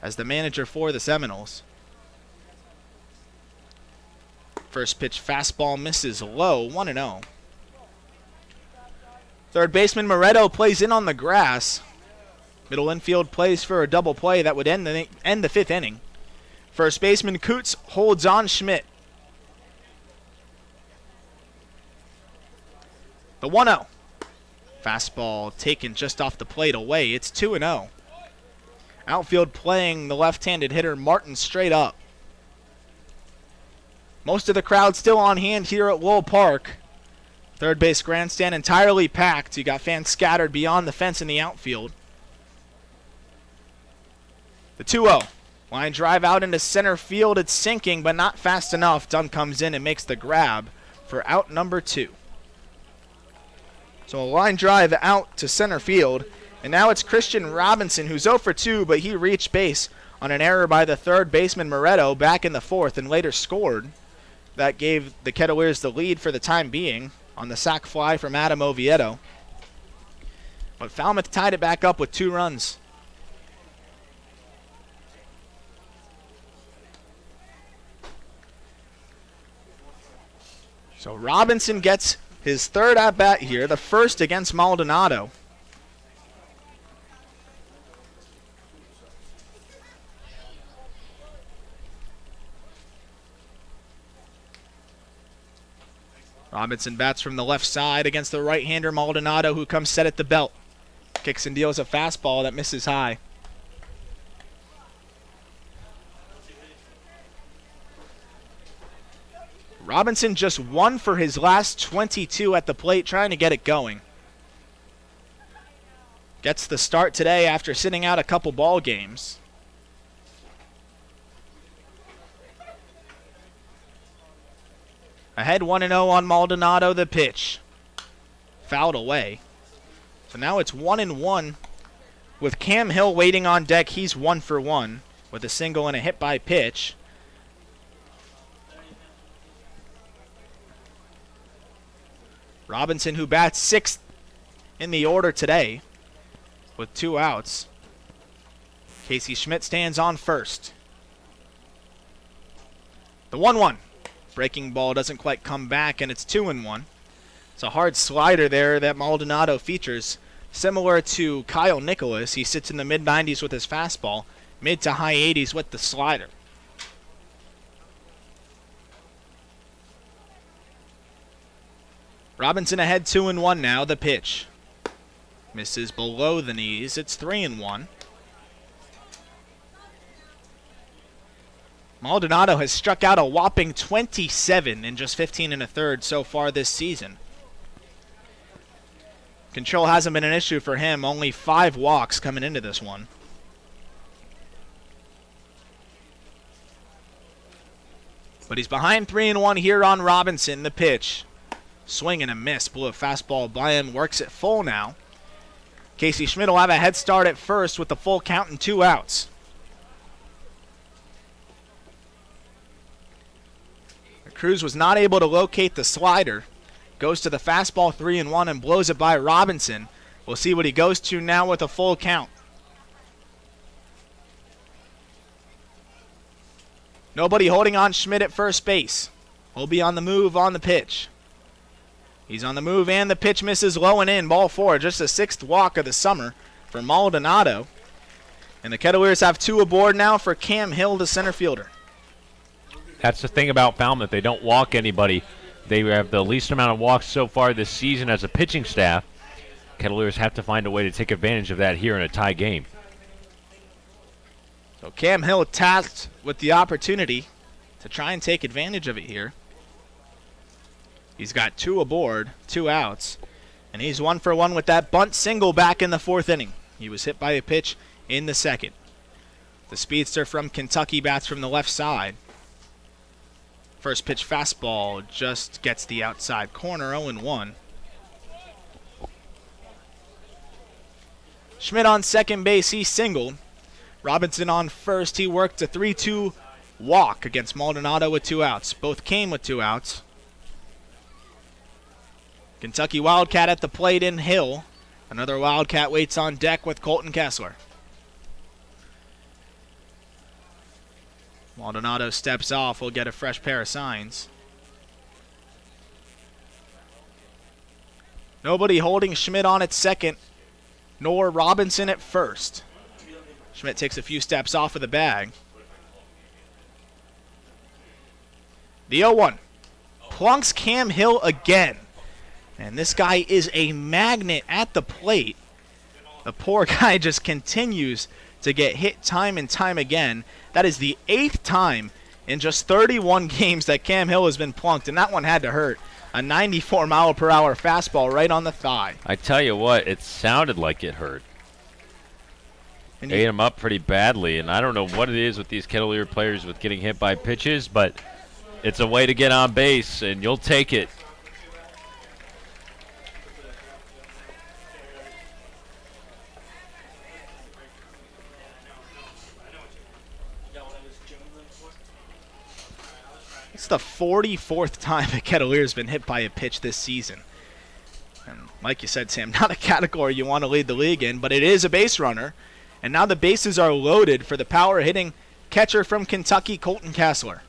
[SPEAKER 3] as the manager for the Seminoles. First pitch fastball misses low, 1-0. Third baseman Moretto plays in on the grass. Middle infield plays for a double play that would end the 5th inning. First baseman Coots holds on Schmidt. The 1-0. Fastball taken just off the plate away. It's 2-0. Outfield playing the left-handed hitter Martin straight up. Most of the crowd still on hand here at Lowell Park. Third base grandstand entirely packed. You got fans scattered beyond the fence in the outfield. The 2-0. Line drive out into center field. It's sinking, but not fast enough. Dunn comes in and makes the grab for out number 2. So a line drive out to center field. And now it's Christian Robinson, who's 0 for 2, but he reached base on an error by the third baseman Moretto back in the 4th and later scored. That gave the Kettleers the lead for the time being on the sac fly from Adam Oviedo. But Falmouth tied it back up with 2 runs. So Robinson gets his 3rd at-bat here, the first against Maldonado. Robinson bats from the left side against the right-hander Maldonado, who comes set at the belt. Kicks and deals a fastball that misses high. Robinson just 1 for his last 22 at the plate, trying to get it going. Gets the start today after sitting out a couple ball games. Ahead 1-0 on Maldonado, the pitch. Fouled away. So now it's 1-1 with Cam Hill waiting on deck. He's 1 for 1 with a single and a hit by pitch. Robinson, who bats 6th in the order today with 2 outs. Casey Schmidt stands on first. The 1-1. Breaking ball doesn't quite come back, and it's 2-1. It's a hard slider there that Maldonado features. Similar to Kyle Nicholas, he sits in the mid-90s with his fastball, mid to high 80s with the slider. Robinson ahead 2-1 now, the pitch. Misses below the knees, it's 3-1. Maldonado has struck out a whopping 27 in just 15 1/3 so far this season. Control hasn't been an issue for him, only 5 walks coming into this one. But he's behind 3-1 here on Robinson, the pitch. Swing and a miss, blew a fastball by him, works it full now. Casey Schmidt will have a head start at first with the full count and 2 outs. Cruz was not able to locate the slider. Goes to the fastball 3-1 and blows it by Robinson. We'll see what he goes to now with a full count. Nobody holding on Schmidt at first base. He'll be on the move on the pitch. He's on the move and the pitch misses low and in. Ball 4, just the 6th walk of the summer for Maldonado. And the Kettleers have 2 aboard now for Cam Hill, the center fielder.
[SPEAKER 4] That's the thing about Falmouth. They don't walk anybody. They have the least amount of walks so far this season as a pitching staff. Kettleers have to find a way to take advantage of that here in a tie game.
[SPEAKER 3] So Cam Hill tasked with the opportunity to try and take advantage of it here. He's got 2 aboard, 2 outs, and he's 1 for 1 with that bunt single back in the 4th inning. He was hit by a pitch in the 2nd. The speedster from Kentucky bats from the left side. First pitch fastball just gets the outside corner, 0-1. Schmidt on second base, he singled. Robinson on first, he worked a 3-2 walk against Maldonado with 2 outs. Both came with 2 outs. Kentucky Wildcat at the plate in Hill. Another Wildcat waits on deck with Colton Kessler. Maldonado steps off. We'll get a fresh pair of signs. Nobody holding Schmidt on at second, nor Robinson at first. Schmidt takes a few steps off of the bag. The 0-1. Plunks Cam Hill again. And this guy is a magnet at the plate. The poor guy just continues to get hit time and time again. That is the 8th time in just 31 games that Cam Hill has been plunked, and that one had to hurt. A 94-mile-per-hour fastball right on the thigh.
[SPEAKER 4] I tell you what, it sounded like it hurt. ate him up pretty badly, and I don't know what it is with these Kettleer players with getting hit by pitches, but it's a way to get on base, and you'll take it.
[SPEAKER 3] It's the 44th time a Kettleer has been hit by a pitch this season. And like you said, Sam, not a category you want to lead the league in, but it is a base runner. And now the bases are loaded for the power-hitting catcher from Kentucky, Colton Kessler.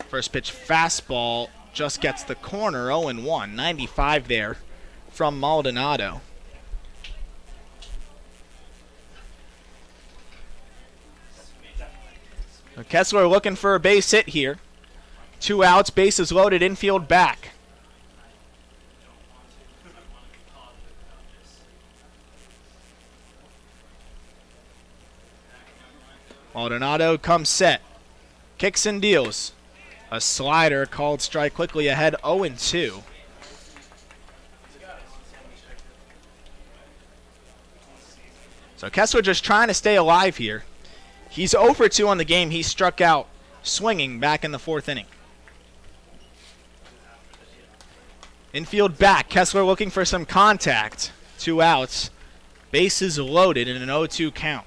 [SPEAKER 3] First pitch fastball just gets the corner, 0-1, 95 there from Maldonado. So Kessler looking for a base hit here. 2 outs, bases loaded, infield back. Maldonado comes set. Kicks and deals. A slider called strike quickly ahead, 0-2. So Kessler just trying to stay alive here. He's 0 for 2 on the game. He struck out swinging back in the 4th inning. Infield back. Kessler looking for some contact. 2 outs. Bases loaded in an 0-2 count.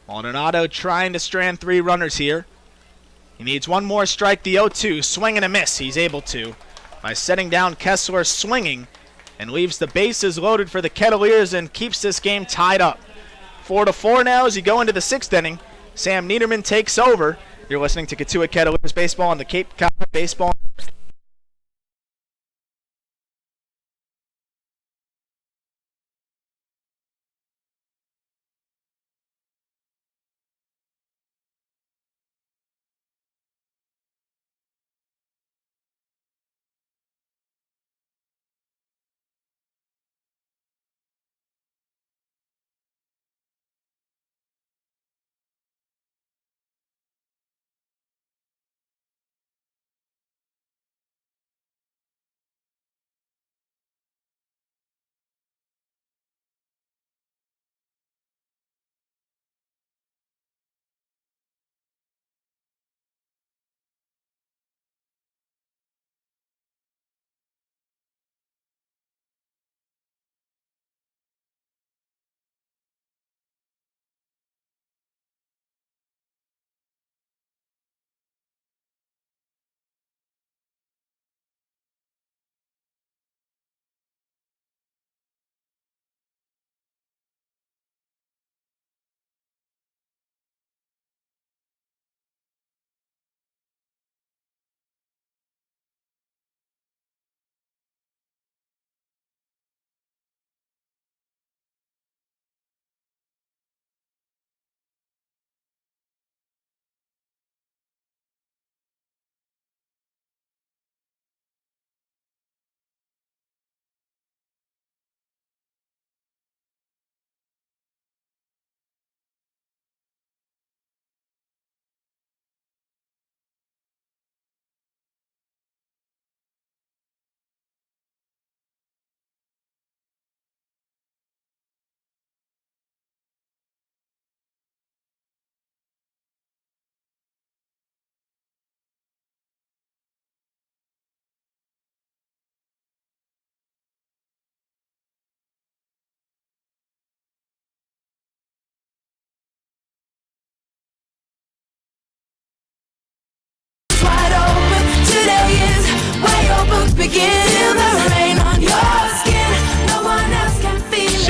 [SPEAKER 3] Maldonado trying to strand 3 runners here. He needs one more strike, the 0-2. Swing and a miss. He's able to by setting down Kessler swinging and leaves the bases loaded for the Kettleers and keeps this game tied up. 4-4 now as you go into the 6th inning. Sam Niederman takes over. You're listening to Cotuit Kettleers Baseball on the Cape Cod Baseball.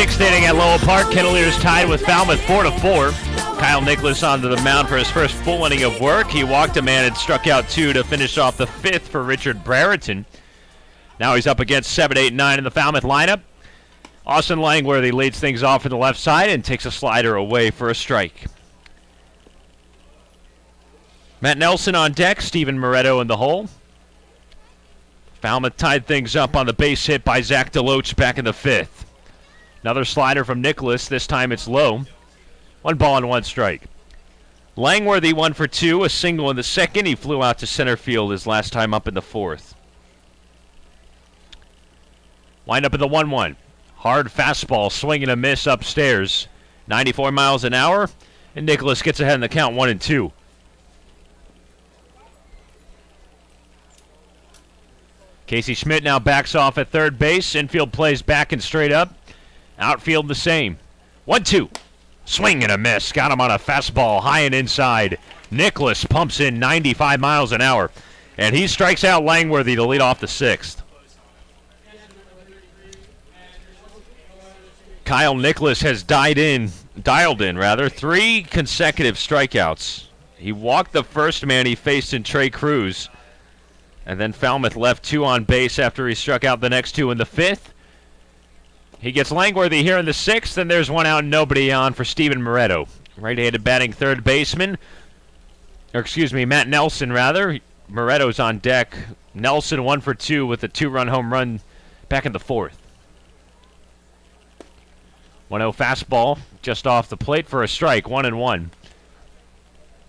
[SPEAKER 4] Sixth inning at Lowell Park. Kettleers tied with Falmouth 4-4. Kyle Nicholas onto the mound for his first full inning of work. He walked a man and struck out 2 to finish off the 5th for Richard Brereton. Now he's up against 7, 8, 9 in the Falmouth lineup. Austin Langworthy leads things off from the left side and takes a slider away for a strike. Matt Nelson on deck, Steven Moretto in the hole. Falmouth tied things up on the base hit by Zach DeLoach back in the 5th. Another slider from Nicholas, this time it's low. 1 ball and 1 strike. Langworthy 1 for 2, a single in the 2nd. He flew out to center field his last time up in the 4th. Wind up at the 1-1. Hard fastball, swing and a miss upstairs. 94 miles an hour, and Nicholas gets ahead in the count 1-2. Casey Schmidt now backs off at third base. Infield plays back and straight up. Outfield the same. 1-2. Swing and a miss. Got him on a fastball high and inside. Nicholas pumps in 95 miles an hour. And he strikes out Langworthy to lead off the sixth. Kyle Nicholas has dialed in 3 consecutive strikeouts. He walked the first man he faced in Trey Cruz. And then Falmouth left 2 on base after he struck out the next 2 in the 5th. He gets Langworthy here in the 6th, and there's 1 out and nobody on for Steven Moretto. Right-handed batting third baseman. Matt Nelson, rather. Moretto's on deck. Nelson 1 for 2 with a 2-run home run back in the 4th. 1-0 fastball just off the plate for a strike, 1-1.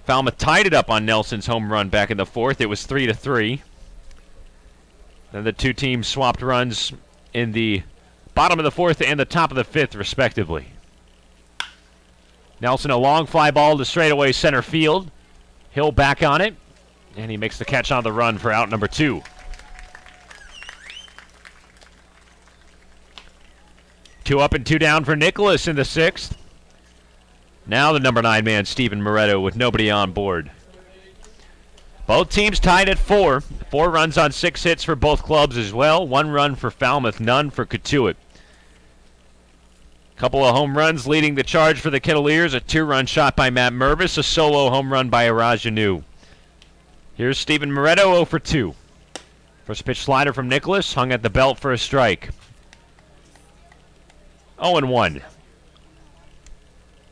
[SPEAKER 4] Falmouth tied it up on Nelson's home run back in the 4th. It was 3-3. Then the 2 teams swapped runs in the bottom of the 4th and the top of the 5th, respectively. Nelson, a long fly ball to straightaway center field. Hill back on it, and he makes the catch on the run for out number 2. 2 up and 2 down for Nicholas in the 6th. Now the number 9 man, Steven Moretto, with nobody on board. Both teams tied at 4. 4 runs on 6 hits for both clubs as well. 1 run for Falmouth, none for Cotuit. Couple of home runs leading the charge for the Kettleers. A 2-run shot by Matt Mervis. A solo home run by Arajanu. Here's Steven Moretto, 0 for 2. First pitch slider from Nicholas. Hung at the belt for a strike. 0-1.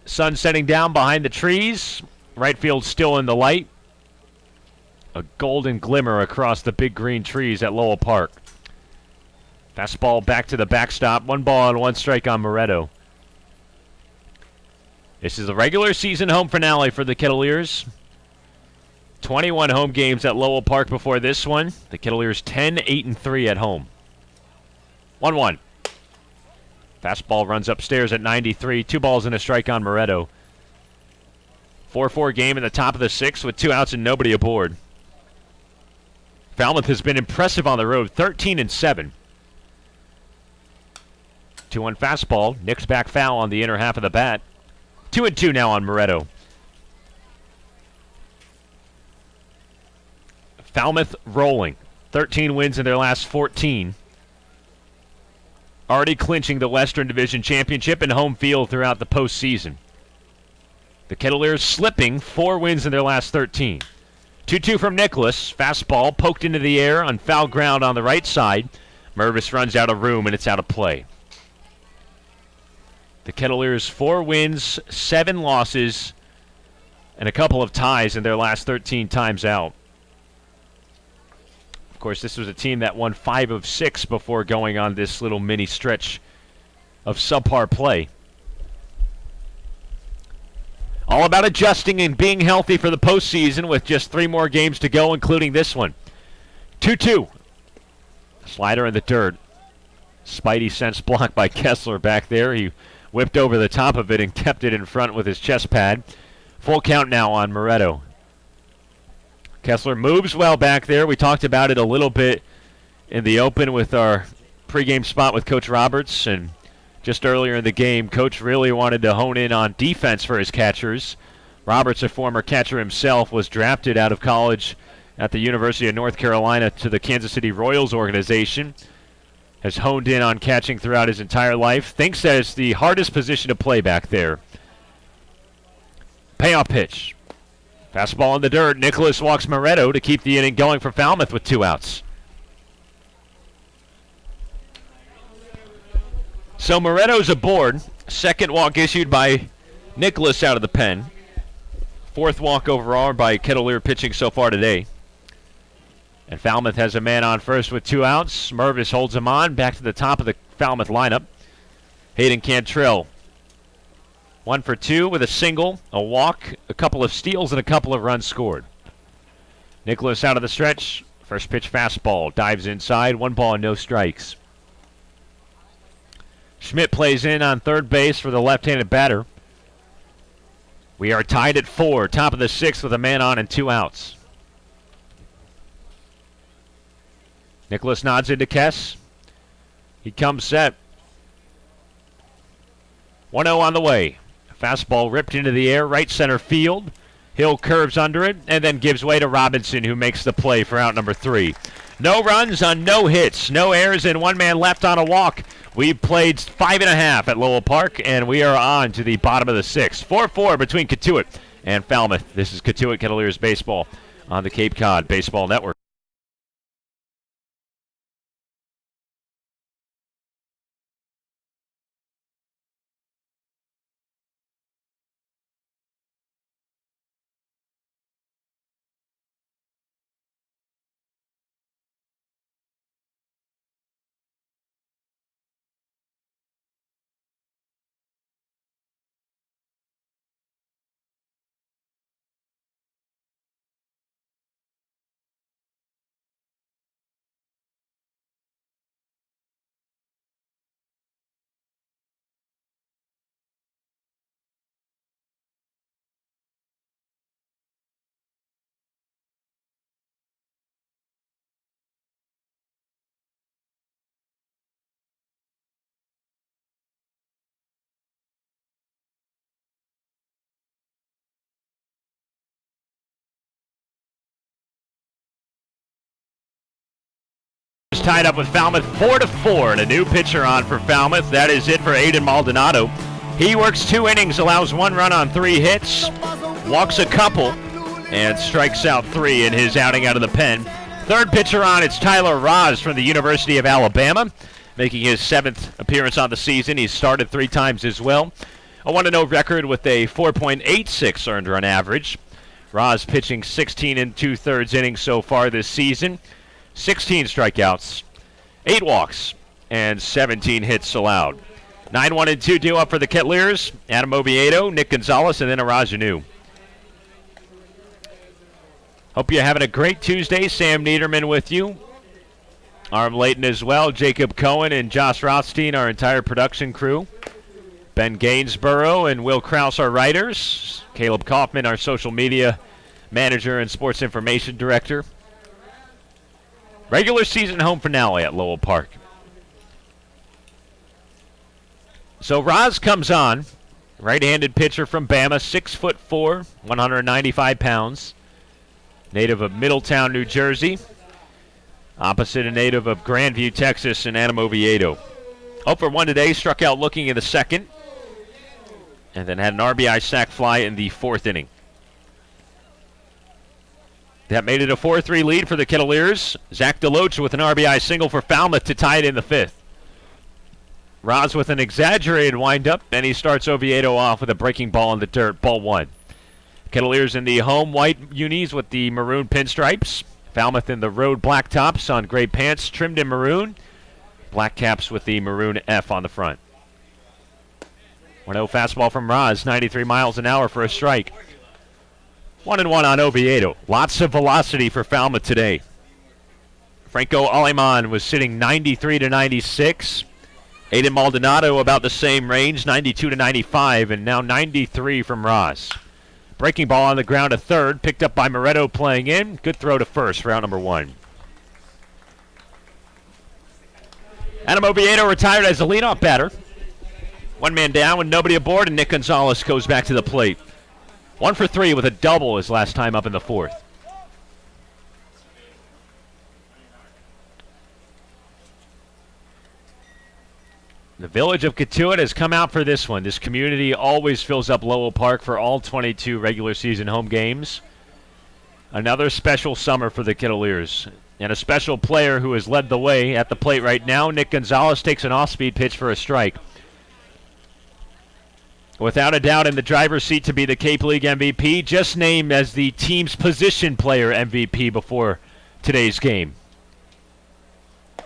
[SPEAKER 4] Sun setting down behind the trees. Right field still in the light. A golden glimmer across the big green trees at Lowell Park. Fastball back to the backstop. 1 ball and 1 strike on Moretto. This is the regular season home finale for the Kettleers. 21 home games at Lowell Park before this one. The Kettleers 10-8-3 at home. 1-1. Fastball runs upstairs at 93. 2 balls and a strike on Moretto. 4-4 game in the top of the 6th with 2 outs and nobody aboard. Falmouth has been impressive on the road, 13-7. 2-1 fastball. Nick's back foul on the inner half of the bat. 2-2 now on Moretto. Falmouth rolling. 13 wins in their last 14. Already clinching the Western Division Championship and home field throughout the postseason. The Kettleers slipping 4 wins in their last 13. 2-2 from Nicholas. Fastball poked into the air on foul ground on the right side. Mervis runs out of room and it's out of play. The Kettleers 4 wins, 7 losses, and a couple of ties in their last 13 times out. Of course, this was a team that won 5 of 6 before going on this little mini stretch of subpar play. All about adjusting and being healthy for the postseason with just 3 more games to go, including this one. 2-2. Slider in the dirt. Spidey sense blocked by Kessler back there. He whipped over the top of it and kept it in front with his chest pad. Full count now on Moretto. Kessler moves well back there. We talked about it a little bit in the open with our pregame spot with Coach Roberts, and just earlier in the game, Coach really wanted to hone in on defense for his catchers. Roberts, a former catcher himself, was drafted out of college at the University of North Carolina to the Kansas City Royals organization. Has honed in on catching throughout his entire life. Thinks that it's the hardest position to play back there. Payoff pitch. Fastball in the dirt. Nicholas walks Moretto to keep the inning going for Falmouth with 2 outs. So Moretto's aboard. Second walk issued by Nicholas out of the pen. 4th walk overall by Kettleer pitching so far today. And Falmouth has a man on first with 2 outs. Mervis holds him on. Back to the top of the Falmouth lineup. Hayden Cantrell. 1 for 2 with a single, a walk, a couple of steals, and a couple of runs scored. Nicholas out of the stretch. First pitch fastball. Dives inside. 1 ball and no strikes. Schmidt plays in on third base for the left-handed batter. We are tied at 4, top of the 6th with a man on and 2 outs. Nicholas nods into Kess. He comes set. 1-0 on the way. Fastball ripped into the air, right center field. Hill curves under it and then gives way to Robinson, who makes the play for out number 3. No runs on no hits, no errors, and 1 man left on a walk. We played 5.5 at Lowell Park, and we are on to the bottom of the 6th. 4-4 between Cotuit and Falmouth. This is Cotuit Kettleers baseball on the Cape Cod Baseball Network. Tied up with Falmouth 4-4, and a new pitcher on for Falmouth. That is it for Aiden Maldonado. He works 2 innings, allows 1 run on 3 hits, walks a couple, and strikes out 3 in his outing out of the pen. Third pitcher on, it's Tyler Roz from the University of Alabama, making his 7th appearance on the season. He's started 3 times as well. A 1-0 record with a 4.86 earned run average. Roz pitching 16 2/3 innings so far this season. 16 strikeouts, 8 walks, and 17 hits allowed. 9-1-2 due up for the Kettleers. Adam Oviedo, Nick Gonzalez, and then Arajanu. Hope you're having a great Tuesday. Sam Niederman with you. Arm Layton as well. Jacob Cohen and Josh Rothstein, our entire production crew. Ben Gainsborough and Will Krause, our writers. Caleb Kaufman, our social media manager and sports information director. Regular season home finale at Lowell Park. So Roz comes on, right-handed pitcher from Bama, 6'4", 195 pounds. Native of Middletown, New Jersey. Opposite a native of Grandview, Texas, and Adam Oviedo. 0 for 1 today, struck out looking in the 2nd. And then had an RBI sac fly in the 4th inning. That made it a 4-3 lead for the Kettleers. Zach DeLoach with an RBI single for Falmouth to tie it in the 5th. Roz with an exaggerated windup, and he starts Oviedo off with a breaking ball in the dirt, ball 1. Kettleers in the home white unis with the maroon pinstripes. Falmouth in the road black tops on gray pants trimmed in maroon. Black caps with the maroon F on the front. 1-0 fastball from Roz, 93 miles an hour for a strike. 1-1 on Oviedo. Lots of velocity for Falmouth today. Franco Aleman was sitting 93-96. Aiden Maldonado about the same range, 92-95, and now 93 from Roz. Breaking ball on the ground to third, picked up by Moretto playing in. Good throw to first for out number 1. Adam Oviedo retired as the leadoff batter. 1 man down with nobody aboard, and Nick Gonzalez goes back to the plate. 1 for 3 with a double his last time up in the 4th. The village of Cotuit has come out for this one. This community always fills up Lowell Park for all 22 regular season home games. Another special summer for the Kettleers. And a special player who has led the way at the plate right now. Nick Gonzalez takes an off-speed pitch for a strike. Without a doubt in the driver's seat to be the Cape League MVP, just named as the team's position player MVP before today's game.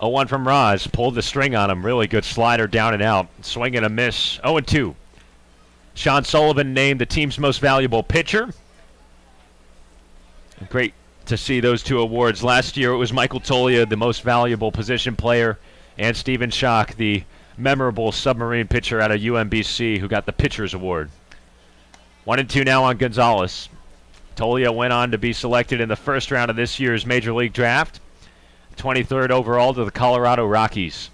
[SPEAKER 4] 0-1 from Roz, pulled the string on him, really good slider down and out, swing and a miss. 0-2. Sean Sullivan named the team's most valuable pitcher. Great to see those 2 awards. Last year it was Michael Tolia, the most valuable position player, and Stephen Schock, the memorable submarine pitcher out of UMBC who got the Pitcher's Award. 1-2 now on Gonzalez. Tolia went on to be selected in the first round of this year's Major League Draft. 23rd overall to the Colorado Rockies.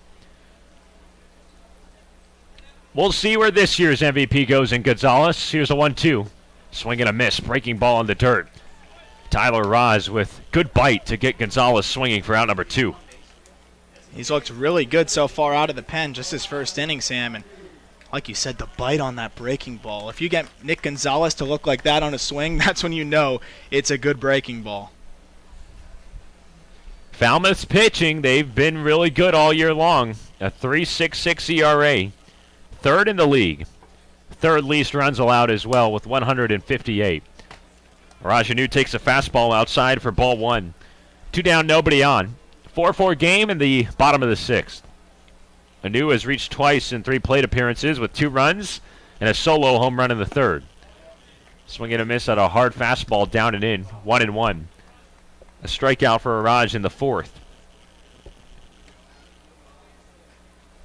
[SPEAKER 4] We'll see where this year's MVP goes in Gonzalez. Here's a 1-2. Swing and a miss. Breaking ball in the dirt. Tyler Roz with good bite to get Gonzalez swinging for out number 2.
[SPEAKER 3] He's looked really good so far out of the pen, just his first inning, Sam. And like you said, the bite on that breaking ball. If you get Nick Gonzalez to look like that on a swing, that's when you know it's a good breaking ball.
[SPEAKER 4] Falmouth's pitching. They've been really good all year long. A 3.66 ERA. Third in the league. Third least runs allowed as well with 158. Rajanu takes a fastball outside for ball 1. 2 down, nobody on. 4-4 game in the bottom of the 6th. Anu has reached twice in 3 plate appearances with 2 runs and a solo home run in the 3rd. Swing and a miss at a hard fastball down and in. 1-1. A strikeout for Raj in the 4th.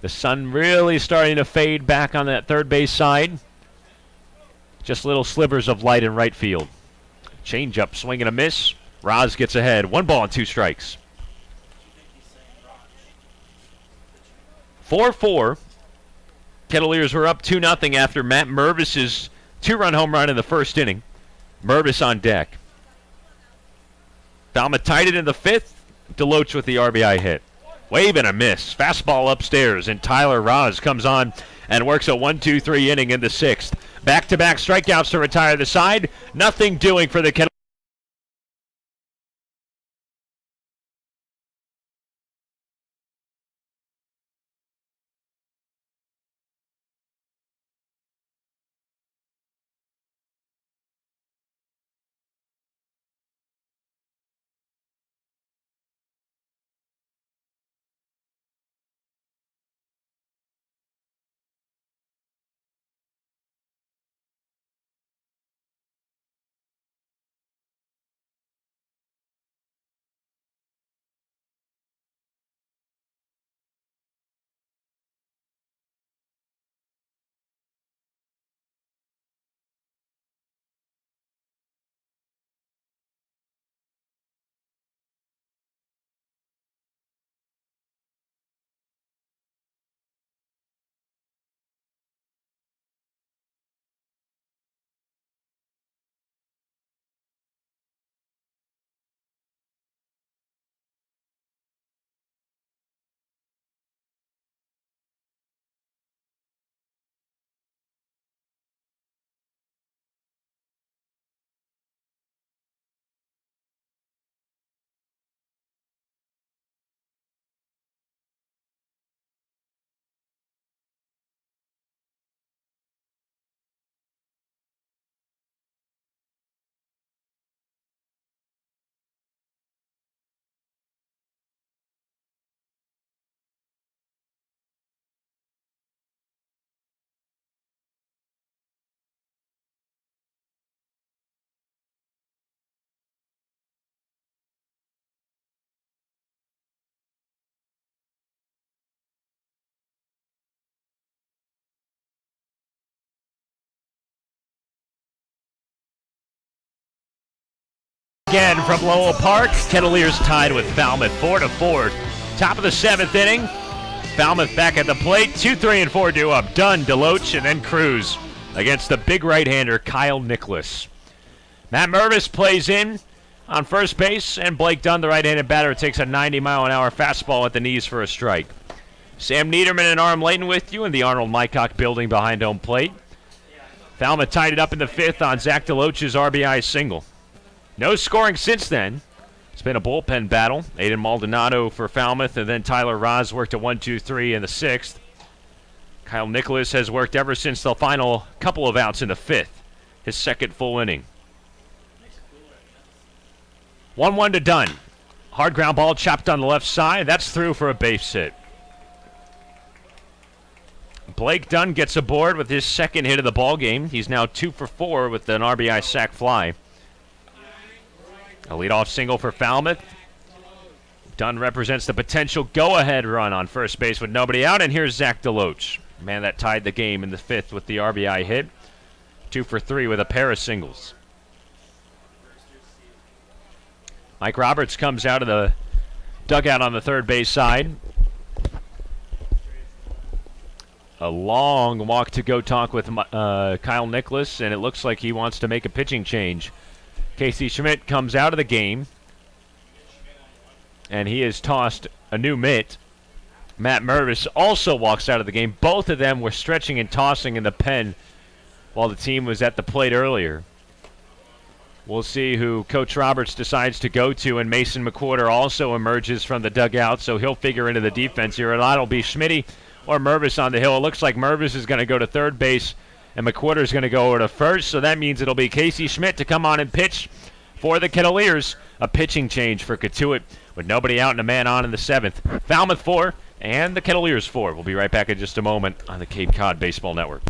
[SPEAKER 4] The sun really starting to fade back on that third base side. Just little slivers of light in right field. Change up, swing and a miss. Raz gets ahead. 1 ball and 2 strikes. 4-4. Kettleers were up 2-0 after Matt Mervis's 2-run home run in the first inning. Mervis on deck. Falmouth tied it in the 5th. Deloach with the RBI hit. Wave and a miss. Fastball upstairs, and Tyler Raz comes on and works a 1-2-3 inning in the 6th. Back-to-back strikeouts to retire the side. Nothing doing for the Kettleers. Again from Lowell Park, Kettleers tied with Falmouth 4-4. Top of the 7th inning. Falmouth back at the plate. 2, 3, and 4 due up. Dunn, Deloach, and then Cruz against the big right-hander Kyle Nicholas. Matt Mervis plays in on first base, and Blake Dunn, the right-handed batter, takes a 90-mile-an-hour fastball at the knees for a strike. Sam Niederman and Arm Layton with you in the Arnold Mycock building behind home plate. Falmouth tied it up in the 5th on Zach Deloach's RBI single. No scoring since then. It's been a bullpen battle. Aiden Maldonado for Falmouth, and then Tyler Raz worked a 1-2-3 in the 6th. Kyle Nicholas has worked ever since the final couple of outs in the 5th, his 2nd full inning. 1-1 to Dunn. Hard ground ball chopped on the left side. That's through for a base hit. Blake Dunn gets aboard with his 2nd hit of the ball game. He's now 2 for 4 with an RBI sac fly. A leadoff single for Falmouth. Dunn represents the potential go-ahead run on first base with nobody out, and here's Zach DeLoach. Man that tied the game in the 5th with the RBI hit. 2 for 3 with a pair of singles. Mike Roberts comes out of the dugout on the third base side. A long walk to go talk with Kyle Nicholas, and it looks like he wants to make a pitching change. Casey Schmidt comes out of the game, and he has tossed a new mitt. Matt Mervis also walks out of the game. Both of them were stretching and tossing in the pen while the team was at the plate earlier. We'll see who Coach Roberts decides to go to, and Mason McWhorter also emerges from the dugout, so he'll figure into the defense here. It'll be Schmitty or Mervis on the hill. It looks like Mervis is going to go to third base, and McWhorter is going to go over to first, so that means it'll be Casey Schmidt to come on and pitch for the Kettleers. A pitching change for Cotuit with nobody out and a man on in the 7th. Falmouth 4 and the Kettleers 4. We'll be right back in just a moment on the Cape Cod Baseball Network.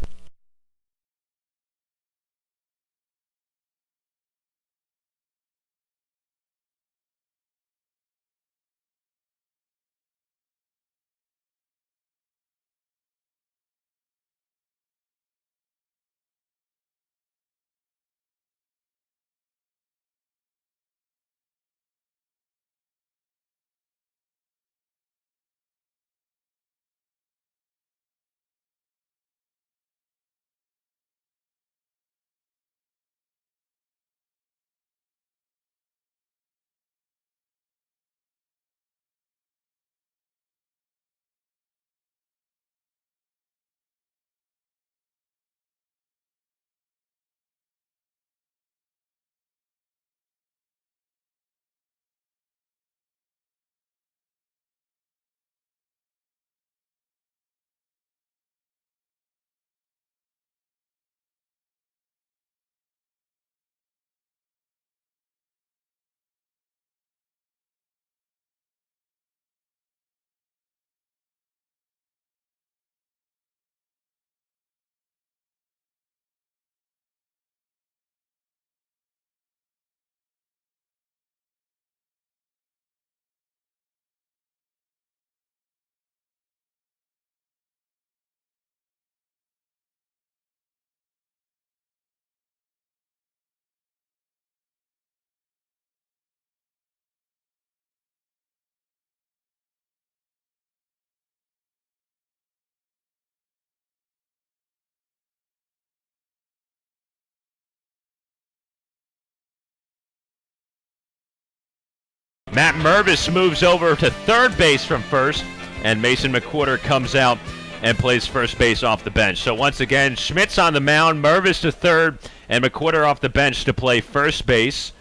[SPEAKER 4] Matt Mervis moves over to third base from first, and Mason McWhorter comes out and plays first base off the bench. So once again, Schmidt's on the mound, Mervis to third, and McWhorter off the bench to play first base.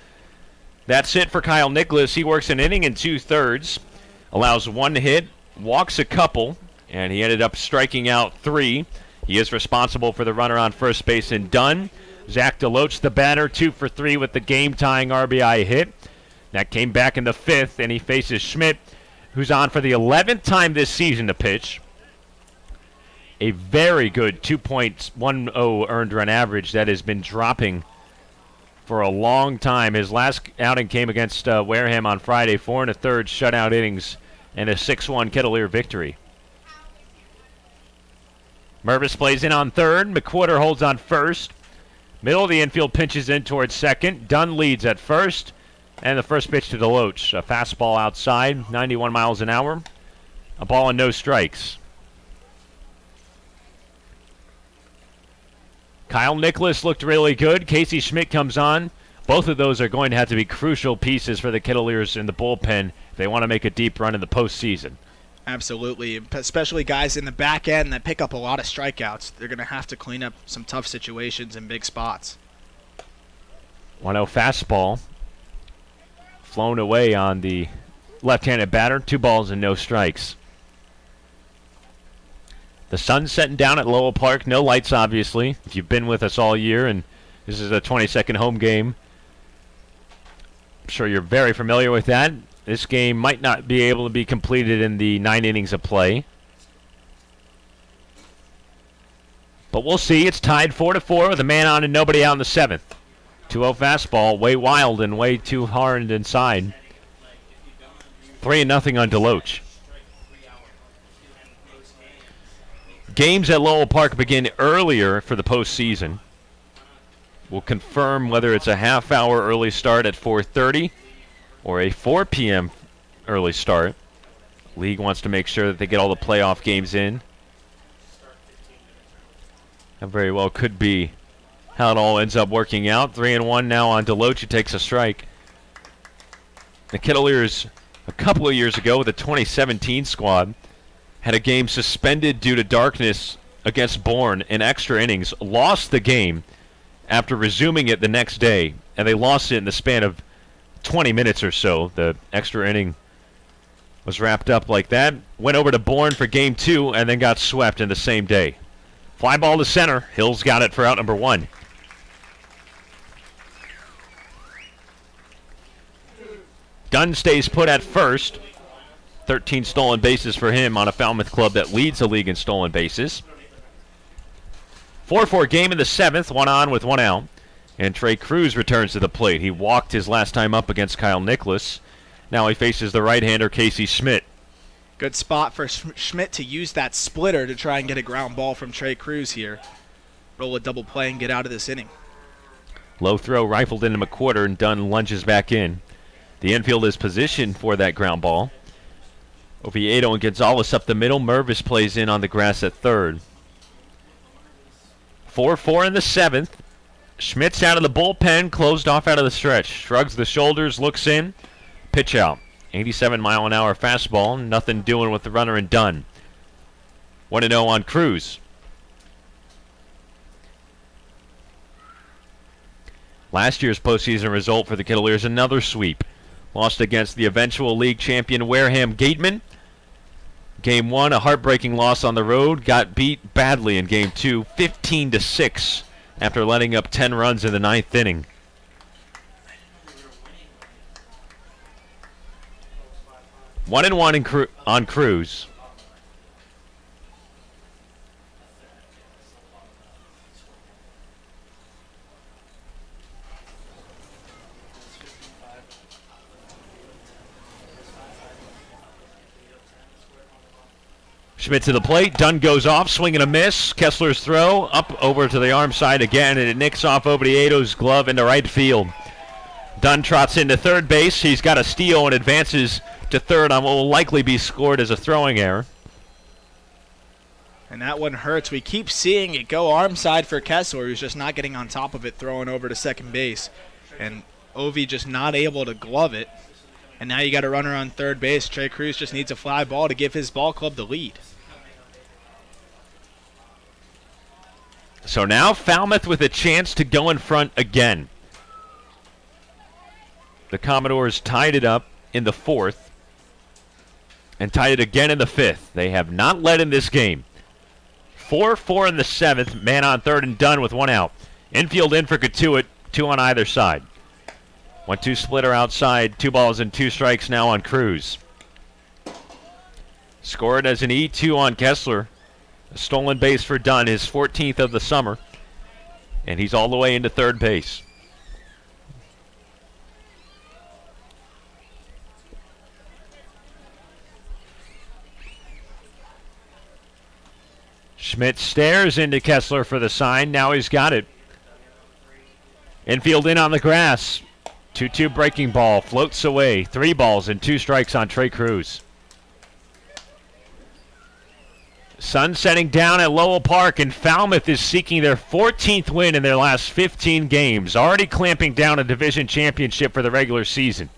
[SPEAKER 4] That's it for Kyle Nicholas. He works an inning and 2/3, allows 1 hit, walks a couple, and he ended up striking out 3. He is responsible for the runner on first base and Dunn. Zach DeLoach, the batter, 2 for 3 with the game-tying RBI hit. That came back in the 5th, and he faces Schmidt, who's on for the 11th time this season to pitch. A very good 2.10 earned run average that has been dropping for a long time. His last outing came against Wareham on Friday, 4 1/3 shutout innings and a 6-1 Kettleer victory. Mervis plays in on third. McWhorter holds on first. Middle of the infield pinches in towards second. Dunn leads at first. And the first pitch to DeLoach. A fastball outside, 91 miles an hour. A ball and no strikes. Kyle Nicholas looked really good. Casey Schmidt comes on. Both of those are going to have to be crucial pieces for the Kettleers in the bullpen if they want to make a deep run in the postseason.
[SPEAKER 3] Absolutely, especially guys in the back end that pick up a lot of strikeouts. They're going to have to clean up some tough situations in big spots.
[SPEAKER 4] 1-0 fastball. Flown away on the left-handed batter. 2 balls and no strikes. The sun's setting down at Lowell Park. No lights, obviously. If you've been with us all year and this is a 22nd home game, I'm sure you're very familiar with that. This game might not be able to be completed in the 9 innings of play. But we'll see. It's tied 4-4 with a man on and nobody out in the 7th. 2-0 fastball, way wild and way too hard inside. 3-0 on Deloach. Games at Lowell Park begin earlier for the postseason. We'll confirm whether it's a half-hour early start at 4:30 or a 4 p.m. early start. League wants to make sure that they get all the playoff games in. That very well could be how it all ends up working out. 3-1 now on Deloach, who takes a strike. The Kettleers, a couple of years ago with the 2017 squad, had a game suspended due to darkness against Bourne in extra innings, lost the game after resuming it the next day, and they lost it in the span of 20 minutes or so. The extra inning was wrapped up like that. Went over to Bourne for game 2 and then got swept in the same day. Fly ball to center. Hills got it for out number 1. Dunn stays put at first. 13 stolen bases for him on a Falmouth club that leads the league in stolen bases. 4-4 game in the 7th, 1 on with 1 out. And Trey Cruz returns to the plate. He walked his last time up against Kyle Nicholas. Now he faces the right-hander Casey Schmidt.
[SPEAKER 3] Good spot for Schmidt to use that splitter to try and get a ground ball from Trey Cruz here. Roll a double play and get out of this inning.
[SPEAKER 4] Low throw rifled into McQuarter, and Dunn lunges back in. The infield is positioned for that ground ball. Oviedo and Gonzalez up the middle. Mervis plays in on the grass at third. 4-4 in the 7th. Schmidt's out of the bullpen, closed off out of the stretch. Shrugs the shoulders, looks in. Pitch out. 87-mile-an-hour fastball. Nothing doing with the runner and Dunn. 1-0 on Cruz. Last year's postseason result for the Kettleers, another sweep. Lost against the eventual league champion Wareham Gateman. Game 1, a heartbreaking loss on the road. Got beat badly in Game 2, 15-6, after letting up 10 runs in the 9th inning. One and one on Cruz. Schmidt to the plate. Dunn goes off. Swing and a miss. Kessler's throw up over to the arm side again, and it nicks off Oviedo's glove into right field. Dunn trots into third base. He's got a steal and advances to third on what will likely be scored as a throwing error.
[SPEAKER 3] And that one hurts. We keep seeing it go arm side for Kessler, who's just not getting on top of it, throwing over to second base. And Ovi just not able to glove it. And now you got a runner on third base. Trey Cruz just needs a fly ball to give his ball club the lead.
[SPEAKER 4] So now Falmouth with a chance to go in front again. The Commodores tied it up in the 4th and tied it again in the 5th. They have not led in this game. 4-4 in the 7th. Man on third and Dunn with 1 out. Infield in for Cotuit. 2 on either side. 1-2 splitter outside. 2 balls and 2 strikes now on Cruz. Scored as an E2 on Kessler. A stolen base for Dunn, his 14th of the summer. And he's all the way into third base. Schmidt stares into Kessler for the sign. Now he's got it. Infield in on the grass. 2-2 breaking ball. Floats away. 3 balls and 2 strikes on Trey Cruz. Sun setting down at Lowell Park, and Falmouth is seeking their 14th win in their last 15 games, already clamping down a division championship for the regular season.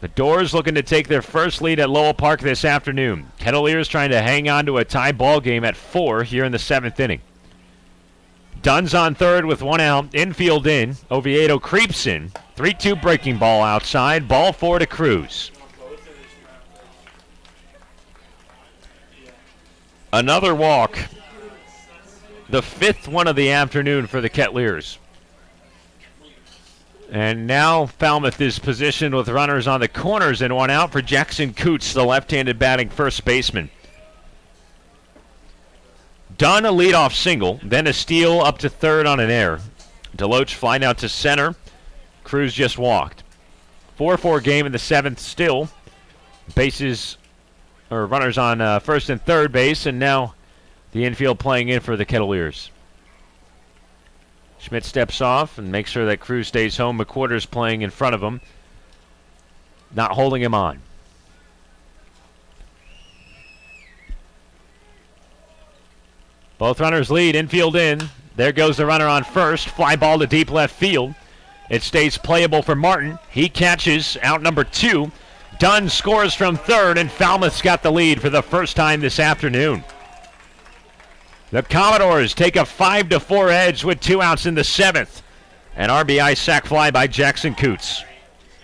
[SPEAKER 4] The Doors looking to take their first lead at Lowell Park this afternoon. Kettleers trying to hang on to a tie ball game at 4 here in the 7th inning. Dunn's on third with 1 out. Infield in. Oviedo creeps in. 3-2 breaking ball outside. Ball 4 to Cruz. Another walk. The 5th one of the afternoon for the Kettleers. And now Falmouth is positioned with runners on the corners and 1 out for Jackson Coots, the left-handed batting first baseman. Dunn a leadoff single, then a steal up to third on an error. Deloach flying out to center. Cruz just walked. 4-4 game in the 7th still. Runners on first and third base, and now the infield playing in for the Kettleers. Schmidt steps off and makes sure that Cruz stays home. McQuarter's playing in front of him, not holding him on. Both runners lead, infield in. There goes the runner on first. Fly ball to deep left field. It stays playable for Martin. He catches out number 2. Dunn scores from third, and Falmouth's got the lead for the first time this afternoon. The Commodores take a 5-4 edge with 2 outs in the 7th. An RBI sac fly by Jackson Coots.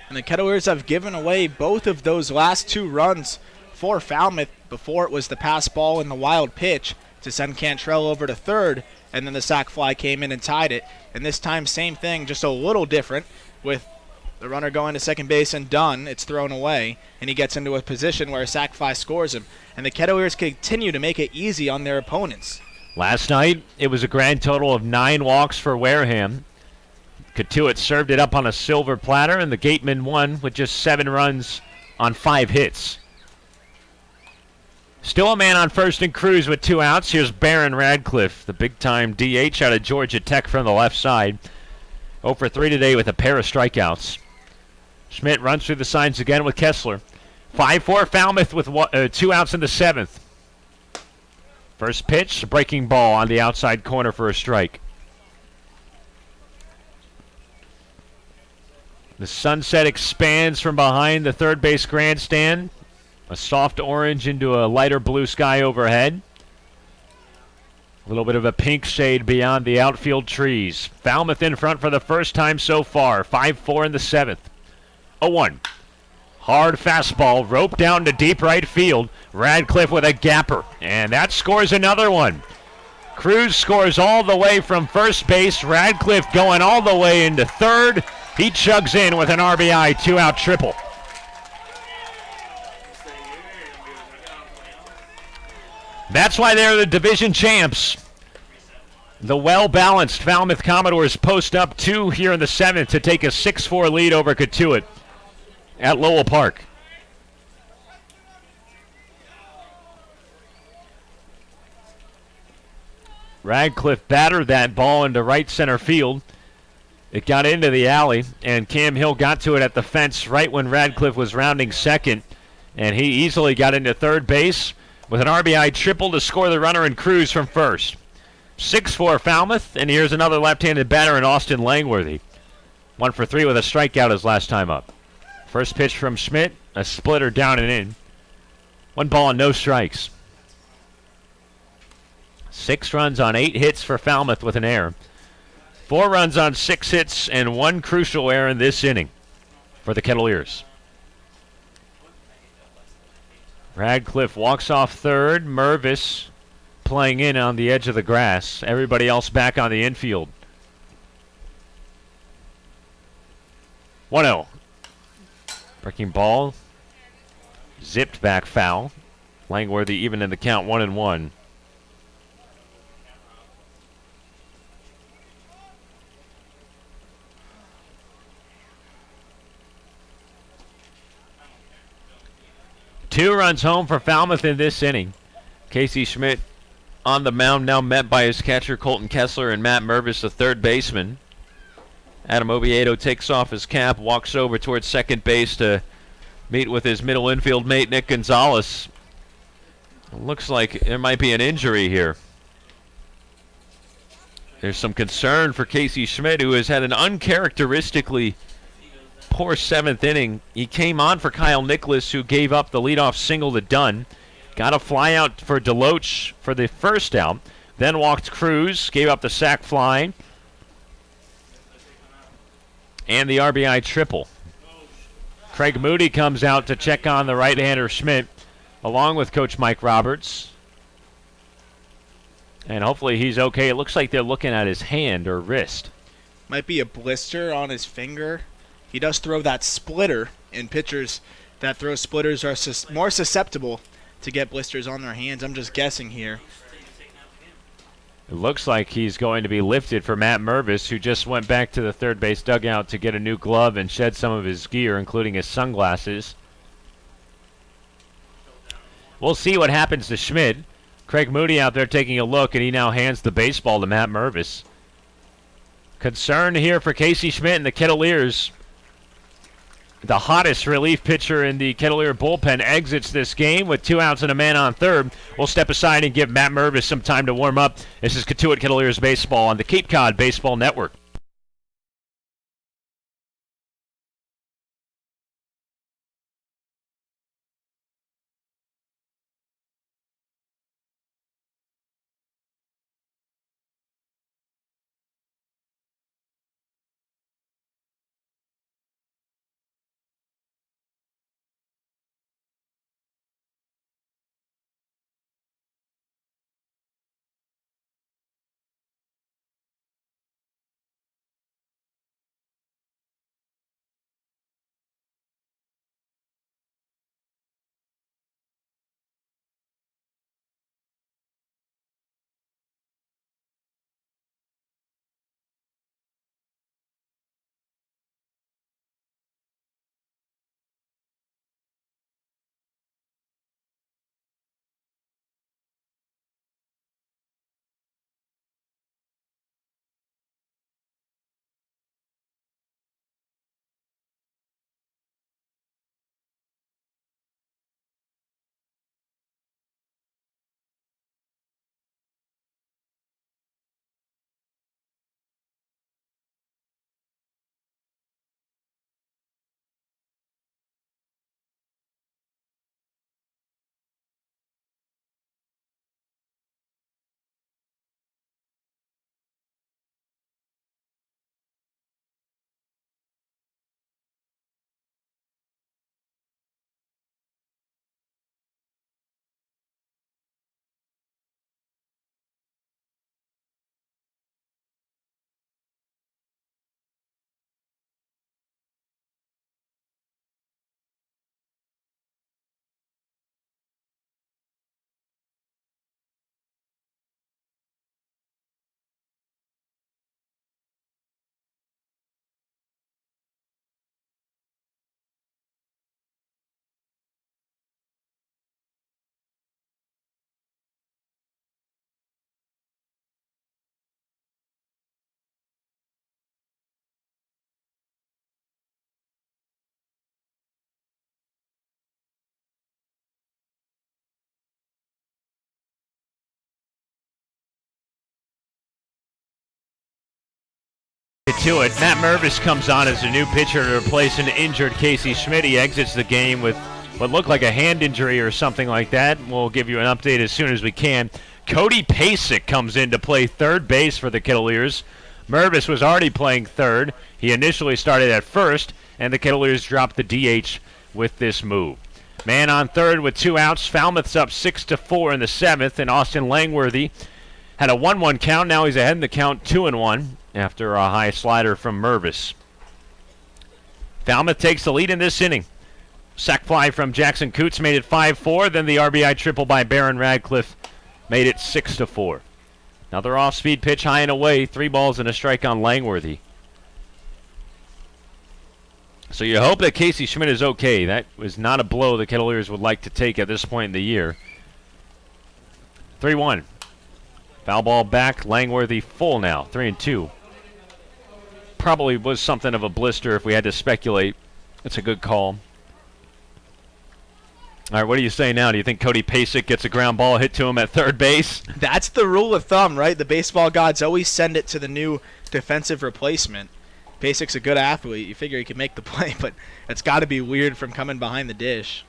[SPEAKER 3] And the Kettleers have given away both of those last 2 runs for Falmouth. Before it was the pass ball and the wild pitch to send Cantrell over to third, and then the sac fly came in and tied it. And this time, same thing, just a little different with the runner going to second base and Dunn. It's thrown away, and he gets into a position where a sac fly scores him. And the Kettleers continue to make it easy on their opponents.
[SPEAKER 4] Last night, it was a grand total of 9 walks for Wareham. Cotuit served it up on a silver platter, and the Gatemen won with just 7 runs on 5 hits. Still a man on first and Cruz with 2 outs. Here's Barron Radcliffe, the big-time DH out of Georgia Tech from the left side. 0 for 3 today with a pair of strikeouts. Schmidt runs through the signs again with Kessler. 5-4 Falmouth with 2 outs in the 7th. First pitch, a breaking ball on the outside corner for a strike. The sunset expands from behind the third base grandstand. A soft orange into a lighter blue sky overhead. A little bit of a pink shade beyond the outfield trees. Falmouth in front for the first time so far. 5-4 in the 7th. 0-1. Hard fastball, roped down to deep right field. Radcliffe with a gapper, and that scores another one. Cruz scores all the way from first base. Radcliffe going all the way into third. He chugs in with an RBI 2-out triple. That's why they're the division champs. The well-balanced Falmouth Commodores post up 2 here in the 7th to take a 6-4 lead over Cotuit at Lowell Park. Radcliffe battered that ball into right center field. It got into the alley, and Cam Hill got to it at the fence right when Radcliffe was rounding second, and he easily got into third base with an RBI triple to score the runner and Cruz from first. 6-4 Falmouth, and here's another left-handed batter in Austin Langworthy. 1 for 3 with a strikeout his last time up. First pitch from Schmidt, a splitter down and in. 1 ball and no strikes. 6 runs on 8 hits for Falmouth with an error. 4 runs on 6 hits and 1 crucial error in this inning for the Kettleers. Radcliffe walks off third. Mervis playing in on the edge of the grass. Everybody else back on the infield. 1-0. Breaking ball. Zipped back foul. Langworthy even in the count 1-1. Two runs home for Falmouth in this inning. Casey Schmidt on the mound, now met by his catcher Colton Kessler and Matt Mervis, the third baseman. Adam Oviedo takes off his cap, walks over towards second base to meet with his middle infield mate Nick Gonzalez. Looks like there might be an injury here. There's some concern for Casey Schmidt, who has had an uncharacteristically poor 7th inning. He came on for Kyle Nicholas, who gave up the leadoff single to Dunn. Got a fly out for Deloach for the first out. Then walked Cruz, gave up the sac fly, and the RBI triple. Craig Moody comes out to check on the right-hander Schmidt, along with Coach Mike Roberts. And hopefully he's okay. It looks like they're looking at his hand or wrist.
[SPEAKER 3] Might be a blister on his finger. He does throw that splitter, and pitchers that throw splitters are more susceptible to get blisters on their hands. I'm just guessing here.
[SPEAKER 4] It looks like he's going to be lifted for Matt Mervis, who just went back to the third base dugout to get a new glove and shed some of his gear, including his sunglasses. We'll see what happens to Schmidt. Craig Moody out there taking a look, and he now hands the baseball to Matt Mervis. Concern here for Casey Schmidt and the Kettleers. The hottest relief pitcher in the Kettleer bullpen exits this game with 2 outs and a man on third. We'll step aside and give Matt Mervis some time to warm up. This is Cotuit Kettleers baseball on the Cape Cod Baseball Network. To it. Matt Mervis comes on as a new pitcher to replace an injured Casey Schmidt. He exits the game with what looked like a hand injury or something like that. We'll give you an update as soon as we can. Cody Pasek comes in to play third base for the Kettleers. Mervis was already playing third. He initially started at first, and the Kettleers dropped the DH with this move. Man on third with 2 outs. Falmouth's up 6-4 in the 7th, and Austin Langworthy had a 1-1 count. Now he's ahead in the count 2-1 after a high slider from Mervis. Falmouth takes the lead in this inning. Sac fly from Jackson Coots made it 5-4. Then the RBI triple by Barron Radcliffe made it 6-4. Another off-speed pitch high and away. 3 balls and a strike on Langworthy. So you hope that Casey Schmidt is okay. That was not a blow the Kettleers would like to take at this point in the year. 3-1. Foul ball back. Langworthy full now. 3-2. Probably was something of a blister if we had to speculate. It's a good call. All right, what do you say now? Do you think Cody Pasek gets a ground ball hit to him at third base?
[SPEAKER 3] That's the rule of thumb, right? The baseball gods always send it to the new defensive replacement. Pasek's a good athlete. You figure he can make the play, but it's got to be weird from coming behind the dish.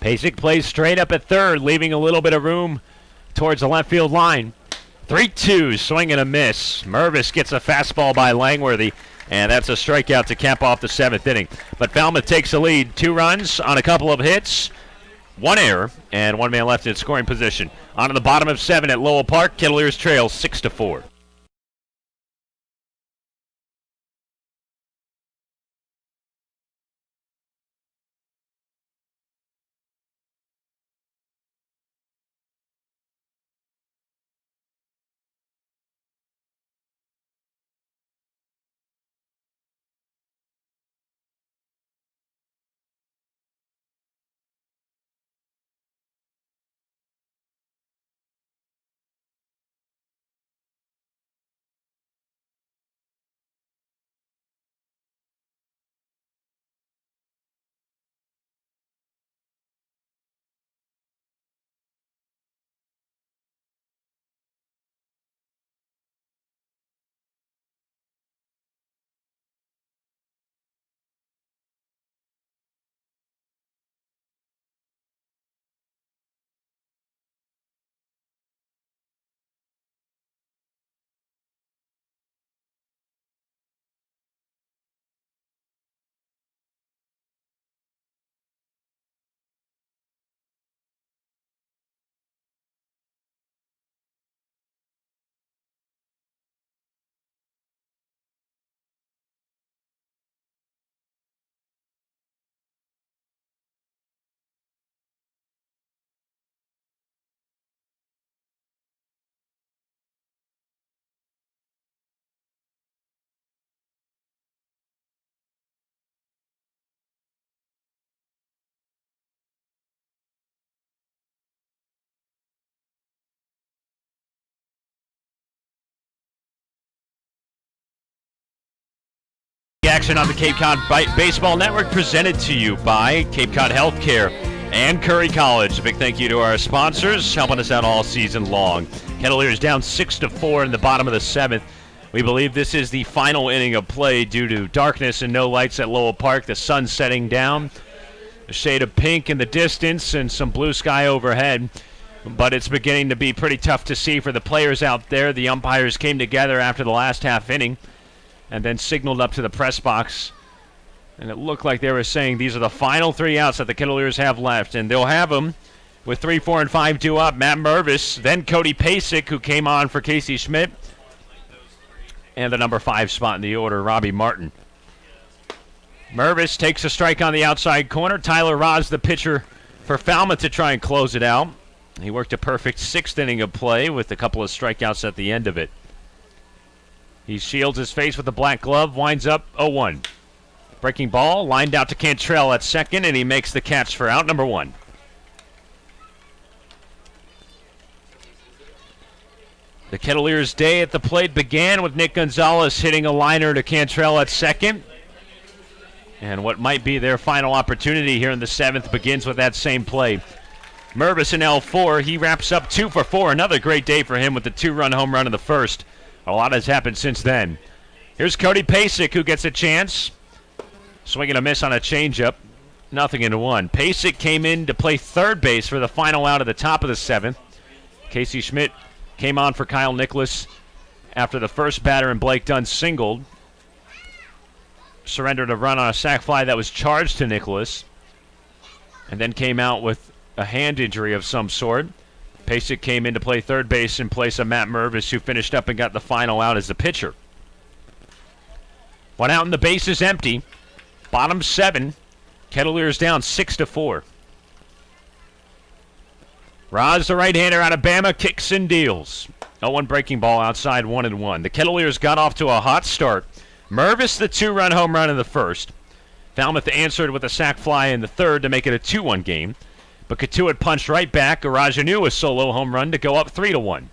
[SPEAKER 4] Pasek plays straight up at third, leaving a little bit of room towards the left field line. 3-2, swing and a miss. Mervis gets a fastball by Langworthy, and that's a strikeout to cap off the 7th inning. But Falmouth takes the lead. 2 runs on a couple of hits, 1 error, and 1 man left in scoring position. On to the bottom of 7 at Lowell Park. Kettleers trail 6-4. action on the Cape Cod Baseball Network, presented to you by Cape Cod Healthcare and Curry College. A big thank you to our sponsors, helping us out all season long. Kettleers down 6-4 in the bottom of the 7th. We believe this is the final inning of play due to darkness and no lights at Lowell Park. The sun setting down, a shade of pink in the distance, and some blue sky overhead. But it's beginning to be pretty tough to see for the players out there. The umpires came together after the last half inning and then signaled up to the press box. And it looked like they were saying these are the final 3 outs that the Kettleers have left. And they'll have them with 3, 4, and 5 due up. Matt Mervis, then Cody Pasick, who came on for Casey Schmidt. And the number 5 spot in the order, Robbie Martin. Mervis takes a strike on the outside corner. Tyler Roz, the pitcher for Falmouth, to try and close it out. He worked a perfect 6th inning of play with a couple of strikeouts at the end of it. He shields his face with a black glove, winds up 0-1. Breaking ball, lined out to Cantrell at second, and he makes the catch for out number 1. The Kettleers' day at the plate began with Nick Gonzalez hitting a liner to Cantrell at second. And what might be their final opportunity here in the 7th begins with that same play. Mervis in L4, he wraps up 2 for 4. Another great day for him with the 2-run home run in the first. A lot has happened since then. Here's Cody Pasick, who gets a chance. Swing and a miss on a changeup. 0-1. Pasick came in to play third base for the final out at the top of the 7th. Casey Schmidt came on for Kyle Nicholas after the first batter and Blake Dunn singled. Surrendered a run on a sac fly that was charged to Nicholas. And then came out with a hand injury of some sort. Pasick came in to play third base in place of Matt Mervis, who finished up and got the final out as the pitcher. 1 out and the base is empty. Bottom 7. Kettleers down 6-4. Roz, the right-hander out of Bama, kicks and deals. 0-1 breaking ball outside, 1-1. The Kettleers got off to a hot start. Mervis, the 2-run home run in the first. Falmouth answered with a sac fly in the third to make it a 2-1 game. But Cotuit punched right back. Arajanu a solo home run to go up 3-1.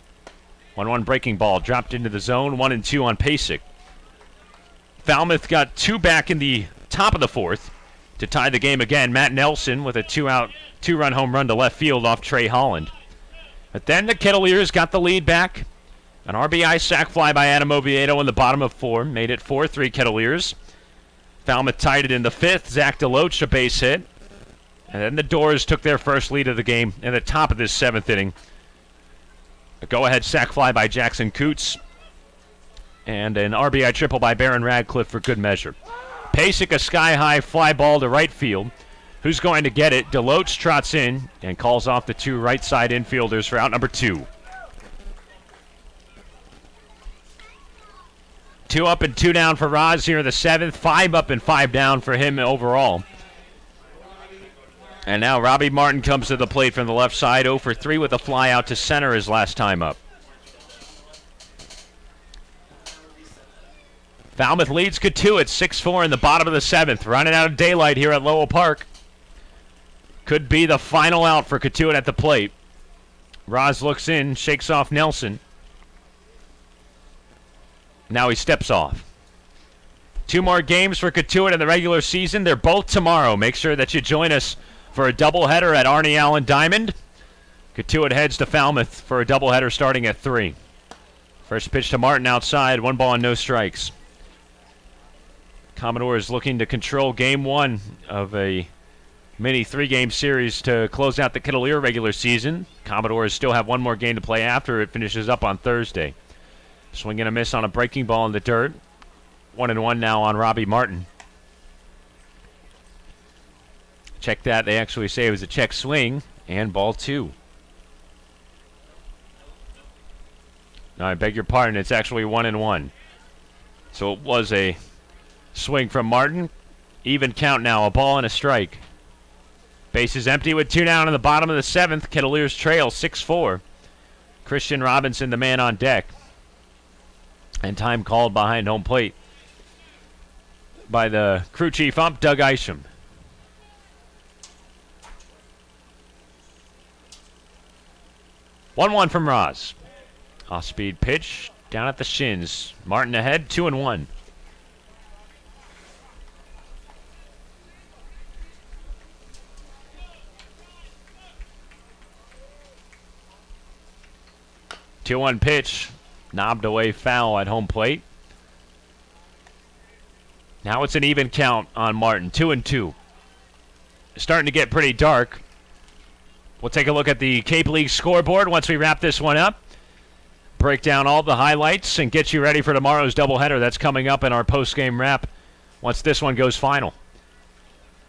[SPEAKER 4] 1-1 breaking ball dropped into the zone. 1-2 on Pasick. Falmouth got 2 back in the top of the 4th to tie the game again. Matt Nelson with a 2-run home run to left field off Trey Holland. But then the Kettleers got the lead back. An RBI sac fly by Adam Oviedo in the bottom of 4 made it 4-3 Kettleers. Falmouth tied it in the 5th. Zach DeLoach a base hit. And then the Doors took their first lead of the game in the top of this 7th inning. A go-ahead sac fly by Jackson Coots. And an RBI triple by Baron Radcliffe for good measure. Pasick a sky-high fly ball to right field. Who's going to get it? DeLoach trots in and calls off the 2 right side infielders for out number 2. 2 up and 2 down for Roz here in the 7th. 5 up and 5 down for him overall. And now Robbie Martin comes to the plate from the left side. 0 for 3 with a fly out to center his last time up. Falmouth leads Cotuit 6-4 in the bottom of the 7th. Running out of daylight here at Lowell Park. Could be the final out for Cotuit at the plate. Roz looks in, shakes off Nelson. Now he steps off. 2 more games for Cotuit in the regular season. They're both tomorrow. Make sure that you join us for a doubleheader at Arnie Allen Diamond. Cotuit heads to Falmouth for a doubleheader starting at 3. First pitch to Martin outside, 1 ball and no strikes. Commodores looking to control game 1 of a mini 3-game series to close out the Kettleer regular season. Commodores still have 1 more game to play after it finishes up on Thursday. Swing and a miss on a breaking ball in the dirt. 1-1 now on Robbie Martin. Check that. They actually say it was a check swing and ball 2. No, I beg your pardon. It's actually 1-1. So it was a swing from Martin. Even count now. A ball and a strike. Base is empty with 2 down in the bottom of the 7th. Kettleers trail 6-4. Christian Robinson, the man on deck. And time called behind home plate by the crew chief ump, Doug Isham. 1-1 from Roz. Off-speed pitch down at the shins. Martin ahead, 2-1. 2-1 pitch. Knobbed away foul at home plate. Now it's an even count on Martin. 2-2. It's starting to get pretty dark. We'll take a look at the Cape League scoreboard once we wrap this one up. Break down all the highlights and get you ready for tomorrow's doubleheader. That's coming up in our post-game wrap once this one goes final.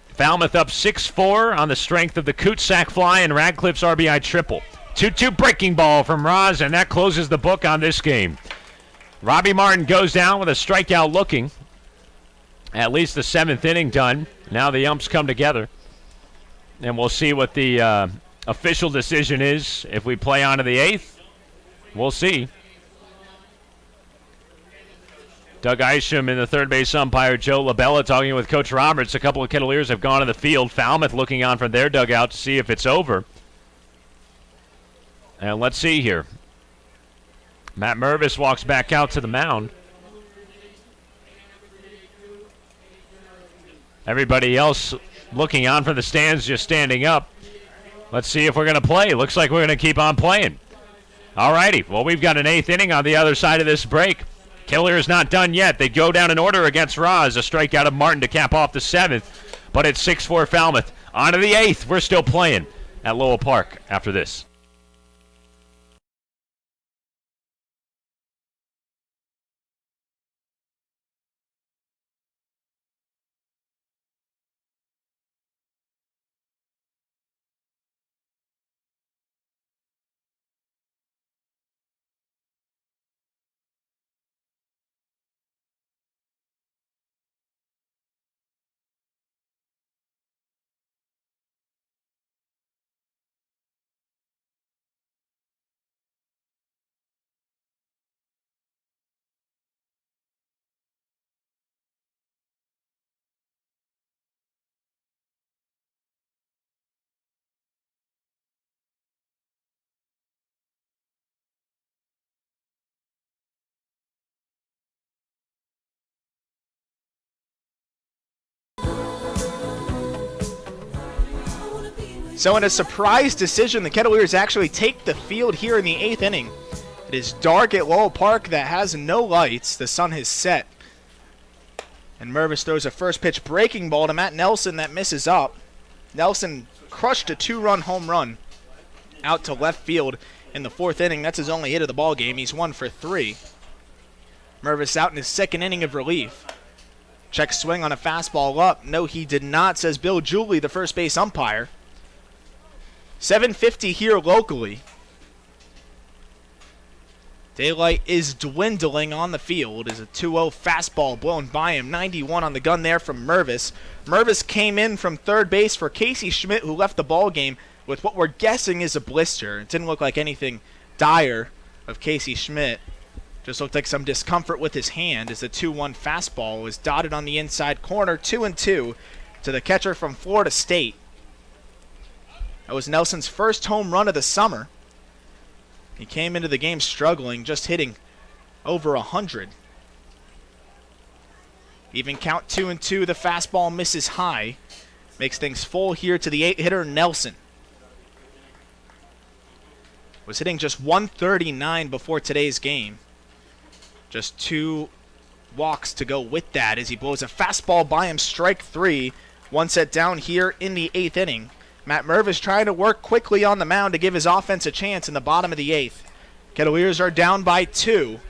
[SPEAKER 4] Falmouth up 6-4 on the strength of the Coot sack fly and Radcliffe's RBI triple. 2-2 breaking ball from Roz, and that closes the book on this game. Robbie Martin goes down with a strikeout looking. At least the 7th inning done. Now the umps come together. And we'll see what the official decision is. If we play on to the 8th, we'll see. Doug Isham and the third base umpire Joe LaBella talking with Coach Roberts. A couple of Kettleers have gone to the field. Falmouth looking on from their dugout to see if it's over. And let's see here. Matt Mervis walks back out to the mound. Everybody else looking on from the stands, just standing up. Let's see if we're going to play. Looks like we're going to keep on playing. All righty. Well, we've got an 8th inning on the other side of this break. Kettleers not done yet. They go down in order against Roz. A strikeout of Martin to cap off the 7th. But it's 6-4 Falmouth. On to the 8th. We're still playing at Lowell Park after this.
[SPEAKER 3] So in a surprise decision, the Kettleers actually take the field here in the 8th inning. It is dark at Lowell Park that has no lights. The sun has set. And Mervis throws a first pitch breaking ball to Matt Nelson that misses up. Nelson crushed a 2-run home run out to left field in the 4th inning. That's his only hit of the ball game. He's 1 for 3. Mervis out in his 2nd inning of relief. Check swing on a fastball up. No, he did not, says Bill Julie, the first base umpire. 7:50 here locally. Daylight is dwindling on the field as a 2-0 fastball blown by him. 91 on the gun there from Mervis. Mervis came in from third base for Casey Schmidt, who left the ball game with what we're guessing is a blister. It didn't look like anything dire of Casey Schmidt. Just looked like some discomfort with his hand as the 2-1 fastball was dotted on the inside corner. 2-2 to the catcher from Florida State. That was Nelson's first home run of the summer. He came into the game struggling, just hitting over 100. Even count 2-2, the fastball misses high. Makes things full here to the 8-hitter Nelson. Was hitting just 139 before today's game. Just 2 walks to go with that as he blows a fastball by him, strike 3. 1 set down here in the 8th inning. Matt Mervis trying to work quickly on the mound to give his offense a chance in the bottom of the 8th. Kettleers are down by 2.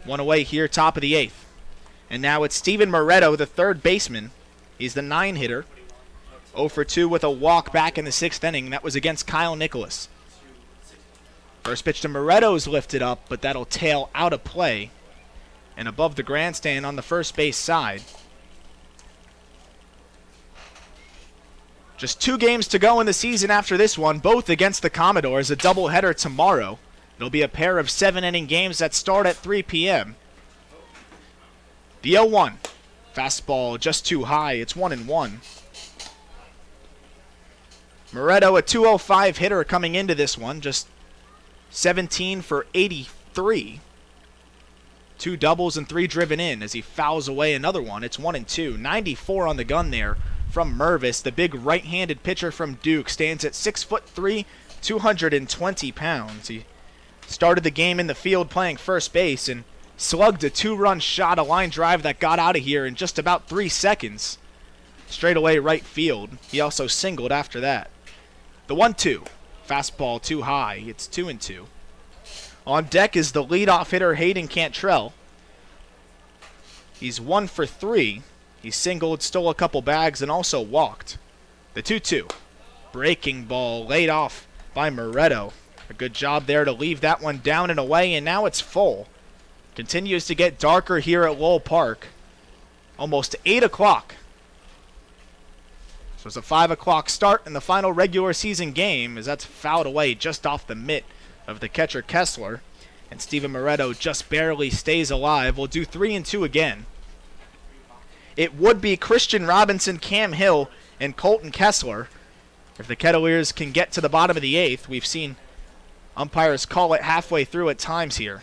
[SPEAKER 3] 1 away here, top of the 8th. And now it's Steven Moretto, the third baseman. He's the 9-hitter. 0 for 2 with a walk back in the 6th inning. That was against Kyle Nicholas. First pitch to Moretto is lifted up, but that'll tail out of play and above the grandstand on the first base side. Just 2 games to go in the season after this one, both against the Commodores, a doubleheader tomorrow. It'll be a pair of 7-inning games that start at 3 p.m. The 0-1. Fastball just too high. It's 1-1. Moretto, a 205 hitter coming into this one, just 17 for 83. 2 doubles and 3 driven in as he fouls away another one. It's 1-2. 94 on the gun there from Mervis. The big right-handed pitcher from Duke stands at 6'3", 220 pounds. He started the game in the field playing first base and slugged a 2-run shot, a line drive that got out of here in just about 3 seconds. Straight away right field. He also singled after that. The 1-2. Fastball too high. It's 2-2. On deck is the leadoff hitter Hayden Cantrell. He's 1 for 3. He singled, stole a couple bags, and also walked. The 2-2. Breaking ball laid off by Moretto. A good job there to leave that one down and away, and now it's full. Continues to get darker here at Lowell Park. Almost 8 o'clock. So it's a 5 o'clock start in the final regular season game as that's fouled away just off the mitt of the catcher Kessler. And Steven Moretto just barely stays alive. We'll do 3-2 again. It would be Christian Robinson, Cam Hill, and Colton Kessler. If the Kettleers can get to the bottom of the 8th, we've seen umpires call it halfway through at times here.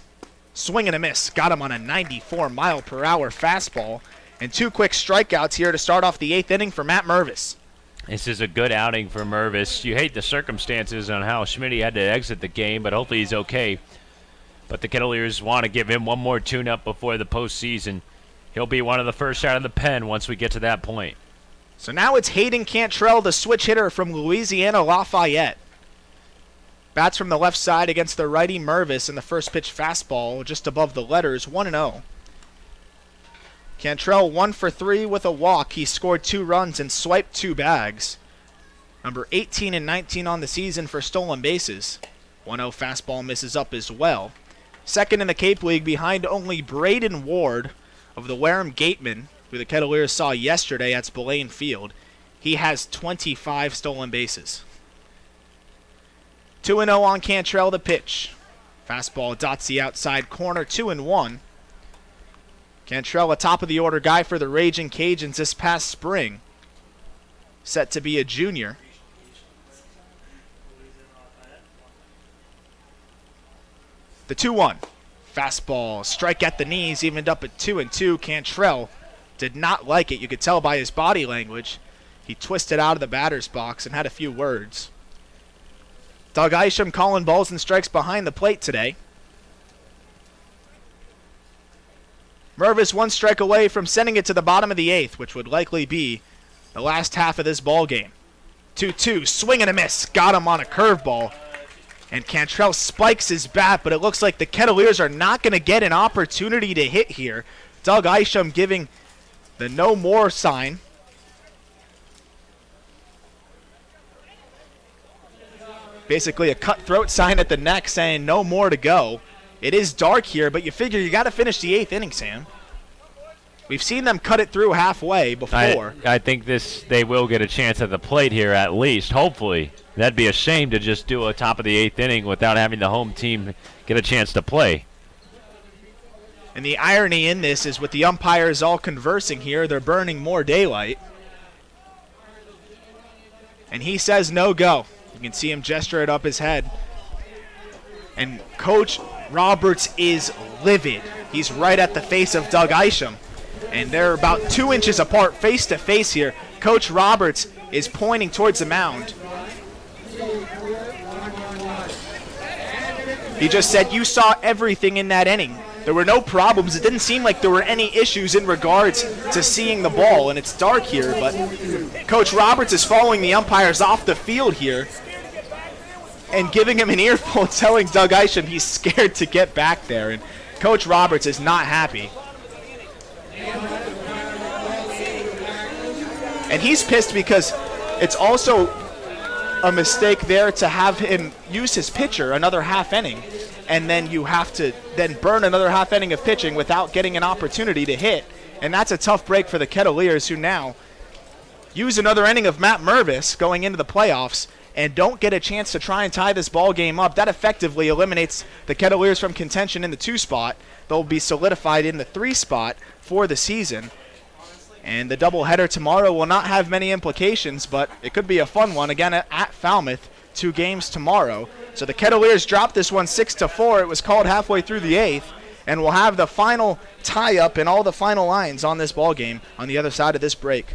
[SPEAKER 3] Swing and a miss. Got him on a 94-mile-per-hour fastball. And 2 quick strikeouts here to start off the 8th inning for Matt Mervis.
[SPEAKER 4] This is a good outing for Mervis. You hate the circumstances on how Schmidt had to exit the game, but hopefully he's okay. But the Kettleers want to give him one more tune-up before the postseason. He'll be one of the first out of the pen once we get to that point.
[SPEAKER 3] So now it's Hayden Cantrell, the switch hitter from Louisiana Lafayette. Bats from the left side against the righty Mervis, and the first pitch fastball just above the letters, 1-0. Cantrell 1 for 3 with a walk. He scored 2 runs and swiped 2 bags. Number 18 and 19 on the season for stolen bases. 1-0 fastball misses up as well. Second in the Cape League behind only Braden Ward of the Wareham Gatemen, who the Kettleers saw yesterday at Spillane Field. He has 25 stolen bases. 2-0 on Cantrell, the pitch. Fastball dots the outside corner, 2-1. Cantrell, a top-of-the-order guy for the Raging Cajuns this past spring. Set to be a junior. The 2-1. Fastball, strike at the knees, evened up at 2-2. Cantrell did not like it. You could tell by his body language. He twisted out of the batter's box and had a few words. Doug Isham calling balls and strikes behind the plate today. Mervis 1 strike away from sending it to the bottom of the 8th, which would likely be the last half of this ball game. 2-2, swing and a miss. Got him on a curveball. And Cantrell spikes his bat, but it looks like the Kettleers are not going to get an opportunity to hit here. Doug Isham giving the no more sign. Basically a cutthroat sign at the neck saying no more to go. It is dark here, but you figure you got to finish the 8th inning, Sam. We've seen them cut it through halfway before.
[SPEAKER 4] I think they will get a chance at the plate here at least, hopefully. That'd be a shame to just do a top of the 8th inning without having the home team get a chance to play.
[SPEAKER 3] And the irony in this is with the umpires all conversing here, they're burning more daylight. And he says no go. You can see him gesture it up his head. And Coach Roberts is livid. He's right at the face of Doug Isham. And they're about 2 inches apart, face to face here. Coach Roberts is pointing towards the mound. He just said, you saw everything in that inning. There were no problems. It didn't seem like there were any issues in regards to seeing the ball. And it's dark here, but Coach Roberts is following the umpires off the field here and giving him an earful, telling Doug Isham he's scared to get back there. And Coach Roberts is not happy. And he's pissed because it's also a mistake there to have him use his pitcher another half inning, and then you have to then burn another half inning of pitching without getting an opportunity to hit. And that's a tough break for the Kettleers, who now use another inning of Matt Mervis going into the playoffs and don't get a chance to try and tie this ball game up. That effectively eliminates the Kettleers from contention in the 2 spot. They'll be solidified in the 3 spot for the season. And the doubleheader tomorrow will not have many implications, but it could be a fun one again at Falmouth. 2 games tomorrow. So the Kettleers dropped this one 6-4. It was called halfway through the 8th, and we'll have the final tie-up and all the final lines on this ball game on the other side of this break.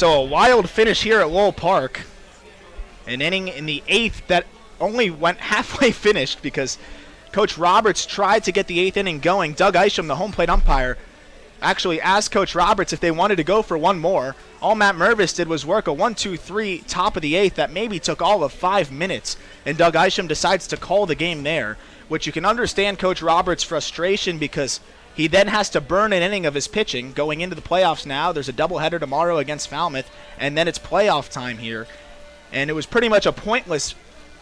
[SPEAKER 3] So a wild finish here at Lowell Park. An inning in the 8th that only went halfway finished because Coach Roberts tried to get the 8th inning going. Doug Isham, the home plate umpire, actually asked Coach Roberts if they wanted to go for one more. All Matt Mervis did was work a 1-2-3 top of the 8th that maybe took all of 5 minutes, and Doug Isham decides to call the game there, which you can understand Coach Roberts' frustration because he then has to burn an inning of his pitching going into the playoffs now. There's a doubleheader tomorrow against Falmouth, and then it's playoff time here. And it was pretty much a pointless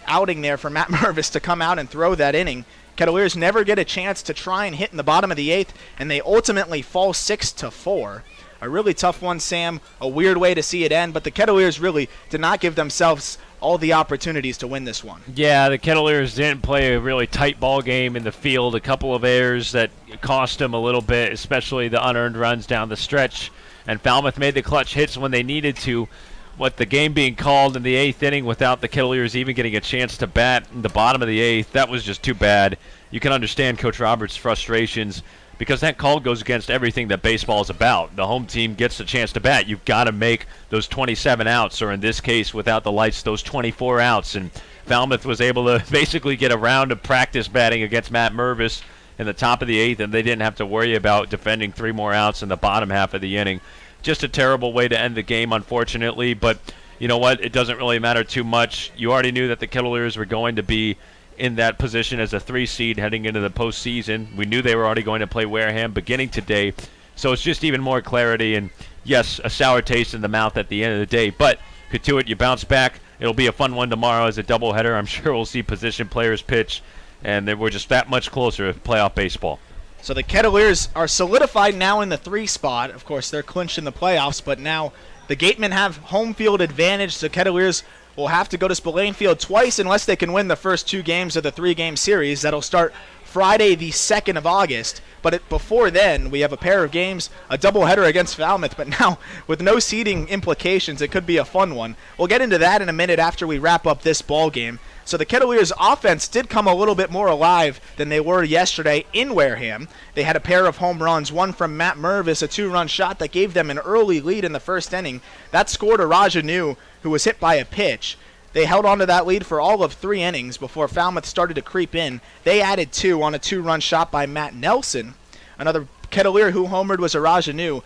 [SPEAKER 3] outing there for Matt Mervis to come out and throw that inning. Kettleers never get a chance to try and hit in the bottom of the 8th, and they ultimately fall 6-4. A really tough one, Sam. A weird way to see it end, but the Kettleers really did not give themselves all the opportunities to win this one.
[SPEAKER 4] Yeah, the Kettleers didn't play a really tight ball game in the field. A couple of errors that cost them a little bit, especially the unearned runs down the stretch. And Falmouth made the clutch hits when they needed to. What the game being called in the 8th inning without the Kettleers even getting a chance to bat in the bottom of the 8th, that was just too bad. You can understand Coach Roberts' frustrations because that call goes against everything that baseball is about. The home team gets a chance to bat. You've got to make those 27 outs, or in this case, without the lights, those 24 outs. And Falmouth was able to basically get a round of practice batting against Matt Mervis in the top of the 8th, and they didn't have to worry about defending 3 more outs in the bottom half of the inning. Just a terrible way to end the game, unfortunately, but you know what? It doesn't really matter too much. You already knew that the Kettleers were going to be in that position as a 3 seed heading into the postseason. We knew they were already going to play Wareham beginning today, so it's just even more clarity, and yes, a sour taste in the mouth at the end of the day, but Cotuit, you bounce back. It'll be a fun one tomorrow as a doubleheader. I'm sure we'll see position players pitch, and we're just that much closer to playoff baseball.
[SPEAKER 3] So the Kettleers are solidified now in the 3 spot. Of course, they're clinched in the playoffs, but now the Gatemen have home field advantage. The Kettleers will have to go to Spillane Field twice unless they can win the first 2 games of the 3-game series. That'll start Friday the 2nd of August. But before then, we have a pair of games, a doubleheader against Falmouth. But now, with no seeding implications, it could be a fun one. We'll get into that in a minute after we wrap up this ball game. So the Kettleers' offense did come a little bit more alive than they were yesterday in Wareham. They had a pair of home runs, one from Matt Mervis, a 2-run shot that gave them an early lead in the first inning. That scored a Rajanu, who was hit by a pitch. They held on to that lead for all of 3 innings before Falmouth started to creep in. They added 2 on a 2-run shot by Matt Nelson. Another Kettleer who homered was a Rajanu.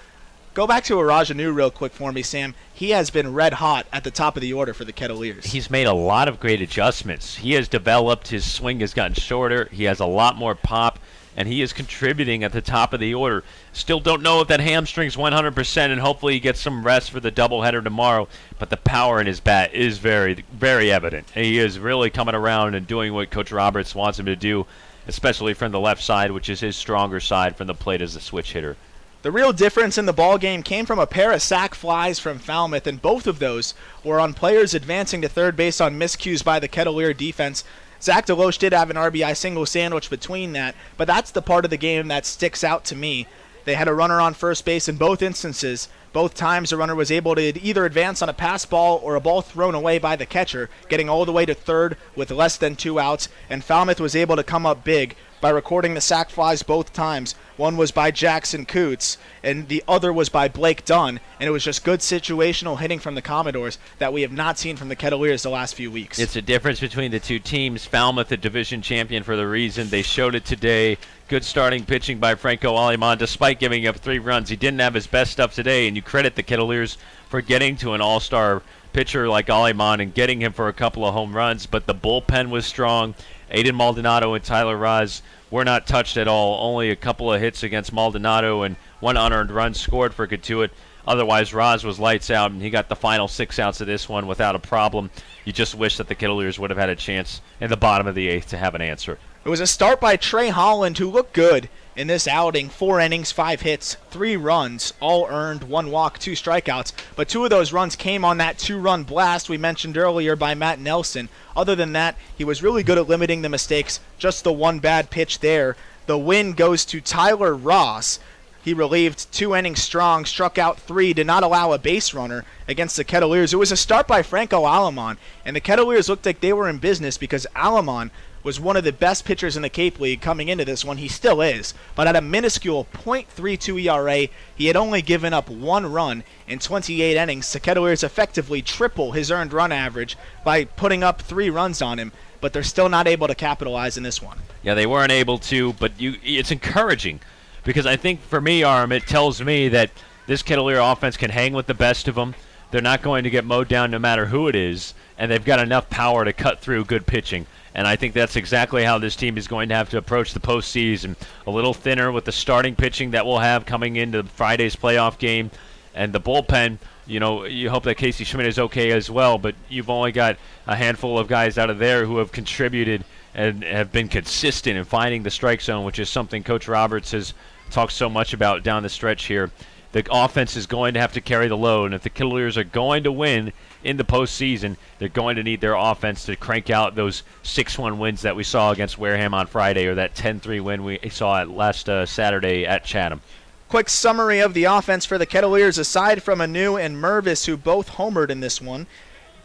[SPEAKER 3] Go back to Rajanu real quick for me, Sam. He has been red hot at the top of the order for the Kettleers.
[SPEAKER 4] He's made a lot of great adjustments. He has developed. His swing has gotten shorter. He has a lot more pop, and he is contributing at the top of the order. Still don't know if that hamstring's 100%, and hopefully he gets some rest for the doubleheader tomorrow. But the power in his bat is very, very evident. He is really coming around and doing what Coach Roberts wants him to do, especially from the left side, which is his stronger side from the plate as a switch hitter.
[SPEAKER 3] The real difference in the ball game came from a pair of sac flies from Falmouth, and both of those were on players advancing to third base on miscues by the Kettleer defense. Zach DeLoach did have an RBI single sandwich between that, but that's the part of the game that sticks out to me. They had a runner on first base in both instances. Both times the runner was able to either advance on a pass ball or a ball thrown away by the catcher, getting all the way to third with less than 2 outs, and Falmouth was able to come up big by recording the sac flies both times. One was by Jackson Coots, and the other was by Blake Dunn, and it was just good situational hitting from the Commodores that we have not seen from the Kettleers the last few weeks.
[SPEAKER 4] It's a difference between the 2 teams. Falmouth, a division champion for the reason. They showed it today. Good starting pitching by Franco Aleman, despite giving up 3 runs. He didn't have his best stuff today, and you credit the Kettleers for getting to an all-star pitcher like Aleman and getting him for a couple of home runs, but the bullpen was strong. Aiden Maldonado and Tyler Raz were not touched at all. Only a couple of hits against Maldonado and 1 unearned run scored for Cotuit. Otherwise, Raz was lights out, and he got the final 6 outs of this one without a problem. You just wish that the Kettleers would have had a chance in the bottom of the 8th to have an answer.
[SPEAKER 3] It was a start by Trey Holland, who looked good in this outing. 4 innings, 5 hits, 3 runs, all earned, 1 walk, 2 strikeouts. But 2 of those runs came on that 2-run blast we mentioned earlier by Matt Nelson. Other than that, he was really good at limiting the mistakes. Just the 1 bad pitch there. The win goes to Tyler Ross. He relieved 2 innings strong, struck out 3, did not allow a base runner against the Kettleers. It was a start by Franco Aleman, and the Kettleers looked like they were in business because Aleman was one of the best pitchers in the Cape League coming into this one. He still is. But at a minuscule .32 ERA, he had only given up 1 run in 28 innings. The Kettleers effectively triple his earned run average by putting up 3 runs on him, but they're still not able to capitalize in this one.
[SPEAKER 4] Yeah, they weren't able to, but it's encouraging because I think for me, Arm, it tells me that this Kettleer offense can hang with the best of them. They're not going to get mowed down no matter who it is, and they've got enough power to cut through good pitching. And I think that's exactly how this team is going to have to approach the postseason. A little thinner with the starting pitching that we'll have coming into Friday's playoff game. And the bullpen, you hope that Casey Schmidt is okay as well, but you've only got a handful of guys out of there who have contributed and have been consistent in finding the strike zone, which is something Coach Roberts has talked so much about down the stretch here. The offense is going to have to carry the load, and if the Kettleers are going to win in the postseason, they're going to need their offense to crank out those 6-1 wins that we saw against Wareham on Friday, or that 10-3 win we saw at last Saturday at Chatham.
[SPEAKER 3] Quick summary of the offense for the Kettleers. Aside from Anu and Mervis, who both homered in this one,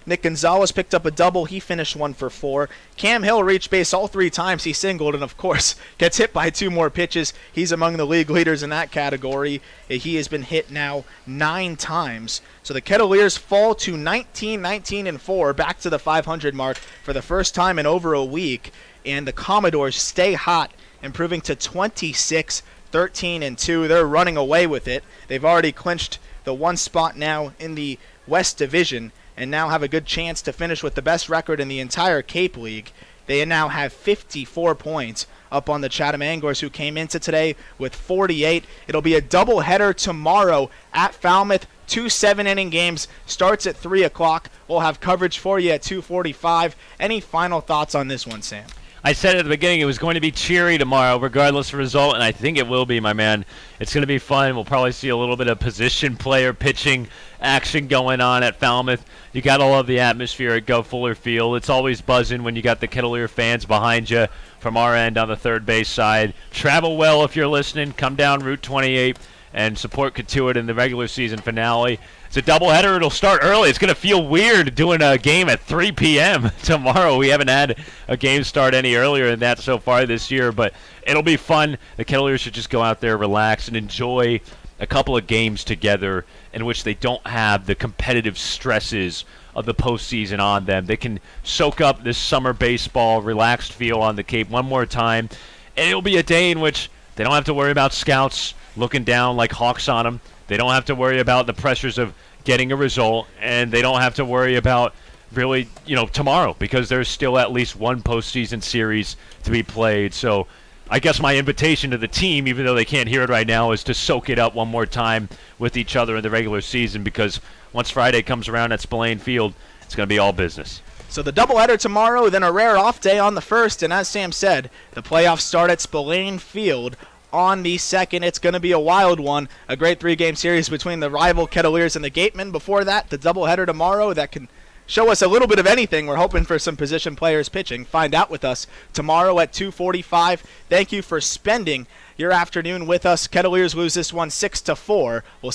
[SPEAKER 3] Nick Gonzalez picked up a double. He finished 1 for 4. Cam Hill reached base all 3 times. He singled and, of course, gets hit by 2 more pitches. He's among the league leaders in that category. He has been hit now 9 times. So the Kettleers fall to 19-4, back to the 500 mark for the first time in over a week. And the Commodores stay hot, improving to 26-13-2. They're running away with it. They've already clinched the 1 spot now in the West Division, and now have a good chance to finish with the best record in the entire Cape League. They now have 54 points up on the Chatham Anglers, who came into today with 48. It'll be a doubleheader tomorrow at Falmouth. 2 7-inning games. Starts at 3 o'clock. We'll have coverage for you at 2:45. Any final thoughts on this one, Sam?
[SPEAKER 4] I said at the beginning it was going to be cheery tomorrow, regardless of result, and I think it will be, my man. It's going to be fun. We'll probably see a little bit of position player pitching action going on at Falmouth. You got to love the atmosphere at Go Fuller Field. It's always buzzing when you got the Kettleer fans behind you from our end on the third base side. Travel well if you're listening. Come down Route 28 and support Cotuit in the regular season finale. It's a doubleheader. It'll start early. It's going to feel weird doing a game at 3 p.m. tomorrow. We haven't had a game start any earlier than that so far this year, but it'll be fun. The Kettleers should just go out there, relax, and enjoy a couple of games together in which they don't have the competitive stresses of the postseason on them. They can soak up this summer baseball relaxed feel on the Cape one more time, and it'll be a day in which they don't have to worry about scouts looking down like hawks on them. They don't have to worry about the pressures of getting a result, and they don't have to worry about really, tomorrow, because there's still at least one postseason series to be played. So I guess my invitation to the team, even though they can't hear it right now, is to soak it up one more time with each other in the regular season, because once Friday comes around at Spillane Field, it's going to be all business.
[SPEAKER 3] So the doubleheader tomorrow, then a rare off day on the 1st, and as Sam said, the playoffs start at Spillane Field on the 2nd. It's going to be a wild one, a great 3-game series between the rival Kettleers and the Gatemen. Before that, the doubleheader tomorrow that can show us a little bit of anything. We're hoping for some position players pitching. Find out with us tomorrow at 2:45. Thank you for spending your afternoon with us. Kettleers lose this one 6-4. We'll